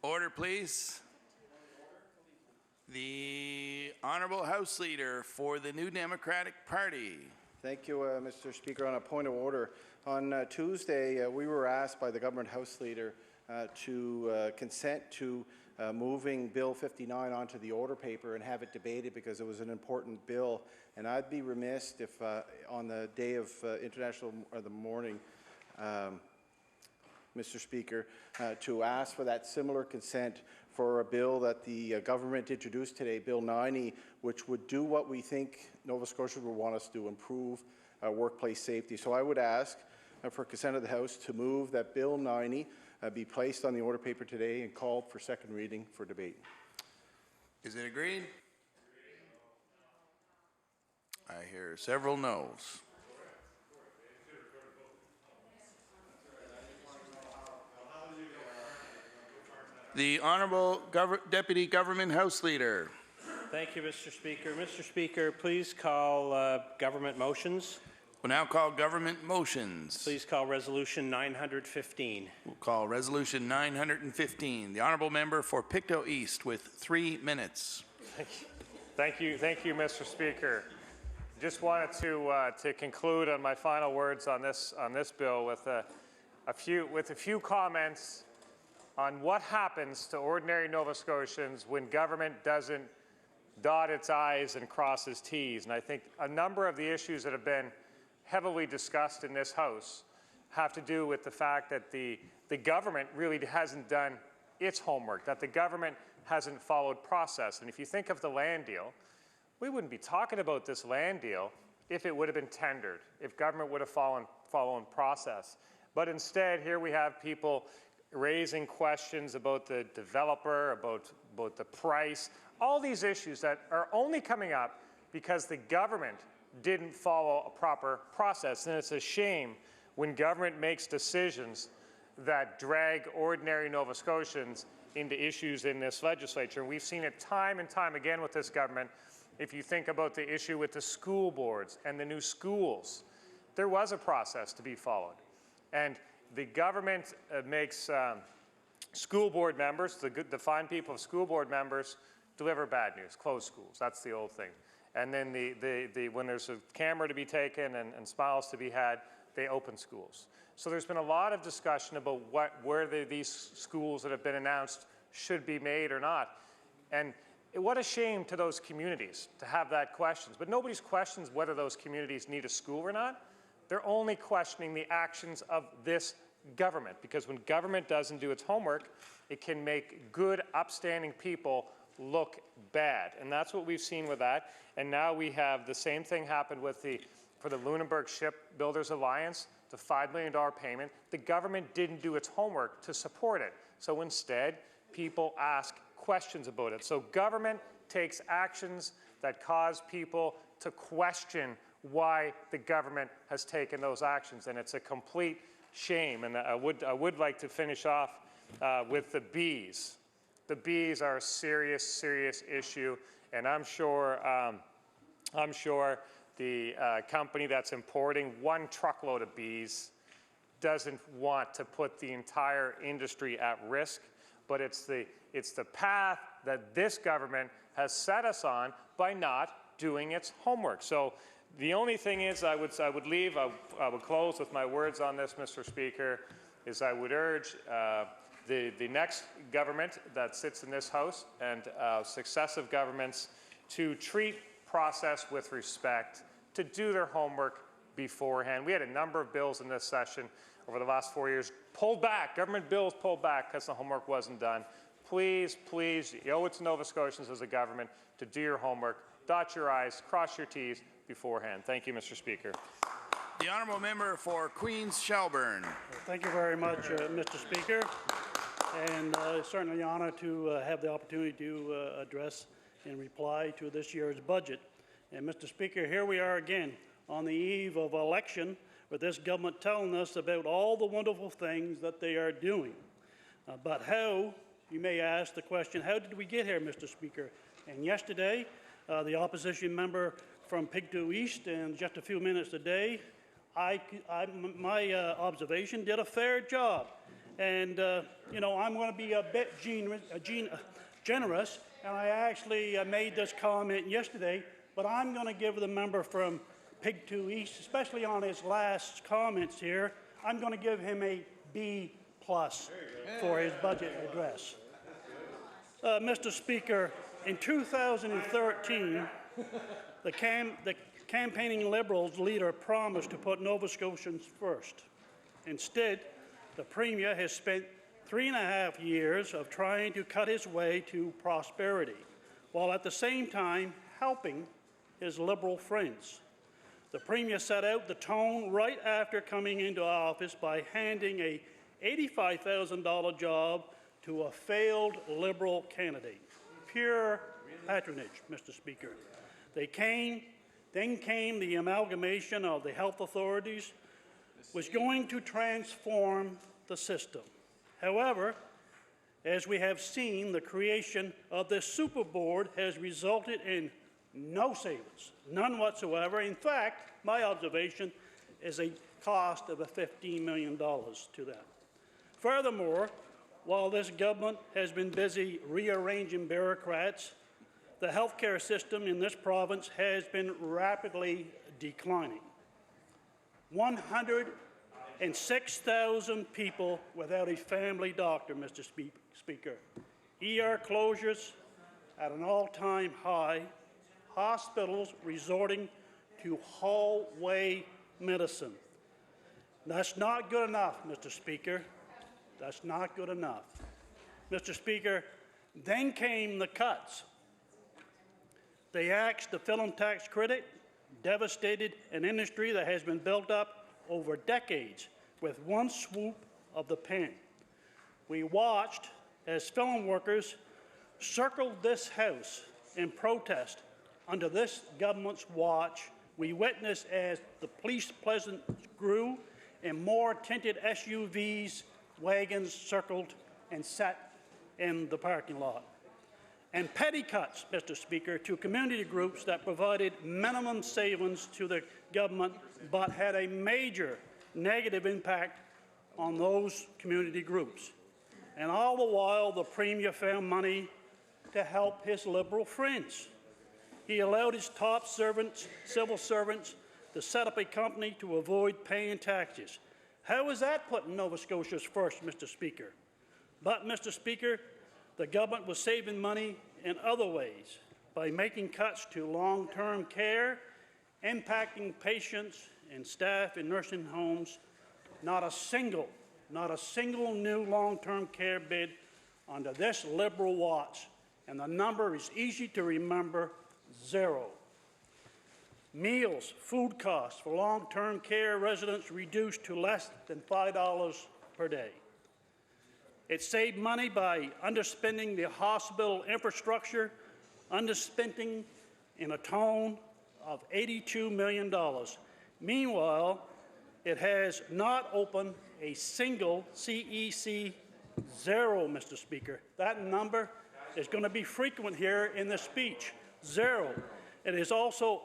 Order, please. The Honourable House Leader for the New Democratic Party. Thank you, Mr. Speaker. On a point of order, on Tuesday, we were asked by the Government House Leader to consent to moving Bill 59 onto the order paper and have it debated because it was an important bill. And I'd be remiss if on the day of International or the morning, Mr. Speaker, to ask for that similar consent for a bill that the government introduced today, Bill 90, which would do what we think Nova Scotia would want us to improve workplace safety. So I would ask for consent of the House to move that Bill 90 be placed on the order paper today and called for second reading for debate. Is it agreed? I hear several noes. The Honourable Deputy Government House Leader. Thank you, Mr. Speaker. Mr. Speaker, please call government motions. We'll now call government motions. Please call Resolution 915. We'll call Resolution 915. The Honourable Member for Pictou East with 3 minutes. Thank you, Mr. Speaker. Just wanted to conclude on my final words on this bill with a few comments on what happens to ordinary Nova Scotians when government doesn't dot its I's and cross its T's. And I think a number of the issues that have been heavily discussed in this House have to do with the fact that the government really hasn't done its homework, that the government hasn't followed process. And if you think of the land deal, we wouldn't be talking about this land deal if it would have been tendered, if government would have followed process. But instead, here we have people raising questions about the developer, about the price, all these issues that are only coming up because the government didn't follow a proper process. And it's a shame when government makes decisions that drag ordinary Nova Scotians into issues in this legislature. And we've seen it time and time again with this government. If you think about the issue with the school boards and the new schools, there was a process to be followed. And the government makes school board members, the fine people of school board members, deliver bad news, close schools. That's the old thing. And then when there's a camera to be taken and smiles to be had, they open schools. So there's been a lot of discussion about where these schools that have been announced should be made or not. And what a shame to those communities to have that questions. But nobody's questions whether those communities need a school or not. They're only questioning the actions of this government, because when government doesn't do its homework, it can make good, upstanding people look bad. And that's what we've seen with that. And now we have the same thing happen for the Lunenburg Shipbuilders Alliance, the $5 million payment. The government didn't do its homework to support it. So instead, people ask questions about it. So government takes actions that cause people to question why the government has taken those actions, and it's a complete shame. And I would like to finish off with the bees. The bees are a serious, serious issue, and I'm sure the company that's importing 1 truckload of bees doesn't want to put the entire industry at risk, but it's the path that this government has set us on by not doing its homework. So the only thing is I would close with my words on this, Mr. Speaker, is I would urge the next government that sits in this House and successive governments to treat process with respect, to do their homework beforehand. We had a number of bills in this session over the last 4 years pulled back, government bills pulled back because the homework wasn't done. Please, please, you owe it to Nova Scotians as a government to do your homework, dot your I's, cross your T's beforehand. Thank you, Mr. Speaker. The Honourable Member for Queens Shelburne. Thank you very much, Mr. Speaker. And it's certainly an honour to have the opportunity to address and reply to this year's budget. And Mr. Speaker, here we are again on the eve of election with this government telling us about all the wonderful things that they are doing. But how, you may ask the question, how did we get here, Mr. Speaker? And yesterday, the opposition member from Pictou East, and just a few minutes today, my observation, did a fair job And, you know, I'm going to be a bit generous, and I actually made this comment yesterday, but I'm going to give the member from Pig 2 East, especially on his last comments here, I'm going to give him a B+ for his budget address. Mr. Speaker, in 2013, the campaigning Liberals leader promised to put Nova Scotians first. Instead, the Premier has spent 3.5 years of trying to cut his way to prosperity, while at the same time helping his Liberal friends. The Premier set out the tone right after coming into office by handing a $85,000 job to a failed Liberal candidate. Pure patronage, Mr. Speaker. Then came the amalgamation of the health authorities, was going to transform the system. However, as we have seen, the creation of this super board has resulted in no savings, none whatsoever. In fact, my observation is a cost of $15 million to that. Furthermore, while this government has been busy rearranging bureaucrats, the healthcare system in this province has been rapidly declining. 106,000 people without a family doctor, Mr. Speaker. ER closures at an all-time high. Hospitals resorting to hallway medicine. That's not good enough, Mr. Speaker. That's not good enough. Mr. Speaker, then came the cuts. They axed the film tax credit, devastated an industry that has been built up over decades with one swoop of the pen. We watched as film workers circled this House in protest. Under this government's watch, we witnessed as the police presence grew and more tinted SUVs, wagons circled and sat in the parking lot. And petty cuts, Mr. Speaker, to community groups that provided minimum savings to the government but had a major negative impact on those community groups. And all the while, the Premier found money to help his Liberal friends. He allowed his top servants, civil servants, to set up a company to avoid paying taxes. How is that putting Nova Scotians first, Mr. Speaker? But, Mr. Speaker, the government was saving money in other ways by making cuts to long-term care, impacting patients and staff in nursing homes. Not a single new long-term care bid under this Liberal watch, and the number is easy to remember: 0. Meals, food costs for long-term care residents reduced to less than $5 per day. It saved money by underspending the hospital infrastructure, underspending in a tone of $82 million. Meanwhile, it has not opened a single CEC 0, Mr. Speaker. That number is going to be frequent here in this speech. 0. It has also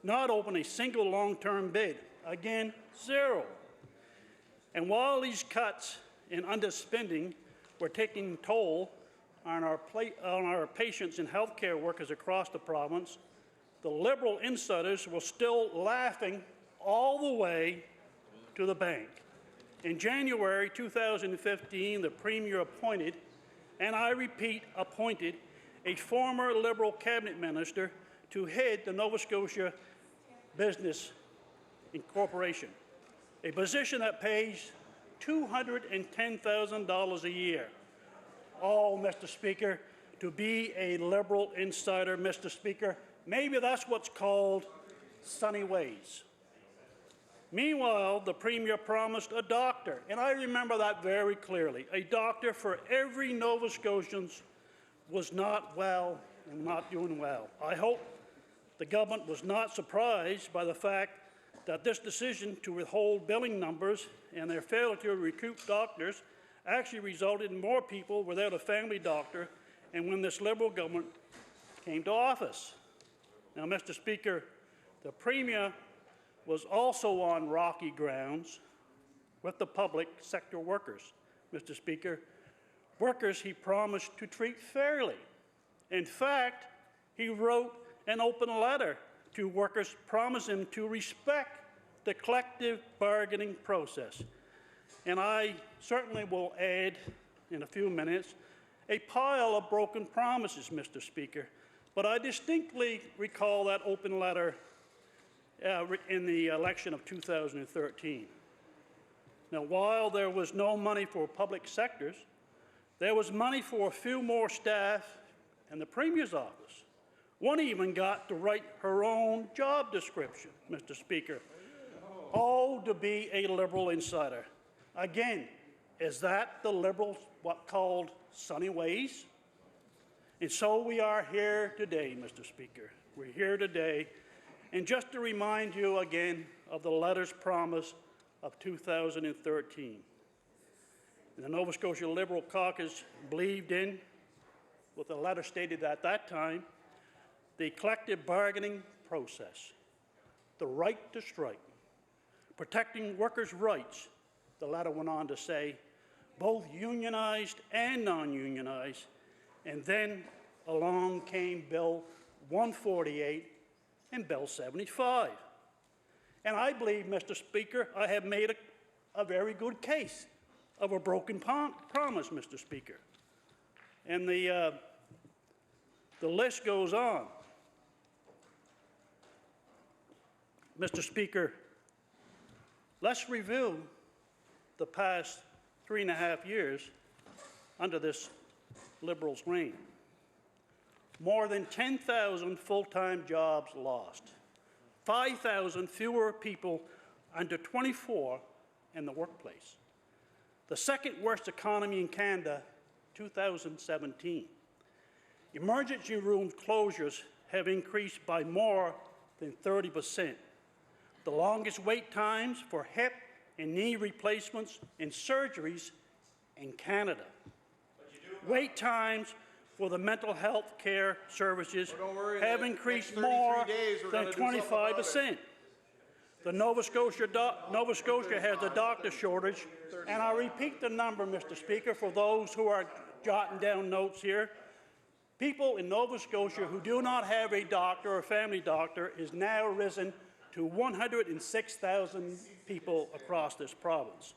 not opened a single long-term bid. Again, 0. And while these cuts in underspending were taking toll on our patients and healthcare workers across the province, the Liberal insiders were still laughing all the way to the bank. In January 2015, the Premier appointed, and I repeat, appointed, a former Liberal cabinet minister to head the Nova Scotia Business Incorporation, a position that pays $210,000 a year. Oh, Mr. Speaker, to be a Liberal insider, Mr. Speaker, maybe that's what's called sunny ways. Meanwhile, the Premier promised a doctor, and I remember that very clearly. A doctor for every Nova Scotian was not well and not doing well. I hope the government was not surprised by the fact that this decision to withhold billing numbers and their failure to recruit doctors actually resulted in more people without a family doctor and when this Liberal government came to office. Now, Mr. Speaker, the Premier was also on rocky grounds with the public sector workers, Mr. Speaker. Workers he promised to treat fairly. In fact, he wrote an open letter to workers promising to respect the collective bargaining process. And I certainly will add in a few minutes a pile of broken promises, Mr. Speaker. But I distinctly recall that open letter in the election of 2013. Now, while there was no money for public sectors, there was money for a few more staff in the Premier's office. One even got to write her own job description, Mr. Speaker. Oh, to be a Liberal insider. Again, is that the Liberals what called sunny ways? And so we are here today, Mr. Speaker. We're here today. And just to remind you again of the letter's promise of 2013. And the Nova Scotia Liberal caucus believed in, what the letter stated at that time, the collective bargaining process, the right to strike, protecting workers' rights, the letter went on to say, both unionized and non-unionized, and then along came Bill 148 and Bill 75. And I believe, Mr. Speaker, I have made a very good case of a broken promise, Mr. Speaker. And the list goes on. Mr. Speaker, let's review the past 3.5 years under this Liberals' reign. More than 10,000 full-time jobs lost. 5,000 fewer people under 24 in the workplace. The second worst economy in Canada, 2017. Emergency room closures have increased by more than 30%. The longest wait times for hip and knee replacements and surgeries in Canada. Wait times for the mental health care services have increased more than 25%. The Nova Scotia has a doctor shortage, and I'll repeat the number, Mr. Speaker, for those who are jotting down notes here. People in Nova Scotia who do not have a doctor or family doctor is now risen to 106,000 people across this province.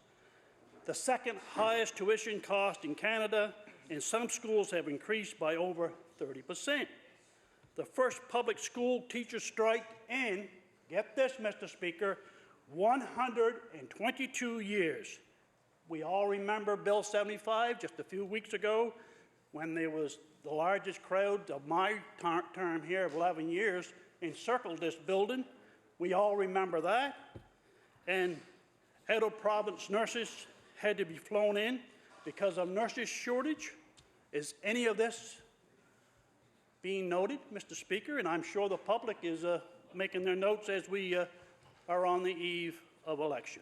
The second highest tuition cost in Canada, and some schools have increased by over 30%. The first public school teacher strike in, get this, Mr. Speaker, 122 years. We all remember Bill 75 just a few weeks ago when there was the largest crowd of my term here of 11 years encircled this building. We all remember that. And out-of-province nurses had to be flown in because of nurses' shortage. Is any of this being noted, Mr. Speaker? And I'm sure the public is making their notes as we are on the eve of election.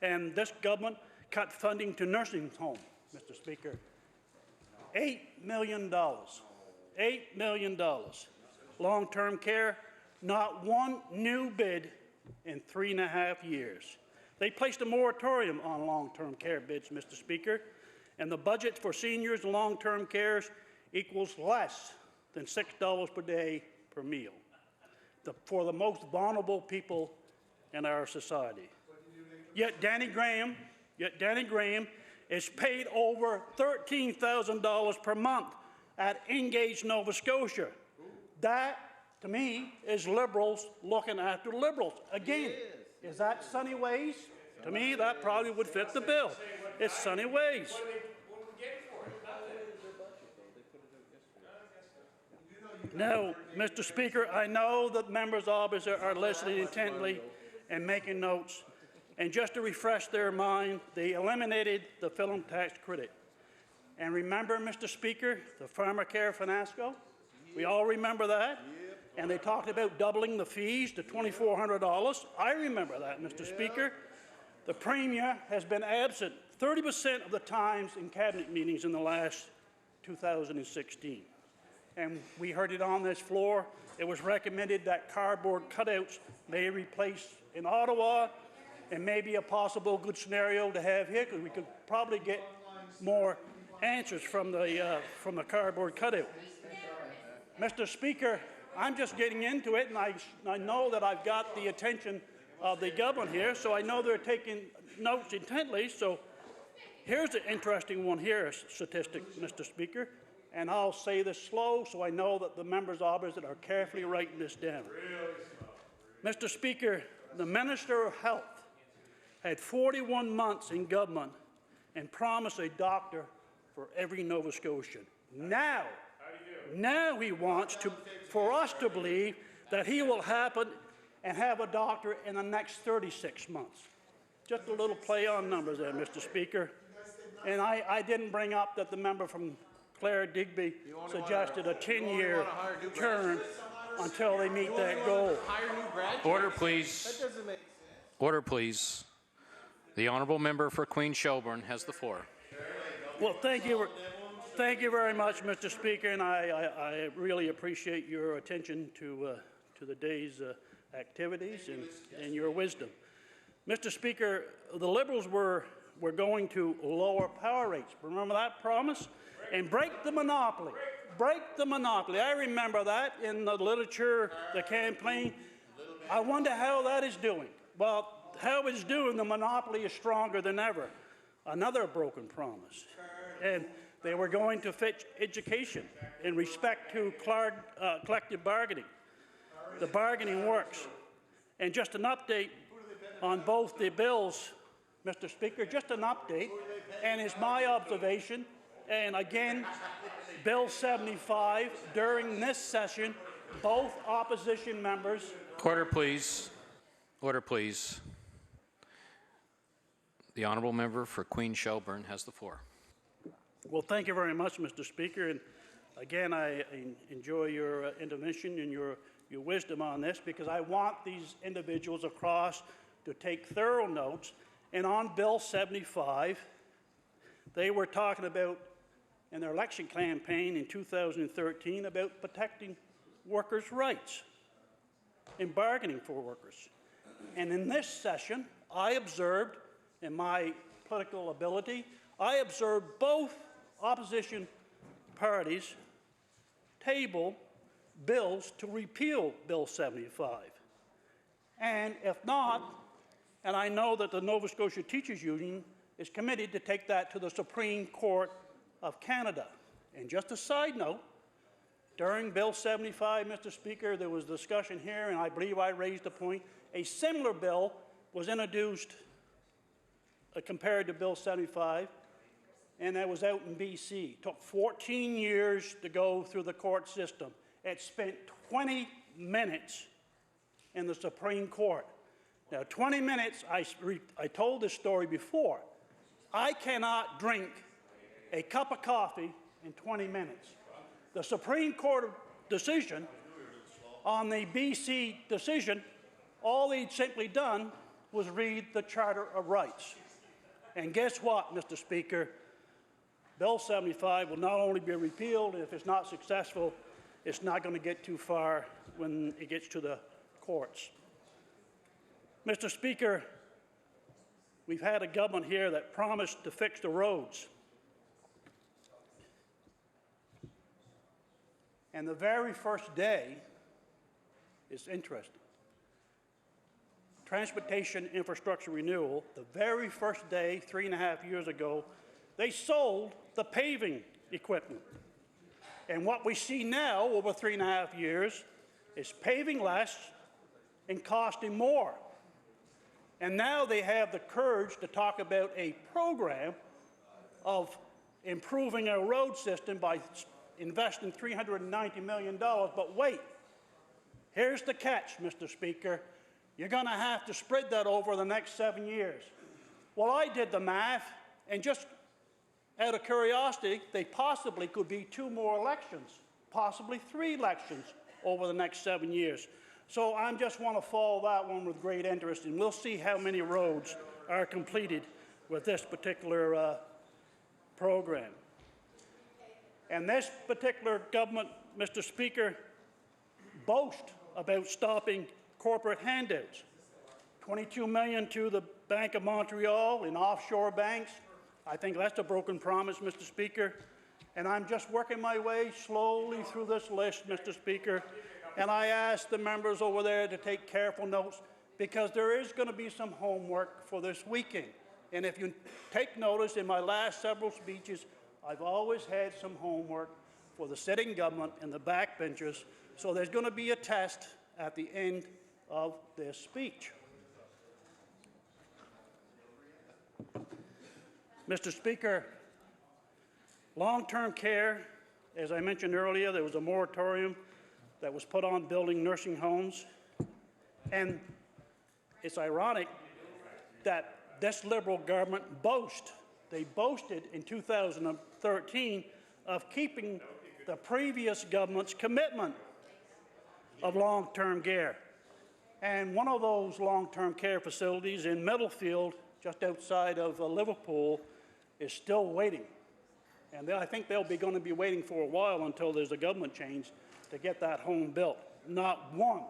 And this government cut funding to nursing homes, Mr. Speaker. $8 million. $8 million. Long-term care, not one new bid in 3.5 years. They placed a moratorium on long-term care bids, Mr. Speaker, and the budget for seniors and long-term care equals less than $6 per day per meal for the most vulnerable people in our society. Yet Danny Graham is paid over $13,000 per month at Engage, Nova Scotia. That, to me, is Liberals looking after Liberals. Again, is that sunny ways? To me, that probably would fit the bill. It's sunny ways. Now, Mr. Speaker, I know that members opposite are listening intently and making notes. And just to refresh their mind, they eliminated the film tax credit. And remember, Mr. Speaker, the pharmacare fiasco? We all remember that? And they talked about doubling the fees to $2,400. I remember that, Mr. Speaker. The Premier has been absent 30% of the times in cabinet meetings in the last 2016. And we heard it on this floor. It was recommended that cardboard cutouts may replace in Ottawa and maybe a possible good scenario to have here, because we could probably get more answers from the cardboard cutout. Mr. Speaker, I'm just getting into it, and I know that I've got the attention of the government here, so I know they're taking notes intently. So here's an interesting one here, statistic, Mr. Speaker, and I'll say this slow so I know that the members opposite are carefully writing this down. Mr. Speaker, the Minister of Health had 41 months in government and promised a doctor for every Nova Scotian. Now he wants for us to believe that he will happen and have a doctor in the next 36 months. Just a little play on numbers there, Mr. Speaker. And I didn't bring up that the member from Clare Digby suggested a 10-year term until they meet that goal. Order, please. Order, please. The honourable member for Queen Shelburne has the floor. Well, thank you very much, Mr. Speaker, and I really appreciate your attention to the day's activities and your wisdom. Mr. Speaker, the Liberals were going to lower power rates. Remember that promise? And break the monopoly. Break the monopoly. I remember that in the literature, the campaign. I wonder how that is doing. Well, how it's doing, the monopoly is stronger than ever. Another broken promise. And they were going to fix education in respect to collective bargaining. The bargaining works. And just an update on both the bills, Mr. Speaker, just an update, and it's my observation, and again, Bill 75, during this session, both opposition members... Order, please. Order, please. The honourable member for Queen Shelburne has the floor. Well, thank you very much, Mr. Speaker, and again, I enjoy your intervention and your wisdom on this, because I want these individuals across to take thorough notes. And on Bill 75, they were talking about, in their election campaign in 2013, about protecting workers' rights and bargaining for workers. And in this session, I observed, in my political ability, I observed both opposition parties table bills to repeal Bill 75. And if not, and I know that the Nova Scotia Teachers Union is committed to take that to the Supreme Court of Canada. And just a side note, during Bill 75, Mr. Speaker, there was discussion here, and I believe I raised a point. A similar bill was introduced compared to Bill 75, and that was out in BC. It took 14 years to go through the court system. It spent 20 minutes in the Supreme Court. Now, 20 minutes, I told this story before. I cannot drink a cup of coffee in 20 minutes. The Supreme Court decision on the BC decision, all they'd simply done was read the Charter of Rights. And guess what, Mr. Speaker? Bill 75 will not only be repealed, if it's not successful, it's not going to get too far when it gets to the courts. Mr. Speaker, we've had a government here that promised to fix the roads. And the very first day is interesting. Transportation Infrastructure Renewal, the very first day, 3.5 years ago, they sold the paving equipment. And what we see now, over 3.5 years, is paving less and costing more. And now they have the courage to talk about a program of improving our road system by investing $390 million. But wait, here's the catch, Mr. Speaker. You're going to have to spread that over the next 7 years. Well, I did the math, and just out of curiosity, they possibly could be 2 more elections, possibly 3 elections over the next 7 years. So I just want to follow that one with great interest, and we'll see how many roads are completed with this particular program. And this particular government, Mr. Speaker, boasts about stopping corporate handouts. $22 million to the Bank of Montreal and offshore banks. I think that's a broken promise, Mr. Speaker. And I'm just working my way slowly through this list, Mr. Speaker. And I ask the members over there to take careful notes because there is going to be some homework for this weekend. And if you take notice, in my last several speeches, I've always had some homework for the sitting government and the backbenchers. So there's going to be a test at the end of this speech. Mr. Speaker, long-term care, as I mentioned earlier, there was a moratorium that was put on building nursing homes. And it's ironic that this Liberal government they boasted in 2013 of keeping the previous government's commitment of long-term care. And one of those long-term care facilities in Middlefield, just outside of Liverpool, is still waiting. And I think they'll be going to be waiting for a while until there's a government change to get that home built. Not one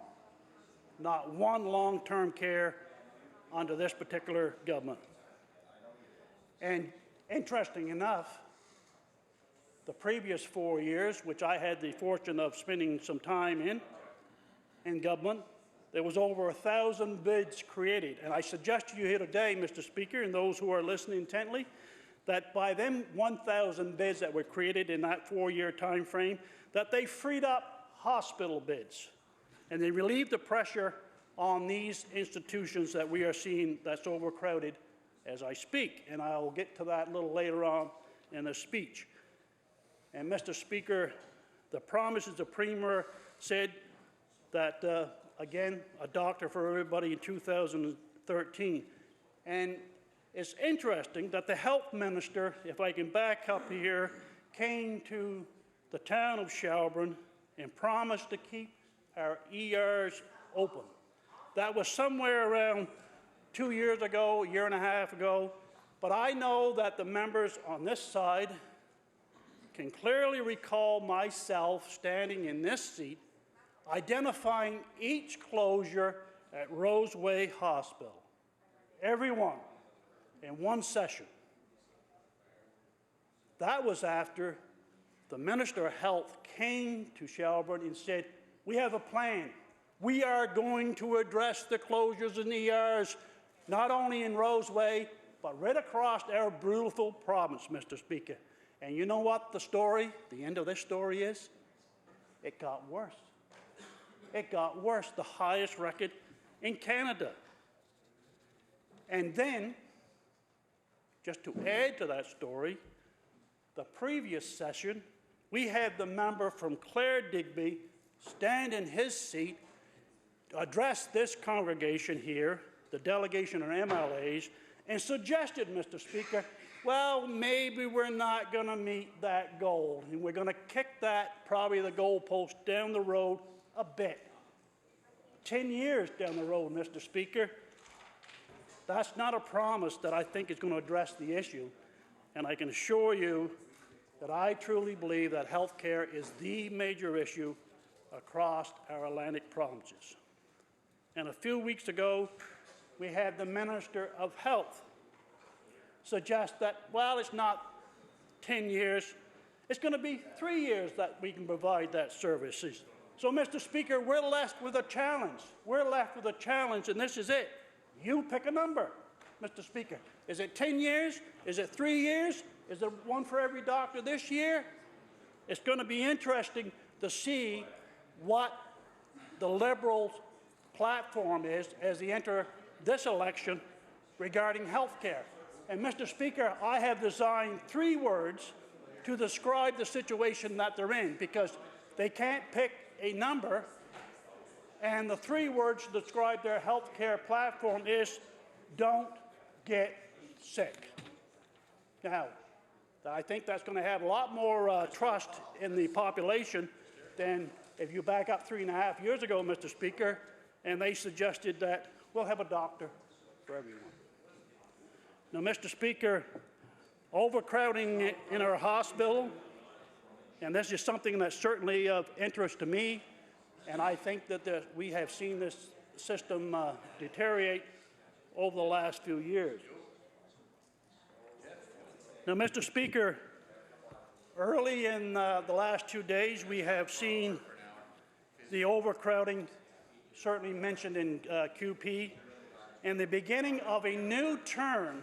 long-term care under this particular government. And interesting enough, the previous 4 years, which I had the fortune of spending some time in government, there was over 1,000 bids created. And I suggest to you here today, Mr. Speaker, and those who are listening intently, that by them 1,000 bids that were created in that 4-year time frame, that they freed up hospital bids. And they relieved the pressure on these institutions that we are seeing that's overcrowded as I speak. And I'll get to that a little later on in the speech. And Mr. Speaker, the promises the Premier said that, again, a doctor for everybody in 2013. And it's interesting that the health minister, if I can back up here, came to the town of Shelburne and promised to keep our ERs open. That was somewhere around 2 years ago, a year and a half ago. But I know that the members on this side can clearly recall myself standing in this seat identifying each closure at Roseway Hospital. Every one, in one session. That was after the Minister of Health came to Shelburne and said, we have a plan. We are going to address the closures in ERs, not only in Roseway, but right across our beautiful province, Mr. Speaker. And you know what the end of this story is? It got worse. It got worse, the highest record in Canada. And then, just to add to that story, the previous session, we had the member from Clare Digby stand in his seat, address this congregation here, the delegation of MLAs, and suggested, Mr. Speaker, well, maybe we're not going to meet that goal, and we're going to kick that, probably the goalpost, down the road a bit. 10 years down the road, Mr. Speaker. That's not a promise that I think is going to address the issue, and I can assure you that I truly believe that health care is the major issue across our Atlantic provinces. And a few weeks ago, we had the Minister of Health suggest that, well, it's not 10 years, it's going to be 3 years that we can provide that services. So, Mr. Speaker, we're left with a challenge. We're left with a challenge, and this is it. You pick a number, Mr. Speaker. Is it 10 years? Is it 3 years? Is it one for every doctor this year? It's going to be interesting to see what the Liberals' platform is as they enter this election regarding health care. And, Mr. Speaker, I have designed 3 words to describe the situation that they're in, because they can't pick a number, and the 3 words to describe their health care platform is, don't get sick. Now, I think that's going to have a lot more trust in the population than if you back up 3.5 years ago, Mr. Speaker, and they suggested that we'll have a doctor for everyone. Now, Mr. Speaker, overcrowding in our hospital, and this is something that's certainly of interest to me, and I think that we have seen this system deteriorate over the last few years. Now, Mr. Speaker, early in the last 2 days, we have seen the overcrowding, certainly mentioned in QP, and the beginning of a new turn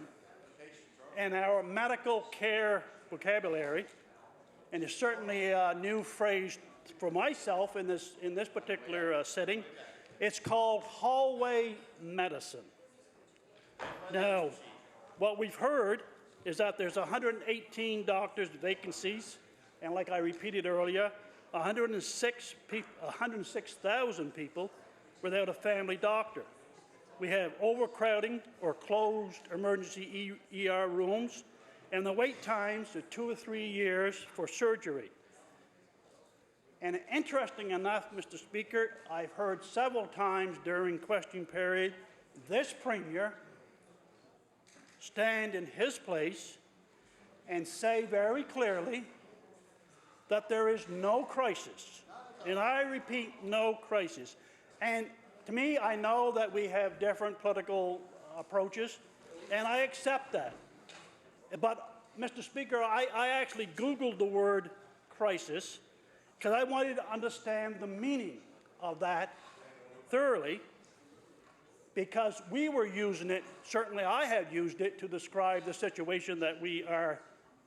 in our medical care vocabulary, and it's certainly a new phrase for myself in this particular setting. It's called hallway medicine. Now, what we've heard is that there's 118 doctors' vacancies, and like I repeated earlier, 106,000 people without a family doctor. We have overcrowding or closed emergency ER rooms, and the wait times are 2 or 3 years for surgery. And interesting enough, Mr. Speaker, I've heard several times during question period this Premier stand in his place and say very clearly that there is no crisis. And I repeat, no crisis. And to me, I know that we have different political approaches, and I accept that. But, Mr. Speaker, I actually Googled the word crisis because I wanted to understand the meaning of that thoroughly, because we were using it, certainly I have used it, to describe the situation that we are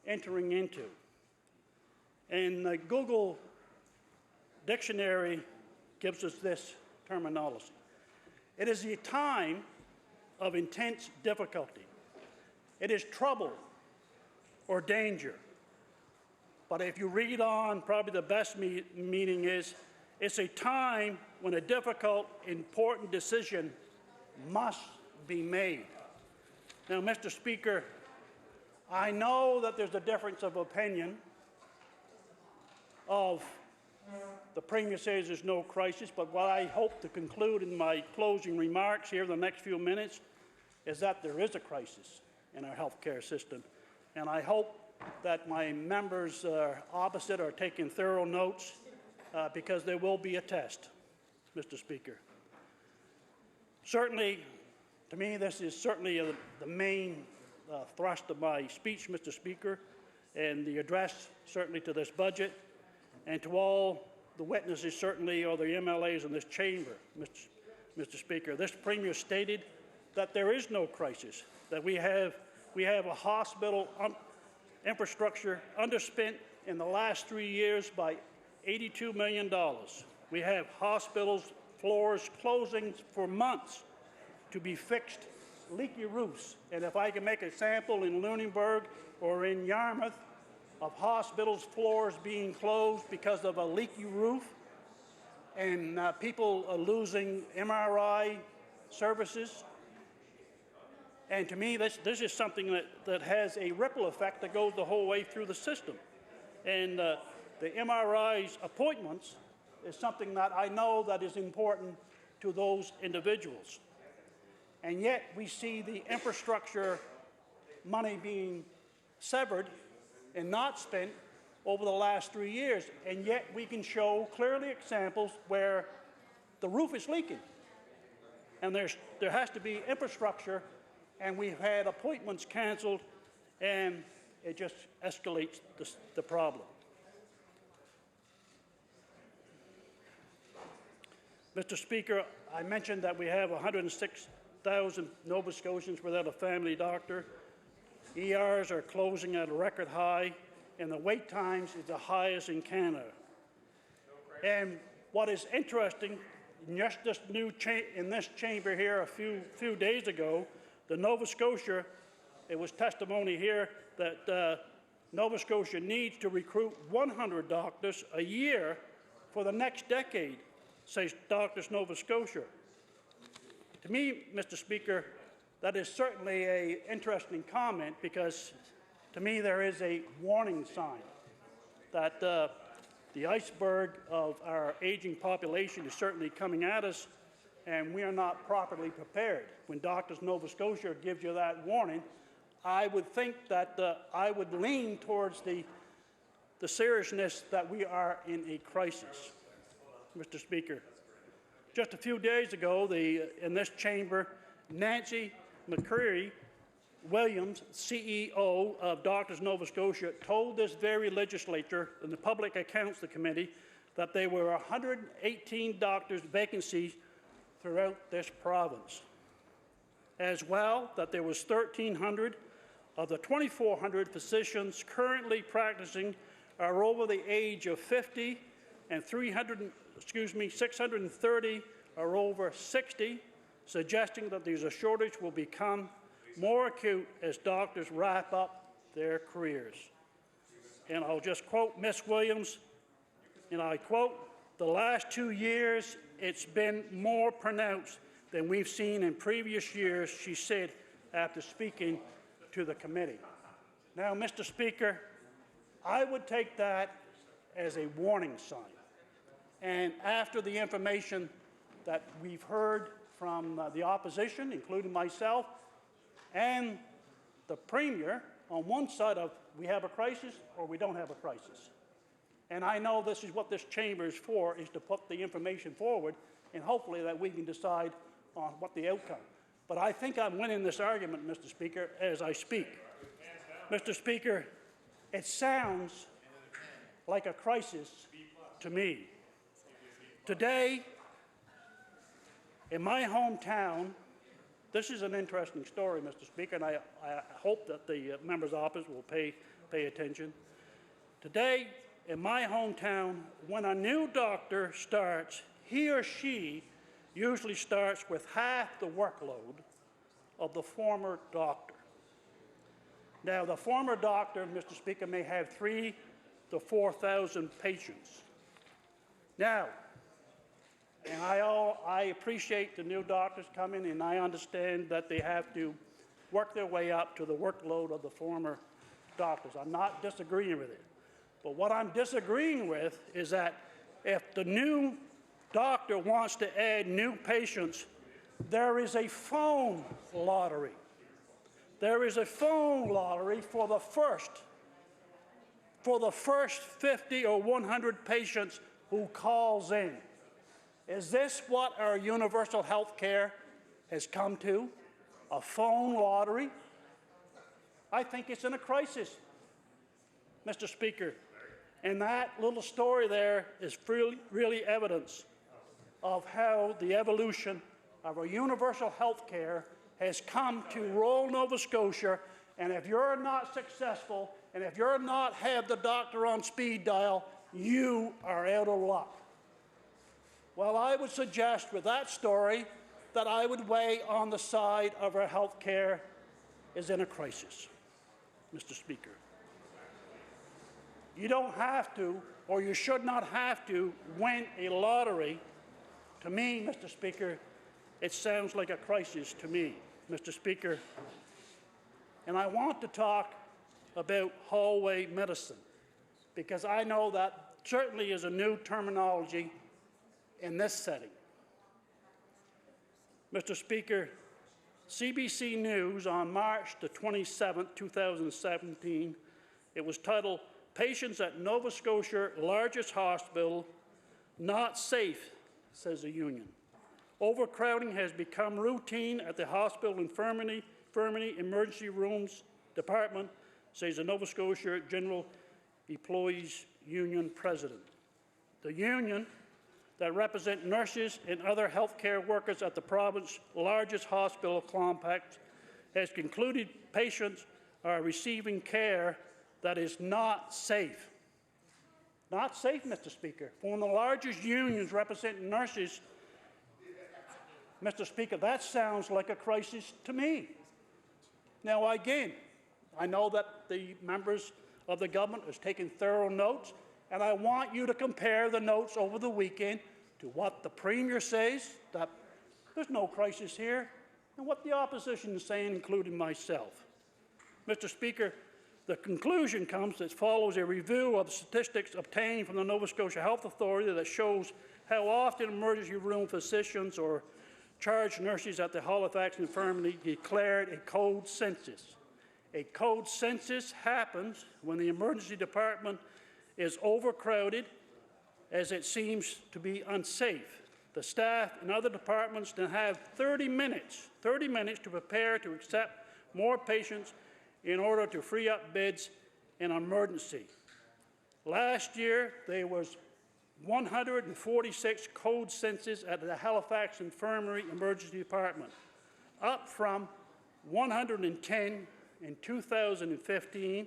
entering into. And the Google dictionary gives us this terminology. It is a time of intense difficulty. It is trouble or danger. But if you read on, probably the best meaning is, it's a time when a difficult, important decision must be made. Now, Mr. Speaker, I know that there's a difference of opinion of the Premier says there's no crisis, but what I hope to conclude in my closing remarks here in the next few minutes is that there is a crisis in our health care system. And I hope that my members opposite are taking thorough notes because there will be a test, Mr. Speaker. Certainly, to me, this is certainly the main thrust of my speech, Mr. Speaker, and the address certainly to this budget, and to all the witnesses certainly, or the MLAs in this chamber, Mr. Speaker. This Premier stated that there is no crisis, that we have a hospital infrastructure underspent in the last 3 years by $82 million. We have hospitals floors closing for months to be fixed, leaky roofs. And if I can make a sample in Lunenburg or in Yarmouth of hospitals' floors being closed because of a leaky roof and people losing MRI services. And to me, this is something that has a ripple effect that goes the whole way through the system. And the MRI's appointments is something that I know that is important to those individuals. And yet we see the infrastructure money being severed and not spent over the last 3 years. And yet we can show clearly examples where the roof is leaking. And there has to be infrastructure, and we've had appointments canceled, and it just escalates the problem. Mr. Speaker, I mentioned that we have 106,000 Nova Scotians without a family doctor. ERs are closing at a record high, and the wait times is the highest in Canada. And what is interesting, just in this chamber here a few days ago, the Nova Scotia, it was testimony here that Nova Scotia needs to recruit 100 doctors a year for the next decade, says Doctors Nova Scotia. To me, Mr. Speaker, that is certainly an interesting comment, because to me there is a warning sign that the iceberg of our aging population is certainly coming at us, and we are not properly prepared. When Doctors Nova Scotia gives you that warning, I would think that I would lean towards the seriousness that we are in a crisis. Mr. Speaker, just a few days ago, in this chamber, Nancy McCreary Williams, CEO of Doctors Nova Scotia, told this very legislature and the Public Accounts Committee that there were 118 doctors' vacancies throughout this province. As well, that there was 1,300 of the 2,400 physicians currently practicing are over the age of 50, and 630 are over 60, suggesting that there's a shortage will become more acute as doctors wrap up their careers. And I'll just quote Ms. Williams, and I quote, "The last 2 years, it's been more pronounced than we've seen in previous years," she said after speaking to the committee. Now, Mr. Speaker, I would take that as a warning sign. And after the information that we've heard from the opposition, including myself, and the Premier, on one side of we have a crisis or we don't have a crisis. And I know this is what this chamber is for, is to put the information forward, and hopefully that we can decide on what the outcome. But I think I'm winning this argument, Mr. Speaker, as I speak. Mr. Speaker, it sounds like a crisis to me. Today, in my hometown, this is an interesting story, Mr. Speaker, and I hope that the member's office will pay attention. Today, in my hometown, when a new doctor starts, he or she usually starts with half the workload of the former doctor. Now, the former doctor, Mr. Speaker, may have 3,000 to 4,000 patients. Now, and I appreciate the new doctors coming, and I understand that they have to work their way up to the workload of the former doctors. I'm not disagreeing with it. But what I'm disagreeing with is that if the new doctor wants to add new patients, there is a phone lottery. There is a phone lottery for the first 50 or 100 patients who calls in. Is this what our universal health care has come to? A phone lottery? I think it's in a crisis, Mr. Speaker. And that little story there is really evidence of how the evolution of our universal health care has come to rural Nova Scotia. And if you're not successful, and if you're not have the doctor on speed dial, you are out of luck. Well, I would suggest with that story that I would weigh on the side of our health care is in a crisis, Mr. Speaker. You don't have to, or you should not have to, win a lottery. To me, Mr. Speaker, it sounds like a crisis to me, Mr. Speaker. And I want to talk about hallway medicine, because I know that certainly is a new terminology in this setting. Mr. Speaker, CBC News on March the 27th, 2017, it was titled, "Patients at Nova Scotia largest hospital not safe," says the union. "Overcrowding has become routine at the hospital infirmary emergency rooms department," says the Nova Scotia General Employees Union president. The union that represent nurses and other healthcare workers at the province's largest hospital complex has concluded patients are receiving care that is not safe. Not safe, Mr. Speaker. For one of the largest unions representing nurses, Mr. Speaker, that sounds like a crisis to me. Now, again, I know that the members of the government has taken thorough notes, and I want you to compare the notes over the weekend to what the Premier says, that there's no crisis here, and what the opposition is saying, including myself. Mr. Speaker, the conclusion comes as follows: a review of the statistics obtained from the Nova Scotia Health Authority that shows how often emergency room physicians or charge nurses at the Halifax Infirmary declared a code census. A code census happens when the emergency department is overcrowded, as it seems to be unsafe. the staff in other departments to have 30 minutes to prepare to accept more patients in order to free up beds in an emergency. Last year, there was 146 code census at the Halifax Infirmary Emergency Department, up from 110 in 2015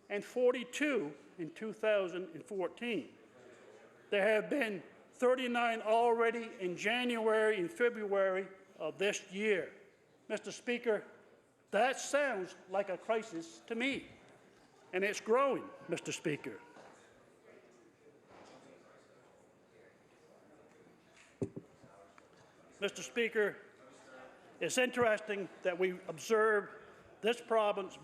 and 42 in 2014. There have been 39 already in January and February of this year. Mr. Speaker, that sounds like a crisis to me, and it's growing, Mr. Speaker. Mr. Speaker, it's interesting that we observed this province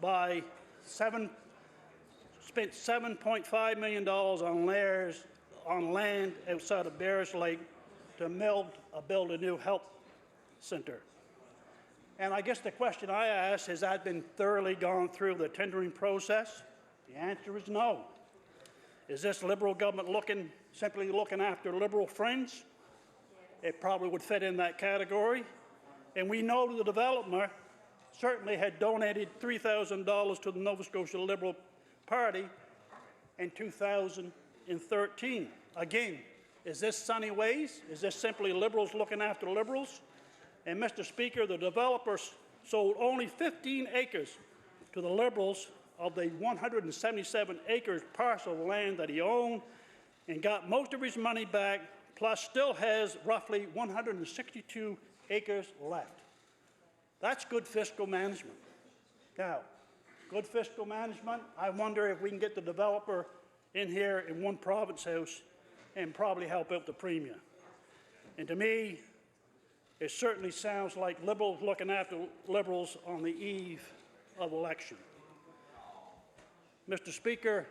spent $7.5 million on land outside of Bears Lake to build a new health center. And I guess the question I ask, has that been thoroughly gone through the tendering process? The answer is no. Is this Liberal government simply looking after Liberal friends? It probably would fit in that category. And we know the developer certainly had donated $3,000 to the Nova Scotia Liberal Party in 2013. Again, is this sunny ways? Is this simply Liberals looking after Liberals? And Mr. Speaker, the developers sold only 15 acres to the Liberals of the 177 acres parcel of land that he owned and got most of his money back, plus still has roughly 162 acres left. That's good fiscal management. Now, good fiscal management, I wonder if we can get the developer in here in one province house and probably help out the Premier. And to me, it certainly sounds like Liberals looking after Liberals on the eve of election. Mr. Speaker,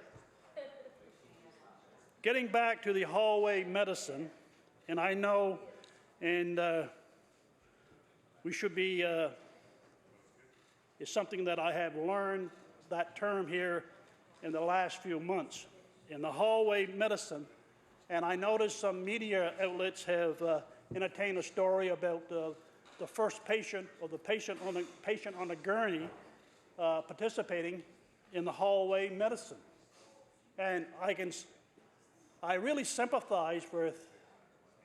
getting back to the hallway medicine, and I know, and we should be, it's something that I have learned that term here in the last few months. In the hallway medicine, and I noticed some media outlets have entertained a story about the first patient or the patient on a gurney participating in the hallway medicine. And I really sympathize with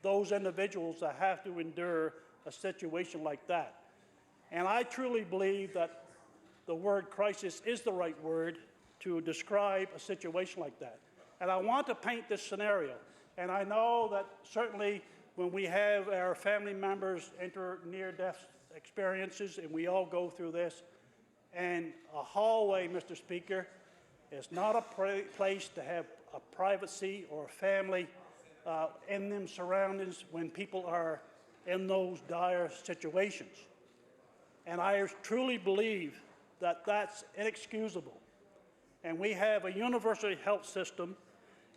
those individuals that have to endure a situation like that. And I truly believe that the word crisis is the right word to describe a situation like that. And I want to paint this scenario. And I know that certainly when we have our family members enter near-death experiences, and we all go through this, and a hallway, Mr. Speaker, is not a place to have a privacy or a family in them surroundings when people are in those dire situations. And I truly believe that that's inexcusable. And we have a universal health system,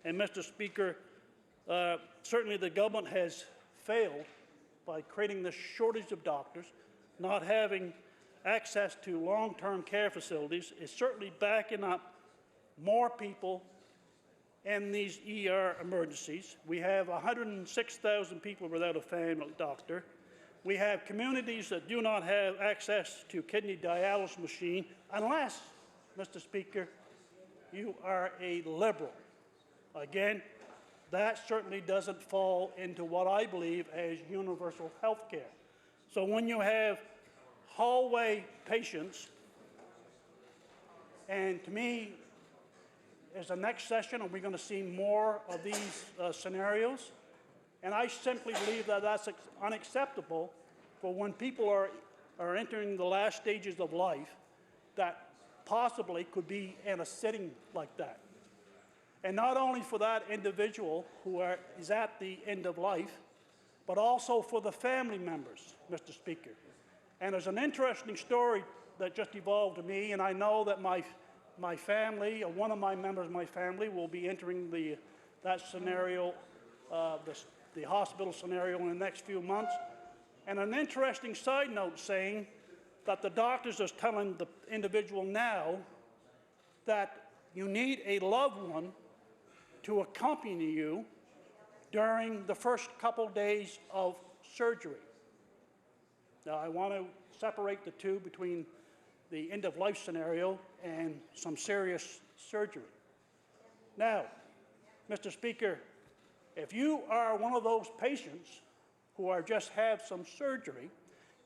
and Mr. Speaker, certainly the government has failed by creating this shortage of doctors, not having access to long-term care facilities. Is certainly backing up more people in these ER emergencies. We have 106,000 people without a family doctor. We have communities that do not have access to kidney dialysis machine unless, Mr. Speaker, you are a Liberal. Again, that certainly doesn't fall into what I believe as universal health care. So when you have hallway patients, and to me, as the next session, are we going to see more of these scenarios? And I simply believe that that's unacceptable for when people are entering the last stages of life that possibly could be in a setting like that. And not only for that individual who is at the end of life, but also for the family members, Mr. Speaker. And there's an interesting story that just evolved to me, and I know that my family, or one of my members of my family, will be entering that scenario, the hospital scenario in the next few months. And an interesting side note saying that the doctors are telling the individual now that you need a loved one to accompany you during the first couple days of surgery. Now, I want to separate the two between the end-of-life scenario and some serious surgery. Now, Mr. Speaker, if you are one of those patients who are just had some surgery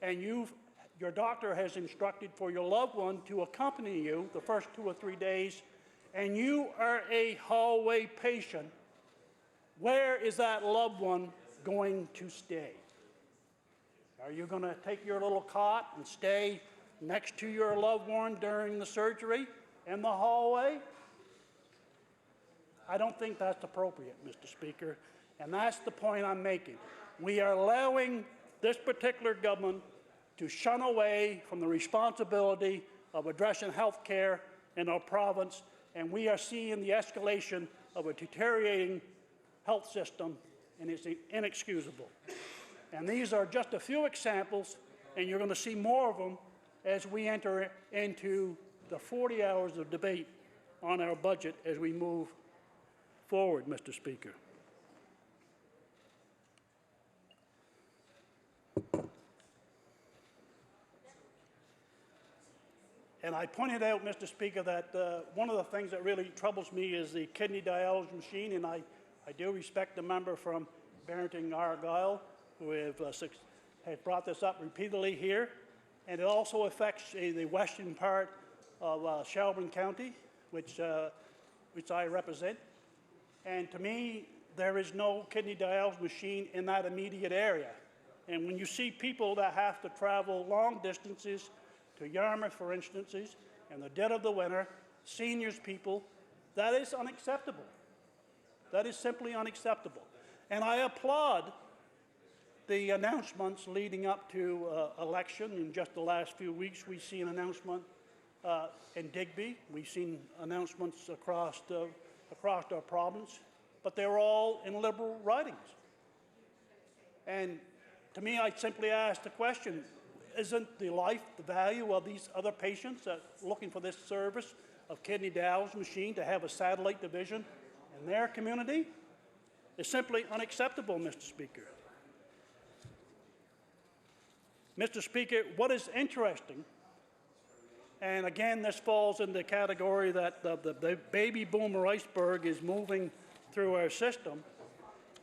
and your doctor has instructed for your loved one to accompany you the first 2 or 3 days, and you are a hallway patient, where is that loved one going to stay? Are you going to take your little cot and stay next to your loved one during the surgery in the hallway? I don't think that's appropriate, Mr. Speaker, and that's the point I'm making. We are allowing this particular government to shun away from the responsibility of addressing health care in our province, and we are seeing the escalation of a deteriorating health system, and it's inexcusable. And these are just a few examples, and you're going to see more of them as we enter into the 40 hours of debate on our budget as we move forward, Mr. Speaker. And I pointed out, Mr. Speaker, that one of the things that really troubles me is the kidney dialysis machine, and I do respect the member from Barrington Argyll who have brought this up repeatedly here, and it also affects the western part of Shelburne County, which I represent. And to me, there is no kidney dialysis machine in that immediate area. And when you see people that have to travel long distances to Yarmouth, for instance, in the dead of the winter, seniors people, that is unacceptable. That is simply unacceptable. And I applaud the announcements leading up to election. In just the last few weeks, we've seen an announcement in Digby. We've seen announcements across our province, but they were all in Liberal ridings. And to me, I simply ask the question, isn't the life, the value of these other patients looking for this service of kidney dialysis machine to have a satellite division in their community is simply unacceptable, Mr. Speaker. Mr. Speaker, what is interesting, and again, this falls in the category that the baby boomer iceberg is moving through our system.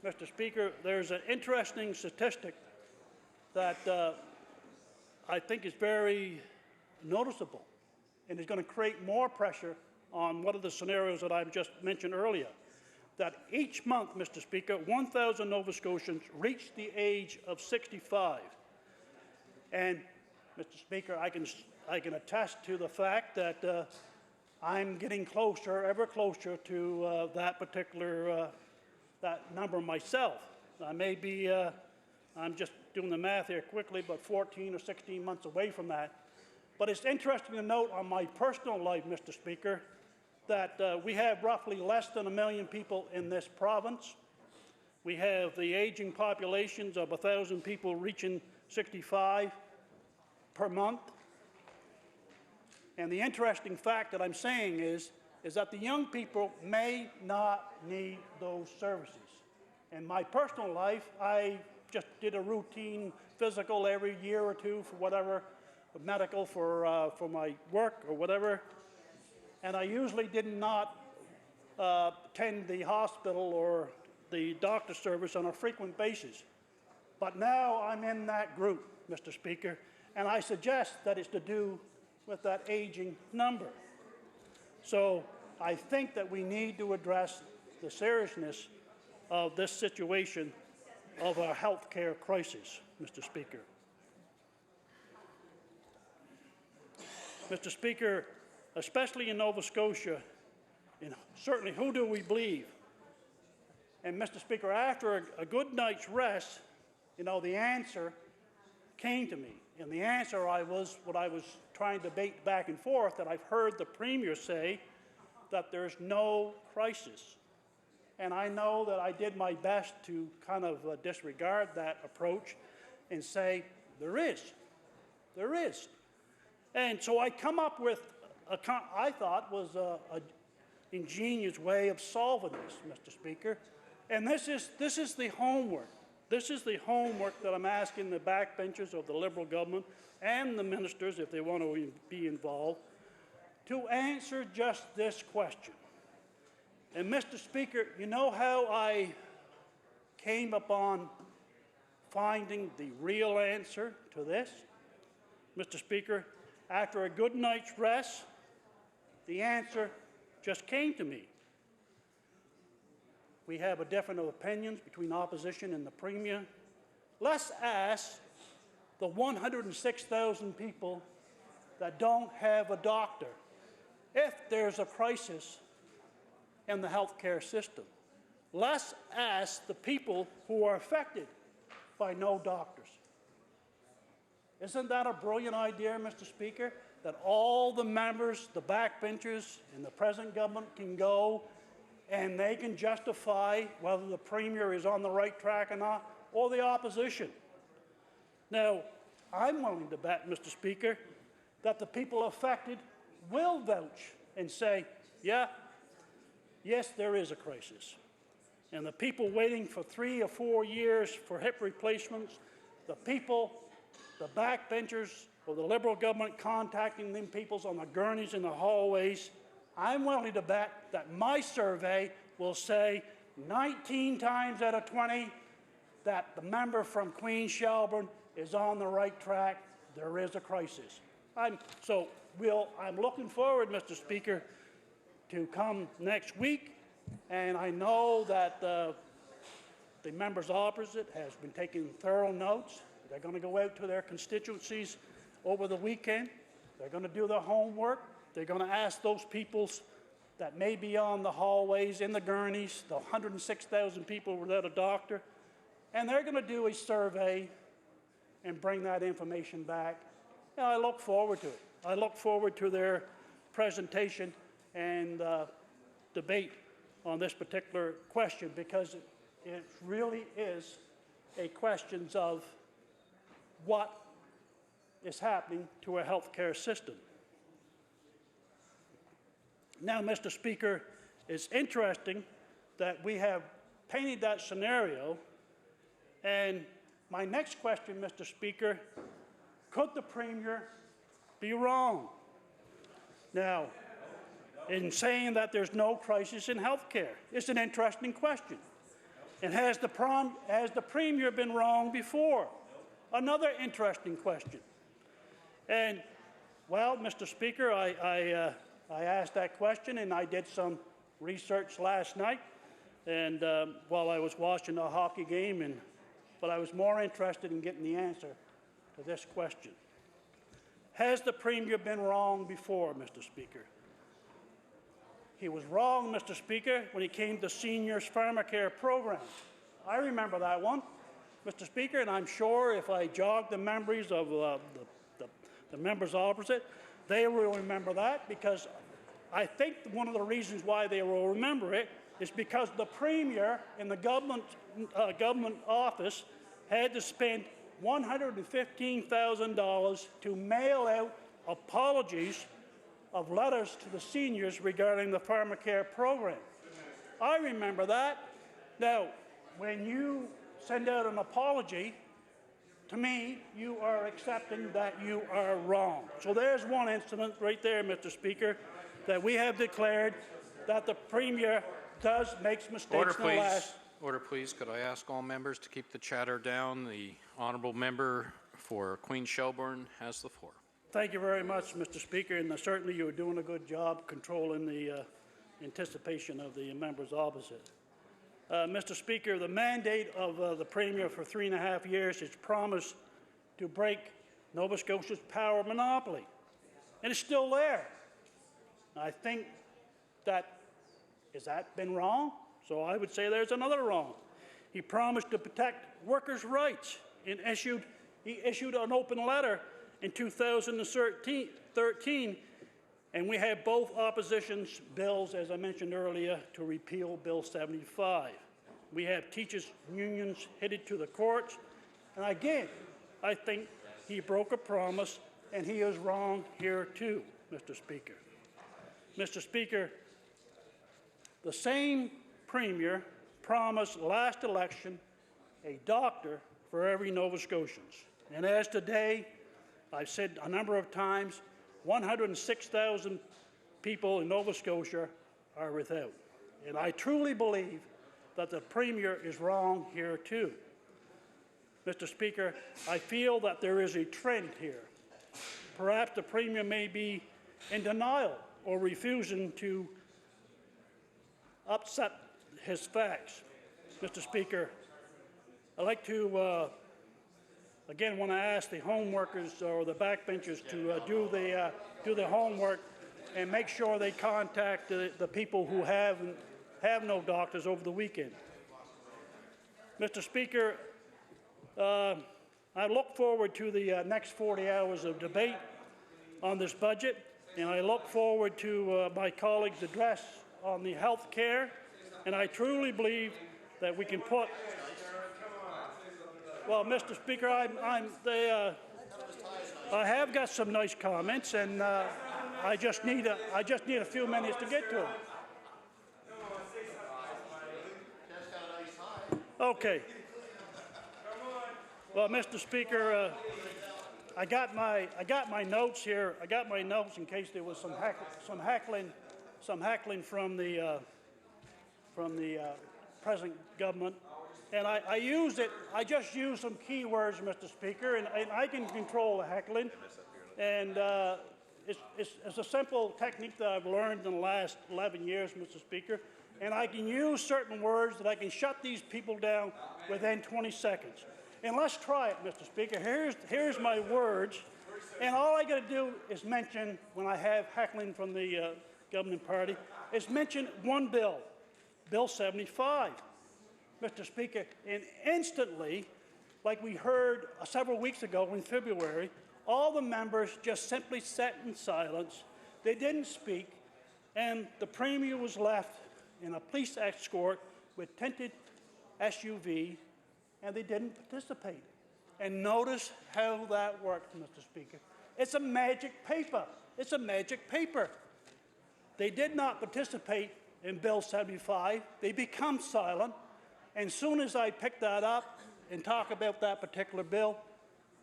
Mr. Speaker, there's an interesting statistic that I think is very noticeable and is going to create more pressure on one of the scenarios that I've just mentioned earlier. That each month, Mr. Speaker, 1,000 Nova Scotians reach the age of 65. And, Mr. Speaker, I can attest to the fact that I'm getting closer, ever closer to that particular that number myself. I may be, I'm just doing the math here quickly, but 14 or 16 months away from that. But it's interesting to note on my personal life, Mr. Speaker, that we have roughly less than 1 million people in this province. We have the aging populations of 1,000 people reaching 65 per month. And the interesting fact that I'm saying is that the young people may not need those services. In my personal life, I just did a routine physical every year or two for whatever, medical for my work or whatever, and I usually did not attend the hospital or the doctor service on a frequent basis. But now I'm in that group, Mr. Speaker, and I suggest that it's to do with that aging number. So I think that we need to address the seriousness of this situation of our health care crisis, Mr. Speaker. Mr. Speaker, especially in Nova Scotia, and certainly who do we believe? And Mr. Speaker, after a good night's rest, you know, the answer came to me. And the answer what I was trying to debate back and forth, that I've heard the Premier say that there's no crisis. And I know that I did my best to kind of disregard that approach and say, there is. There is. And so I come up with, I thought was an ingenious way of solving this, Mr. Speaker. And this is the homework. This is the homework that I'm asking the backbenchers of the Liberal government and the ministers, if they want to be involved, to answer just this question. And Mr. Speaker, you know how I came upon finding the real answer to this? Mr. Speaker, after a good night's rest, the answer just came to me. We have a difference of opinions between opposition and the Premier. Let's ask the 106,000 people that don't have a doctor if there's a crisis in the healthcare system. Let's ask the people who are affected by no doctors. Isn't that a brilliant idea, Mr. Speaker, that all the members, the backbenchers, and the present government can go and they can justify whether the Premier is on the right track or not, or the opposition? Now, I'm willing to bet, Mr. Speaker, that the people affected will vouch and say, yeah, yes, there is a crisis. And the people waiting for 3 or 4 years for hip replacements, the people, the backbenchers of the Liberal government contacting them peoples on the gurneys in the hallways, I'm willing to bet that my survey will say 19 times out of 20 that the member from Queen Shelburne is on the right track. There is a crisis. I'm looking forward, Mr. Speaker, to come next week, and I know that the members opposite has been taking thorough notes. They're going to go out to their constituencies over the weekend. They're going to do their homework. They're going to ask those peoples that may be on the hallways, in the gurneys, the 106,000 people without a doctor, and they're going to do a survey and bring that information back. And I look forward to it. I look forward to their presentation and debate on this particular question, because it really is a question of what is happening to our healthcare system. Now, Mr. Speaker, it's interesting that we have painted that scenario, and my next question, Mr. Speaker, could the Premier be wrong? Now, in saying that there's no crisis in health care, it's an interesting question. And has the Premier been wrong before? Another interesting question. And, well, Mr. Speaker, I asked that question, and I did some research last night and while I was watching a hockey game, but I was more interested in getting the answer to this question. Has the Premier been wrong before, Mr. Speaker? He was wrong, Mr. Speaker, when he came to seniors' pharmacare program. I remember that one, Mr. Speaker, and I'm sure if I jog the memories of the members opposite, they will remember that, because I think one of the reasons why they will remember it is because the Premier in the government office had to spend $115,000 to mail out apologies of letters to the seniors regarding the pharmacare program. I remember that. Now, when you send out an apology, to me, you are accepting that you are wrong. So there's one incident right there, Mr. Speaker, that we have declared that the Premier does make mistakes. Order, please. Order, please. Could I ask all members to keep the chatter down? The honourable member for Queen Shelburne has the floor. Thank you very much, Mr. Speaker, and certainly you're doing a good job controlling the anticipation of the members opposite. Mr. Speaker, the mandate of the Premier for 3.5 years is promised to break Nova Scotia's power monopoly, and it's still there. I think has that been wrong? So I would say there's another wrong. He promised to protect workers' rights and he issued an open letter in 2013, and we have both opposition's bills, as I mentioned earlier, to repeal Bill 75. We have teachers' unions headed to the courts, and again, I think he broke a promise, and he is wrong here too, Mr. Speaker. Mr. Speaker, the same Premier promised last election a doctor for every Nova Scotian. And as today, I've said a number of times, 106,000 people in Nova Scotia are without. And I truly believe that the Premier is wrong here too. Mr. Speaker, I feel that there is a trend here. Perhaps the Premier may be in denial or refusing to upset his facts. Mr. Speaker, I'd like to again want to ask the home workers or the backbenchers to do the homework and make sure they contact the people who have no doctors over the weekend. Mr. Speaker, I look forward to the next 40 hours of debate on this budget, and I look forward to my colleagues' address on the health care, and I truly believe that we can put. Well, Mr. Speaker, I have got some nice comments, and I just need a few minutes to get to them. Okay. Well, Mr. Speaker, I got my notes here. I got my notes in case there was some heckling from the present government. And I used it. I just used some keywords, Mr. Speaker, and I can control the heckling. And it's a simple technique that I've learned in the last 11 years, Mr. Speaker. And I can use certain words that I can shut these people down within 20 seconds. And let's try it, Mr. Speaker. Here's my words. And all I got to do is mention, when I have heckling from the governing party, is mention one bill, Bill 75. Mr. Speaker, and instantly, like we heard several weeks ago in February, all the members just simply sat in silence. They didn't speak, and the Premier was left in a police escort with tinted SUV, and they didn't participate. And notice how that worked, Mr. Speaker. It's a magic paper. It's a magic paper. They did not participate in Bill 75. They become silent. And soon as I pick that up and talk about that particular bill,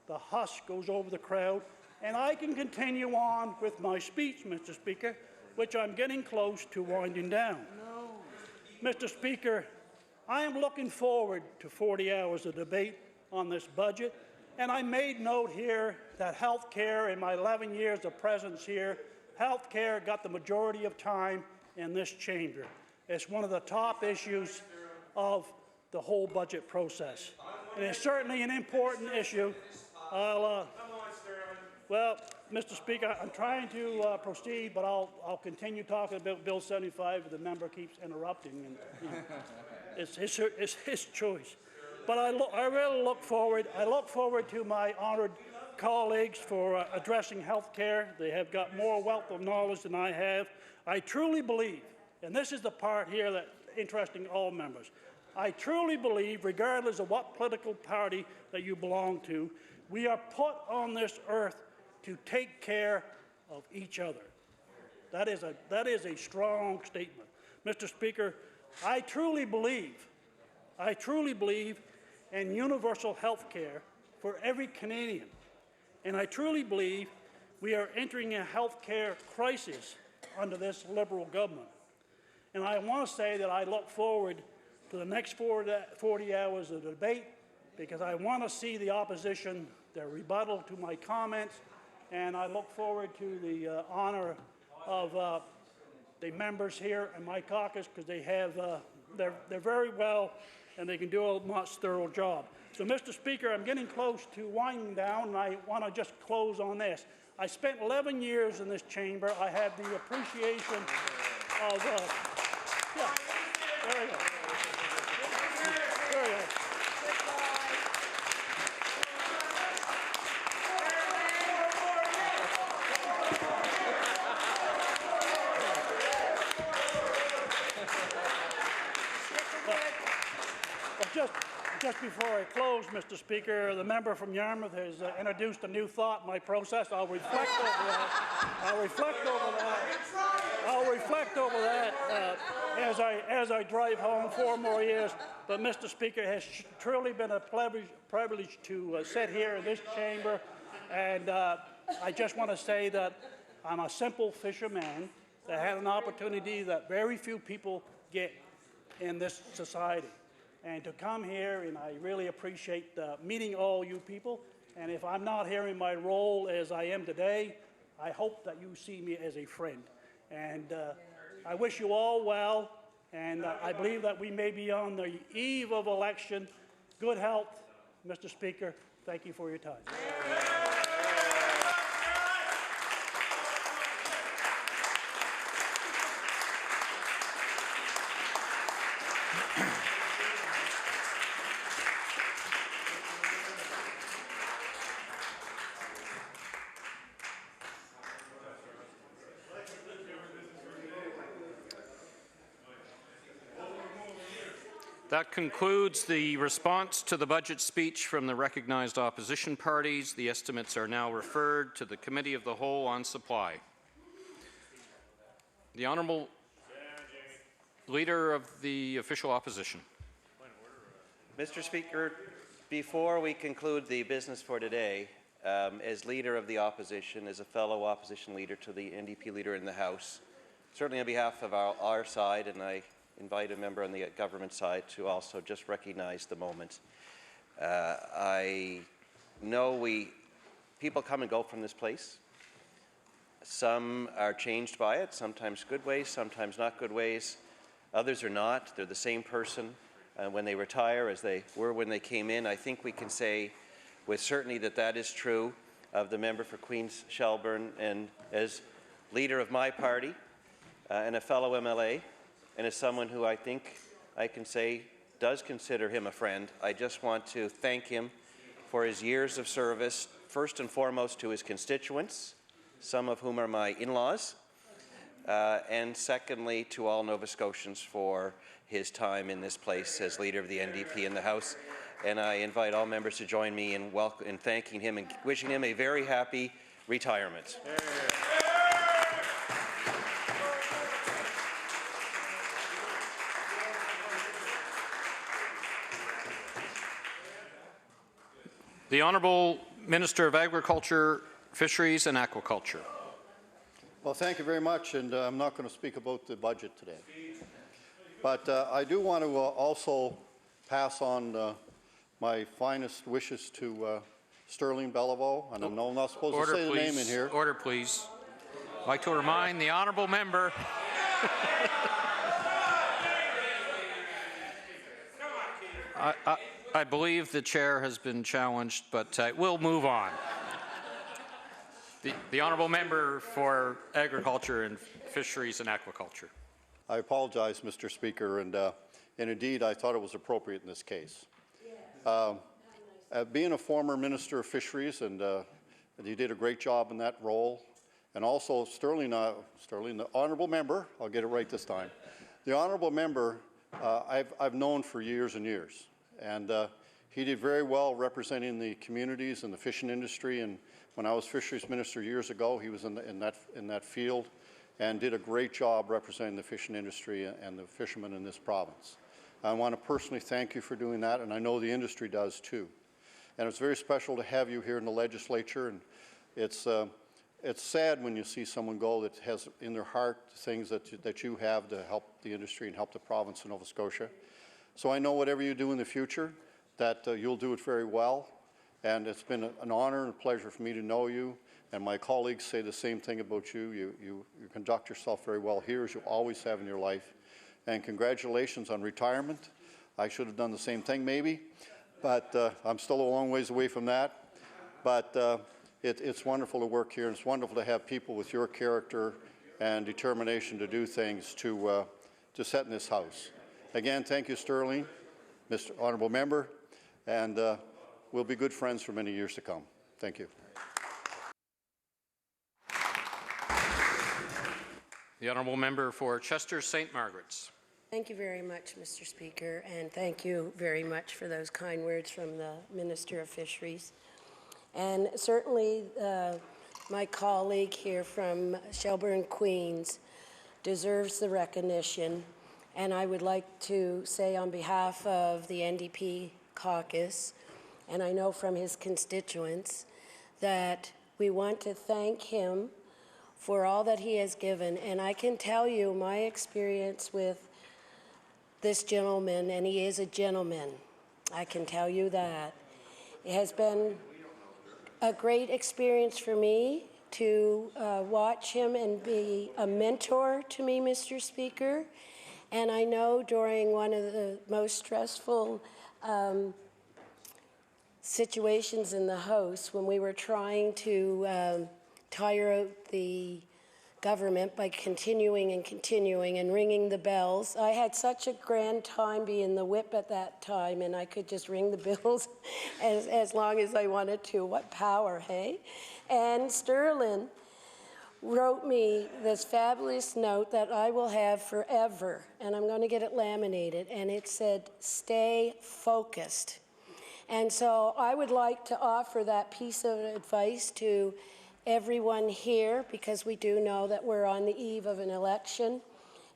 the hush goes over the crowd, and I can continue on with my speech, Mr. Speaker, which I'm getting close to winding down. No. Mr. Speaker, I am looking forward to 40 hours of debate on this budget, and I made note here that health care, in my 11 years of presence here, health care got the majority of time in this chamber. It's one of the top issues of the whole budget process. And it's certainly an important issue. Well, Mr. Speaker, I'm trying to proceed, but I'll continue talking about Bill 75 if the member keeps interrupting. And, you know, it's his choice. But I really look forward. I look forward to my honored colleagues for addressing health care. They have got more wealth of knowledge than I have. I truly believe, and this is the part here that's interesting all members, I truly believe, regardless of what political party that you belong to, we are put on this earth to take care of each other. That is a strong statement. Mr. Speaker, I truly believe in universal health care for every Canadian. And I truly believe we are entering a health care crisis under this Liberal government. And I want to say that I look forward to the next 40 hours of debate, because I want to see the opposition, their rebuttal to my comments, and I look forward to the honor of the members here in my caucus, because they have, they're very well, and they can do a much thorough job. So, Mr. Speaker, I'm getting close to winding down, and I want to just close on this. I spent 11 years in this chamber. I have the appreciation of, yeah, there you go. There you go. Just before I close, Mr. Speaker, the member from Yarmouth has introduced a new thought in my process. I'll reflect over that. I'll reflect over that as I drive home 4 more years. But Mr. Speaker, it has truly been a privilege to sit here in this chamber, and I just want to say that I'm a simple fisherman that had an opportunity that very few people get in this society. And to come here, and I really appreciate meeting all you people. And if I'm not here in my role as I am today, I hope that you see me as a friend. And I wish you all well, and I believe that we may be on the eve of election. Good health, Mr. Speaker. Thank you for your time. That concludes the response to the budget speech from the recognized opposition parties. The estimates are now referred to the Committee of the Whole on Supply. The Honourable Leader of the Official Opposition. Mr. Speaker, before we conclude the business for today, as Leader of the Opposition, as a fellow opposition leader to the NDP Leader in the House, certainly on behalf of our side, and I invite a member on the government side to also just recognize the moment. I know people come and go from this place. Some are changed by it, sometimes good ways, sometimes not good ways. Others are not. They're the same person when they retire as they were when they came in. I think we can say with certainty that that is true of the member for Queens Shelburne, and as leader of my party and a fellow MLA, and as someone who I think I can say does consider him a friend, I just want to thank him for his years of service, first and foremost to his constituents, some of whom are my in-laws, and secondly to all Nova Scotians for his time in this place as Leader of the NDP in the House. And I invite all members to join me in thanking him and wishing him a very happy retirement. The Honourable Minister of Agriculture, Fisheries and Aquaculture. Well, thank you very much, and I'm not going to speak about the budget today. But I do want to also pass on my finest wishes to Sterling Beliveau, and I'm not supposed to say the name in here. Order, please. I'd like to remind the honourable member I believe the chair has been challenged, but we'll move on. The honourable member for Agriculture and Fisheries and Aquaculture. I apologize, Mr. Speaker, and indeed I thought it was appropriate in this case. Being a former Minister of Fisheries, and you did a great job in that role, and also Sterling, the honourable member, I'll get it right this time. The honourable member I've known for years and years, and he did very well representing the communities and the fishing industry. And when I was Fisheries Minister years ago, he was in that field and did a great job representing the fishing industry and the fishermen in this province. I want to personally thank you for doing that, and I know the industry does too. And it's very special to have you here in the legislature, and it's sad when you see someone go that has in their heart things that you have to help the industry and help the province of Nova Scotia. So I know whatever you do in the future, that you'll do it very well. And it's been an honor and a pleasure for me to know you. And my colleagues say the same thing about you. You conduct yourself very well here, as you always have in your life. And congratulations on retirement. I should have done the same thing maybe, but I'm still a long ways away from that. But it's wonderful to work here, and it's wonderful to have people with your character and determination to do things to set in this House. Again, thank you, Sterling, Mr. Honourable Member, and we'll be good friends for many years to come. Thank you. The Honourable Member for Chester St. Margaret's. Thank you very much, Mr. Speaker, and thank you very much for those kind words from the Minister of Fisheries. And certainly my colleague here from Shelburne, Queens, deserves the recognition. And I would like to say on behalf of the NDP caucus, and I know from his constituents, that we want to thank him for all that he has given. And I can tell you my experience with this gentleman, and he is a gentleman. I can tell you that. It has been a great experience for me to watch him and be a mentor to me, Mr. Speaker. And I know during one of the most stressful situations in the House, when we were trying to tire out the government by continuing and ringing the bells. I had such a grand time being the whip at that time, and I could just ring the bells as long as I wanted to. What power, hey? And Sterling wrote me this fabulous note that I will have forever, and I'm going to get it laminated, and it said, "Stay focused." And so I would like to offer that piece of advice to everyone here, because we do know that we're on the eve of an election.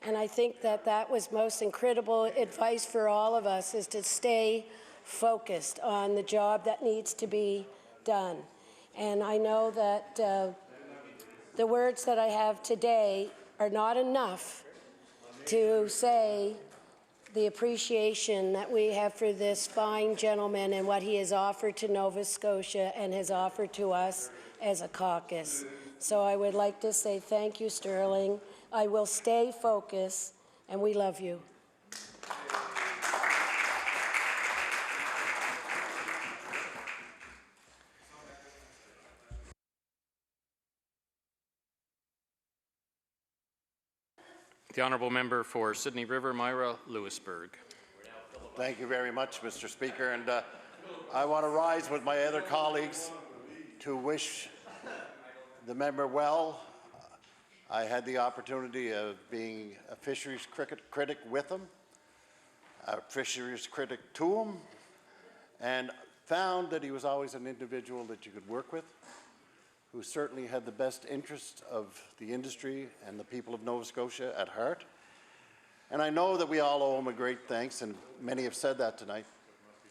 And I think that that was most incredible advice for all of us, is to stay focused on the job that needs to be done. And I know that the words that I have today are not enough to say the appreciation that we have for this fine gentleman and what he has offered to Nova Scotia and has offered to us as a caucus. So I would like to say thank you, Sterling. I will stay focused, and we love you. The honourable member for Sydney River, Myra Lewisburg. Thank you very much, Mr. Speaker. And I want to rise with my other colleagues to wish the member well. I had the opportunity of being a fisheries critic with him, a fisheries critic to him, and found that he was always an individual that you could work with, who certainly had the best interest of the industry and the people of Nova Scotia at heart. And I know that we all owe him a great thanks, and many have said that tonight.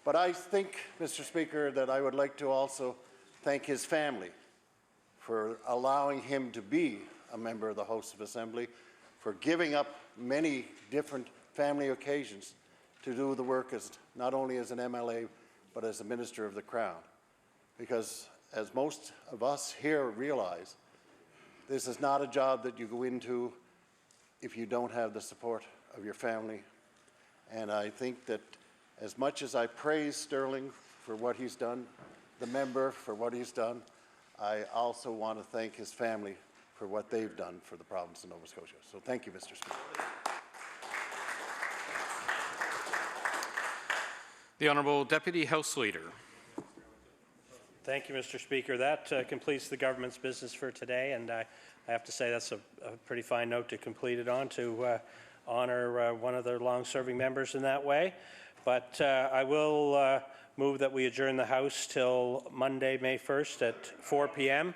But I think, Mr. Speaker, that I would like to also thank his family for allowing him to be a member of the House of Assembly, for giving up many different family occasions to do the work as not only as an MLA, but as a Minister of the Crown. Because as most of us here realize, this is not a job that you go into if you don't have the support of your family. And I think that as much as I praise Sterling for what he's done, the member for what he's done, I also want to thank his family for what they've done for the province of Nova Scotia. So thank you, Mr. Speaker. The Honourable Deputy House Leader. Thank you, Mr. Speaker. That completes the government's business for today, and I have to say that's a pretty fine note to complete it on, to honour one of their long-serving members in that way. But I will move that we adjourn the House till Monday, May 1st at 4 p.m.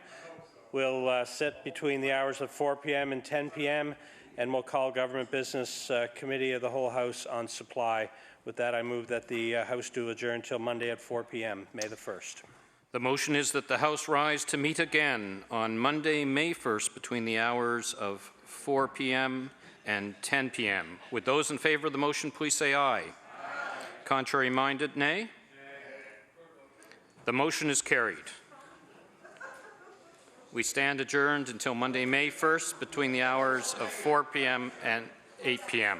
We'll sit between the hours of 4 p.m. and 10 p.m., and we'll call Government Business Committee of the whole House on supply. With that, I move that the House do adjourn till Monday at 4 p.m., May the 1st. The motion is that the House rise to meet again on Monday, May 1st, between the hours of 4 p.m. and 10 p.m. Would those in favour of the motion please say aye? Aye. Contrary minded, nay? Nay. The motion is carried. We stand adjourned until Monday, May 1st, between the hours of 4 p.m. and 8 p.m.